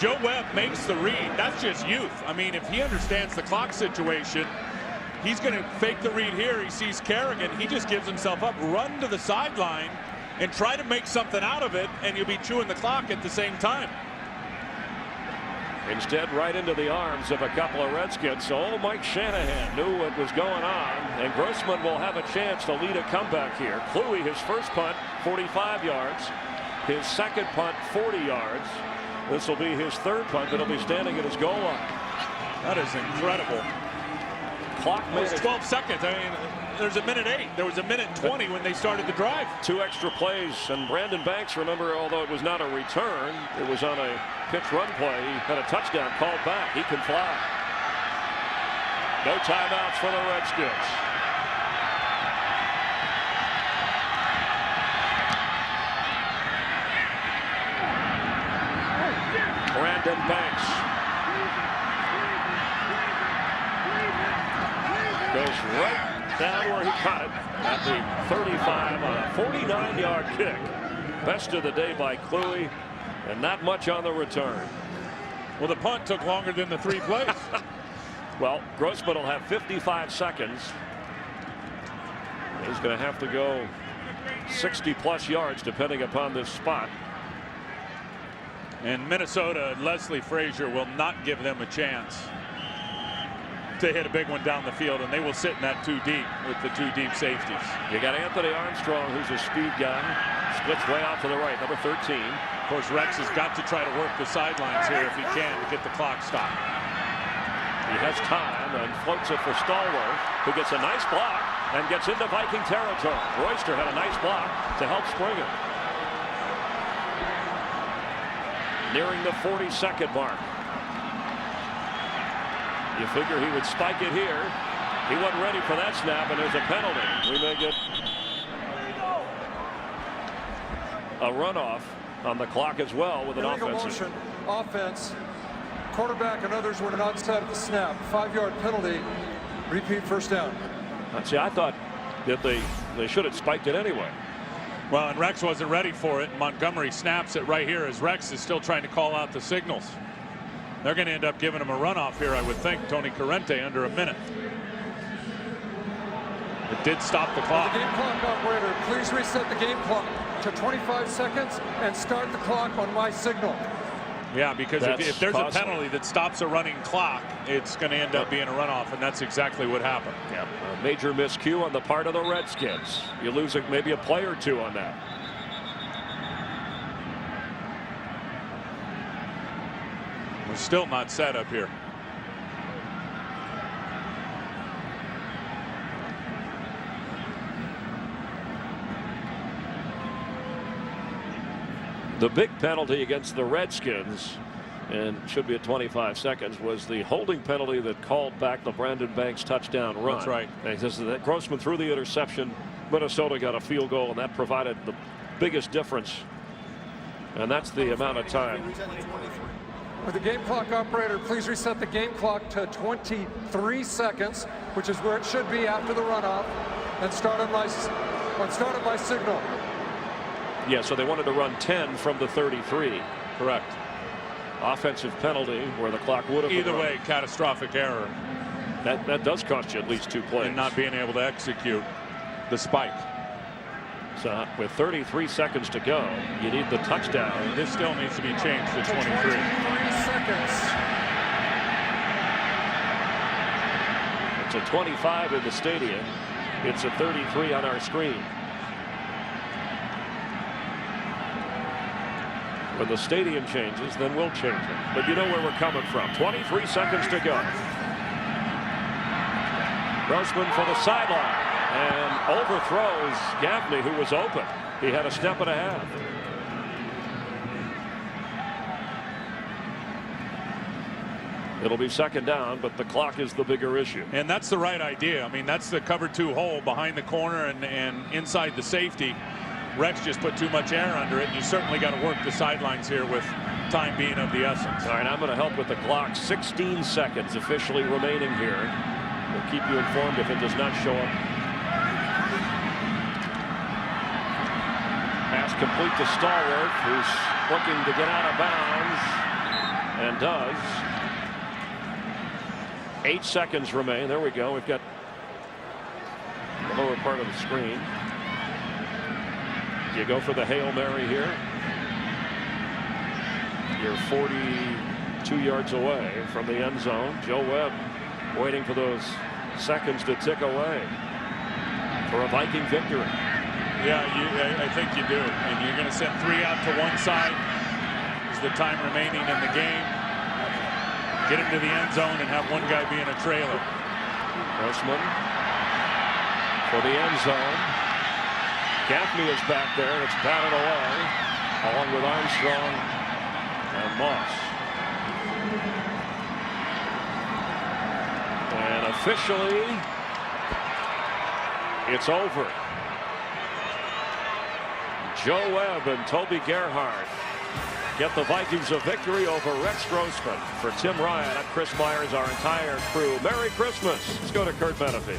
Joe Webb makes the read. That's just youth. I mean, if he understands the clock situation, he's going to fake the read here. He sees Kerrigan. He just gives himself up. Run to the sideline and try to make something out of it, and you'll be chewing the clock at the same time. Instead, right into the arms of a couple of Redskins. So old Mike Shanahan knew what was going on, and Grossman will have a chance to lead a comeback here. Kluwe, his first punt, 45 yards. His second punt, 40 yards. This will be his 3rd punt that'll be standing at his goal line. That is incredible. Clock was 12 seconds. I mean, there's 1:08. There was 1:20 when they started the drive. 2 extra plays, and Brandon Banks, remember, although it was not a return, it was on a pitch run play. He had a touchdown called back. He can fly. No timeouts for the Redskins. Brandon Banks goes right down where he caught it at the 35 on a 49-yard kick. Best of the day by Kluwe, and not much on the return. Well, the punt took longer than the 3 plays. Well, Grossman will have 55 seconds. He's going to have to go 60+ yards depending upon this spot. And Minnesota and Leslie Frazier will not give them a chance to hit a big one down the field, and they will sit in that 2 deep with the 2 deep safeties. You got Anthony Armstrong, who's a speed guy, splits way out to the right, number 13. Of course, Rex has got to try to work the sidelines here if he can to get the clock stopped. He has time. time and floats it for Stallworth, who gets a nice block and gets into Viking territory. Royster had a nice block to help spring it. Nearing the 40-second mark. You figure he would spike it here. He wasn't ready for that snap, and there's a penalty. We may get a runoff on the clock as well with an offensive. Offense. Quarterback and others were not set at the snap. 5-yard penalty. Repeat first down. See, I thought that they should have spiked it anyway. Well, and Rex wasn't ready for it. Montgomery snaps it right here as Rex is still trying to call out the signals. They're going to end up giving him a runoff here, I would think. Tony Corrente under a minute. It did stop the clock. The game clock operator, please reset the game clock to 25 seconds and start the clock on my signal. Yeah, because if there's a penalty that stops a running clock, it's going to end up being a runoff, and that's exactly what happened. Yep. A major miscue on the part of the Redskins. You lose maybe a play or two on that. We're still not set up here. The big penalty against the Redskins, and should be at 25 seconds, was the holding penalty that called back the Brandon Banks touchdown run. That's right. And that Grossman threw the interception. Minnesota got a field goal, and that provided the biggest difference. And that's the amount of time. With the game clock operator, please reset the game clock to 23 seconds, which is where it should be after the runoff, and start on my signal. Yeah, so they wanted to run 10 from the 33. Correct. Offensive penalty where the clock would have been either way, catastrophic error. That does cost you at least 2 plays. And not being able to execute the spike. So with 33 seconds to go, you need the touchdown. This still needs to be changed to 23. 23 seconds. It's a 25 in the stadium. It's a 33 on our screen. When the stadium changes, then we'll change it. But you know where we're coming from. 23 seconds to go. Grossman for the sideline and overthrows Gaffney, who was open. He had a step and a half. It'll be second down, but the clock is the bigger issue. And that's the right idea. I mean, that's the cover 2 hole behind the corner and inside the safety. Rex just put too much air under it. You certainly got to work the sidelines here with time being of the essence. All right, I'm going to help with the clock. 16 seconds officially remaining here. We'll keep you informed if it does not show up. Pass complete to Stallworth, who's looking to get out of bounds, and does. 8 seconds remain. There we go. We've got the lower part of the screen. You go for the Hail Mary here. You're 42 yards away from the end zone. Joe Webb waiting for those seconds to tick away for a Viking victory. Yeah, I think you do. And you're going to send 3 out to one side. Is the time remaining in the game. Get him to the end zone and have one guy be in a trailer. Grossman for the end zone. Gaffney is back there, and it's batted away, along with Armstrong and Moss. And officially, it's over. Joe Webb and Toby Gerhardt get the Vikings a victory over Rex Grossman. For Tim Ryan, I'm Chris Myers, our entire crew. Merry Christmas. Let's go to Kurt Menefee.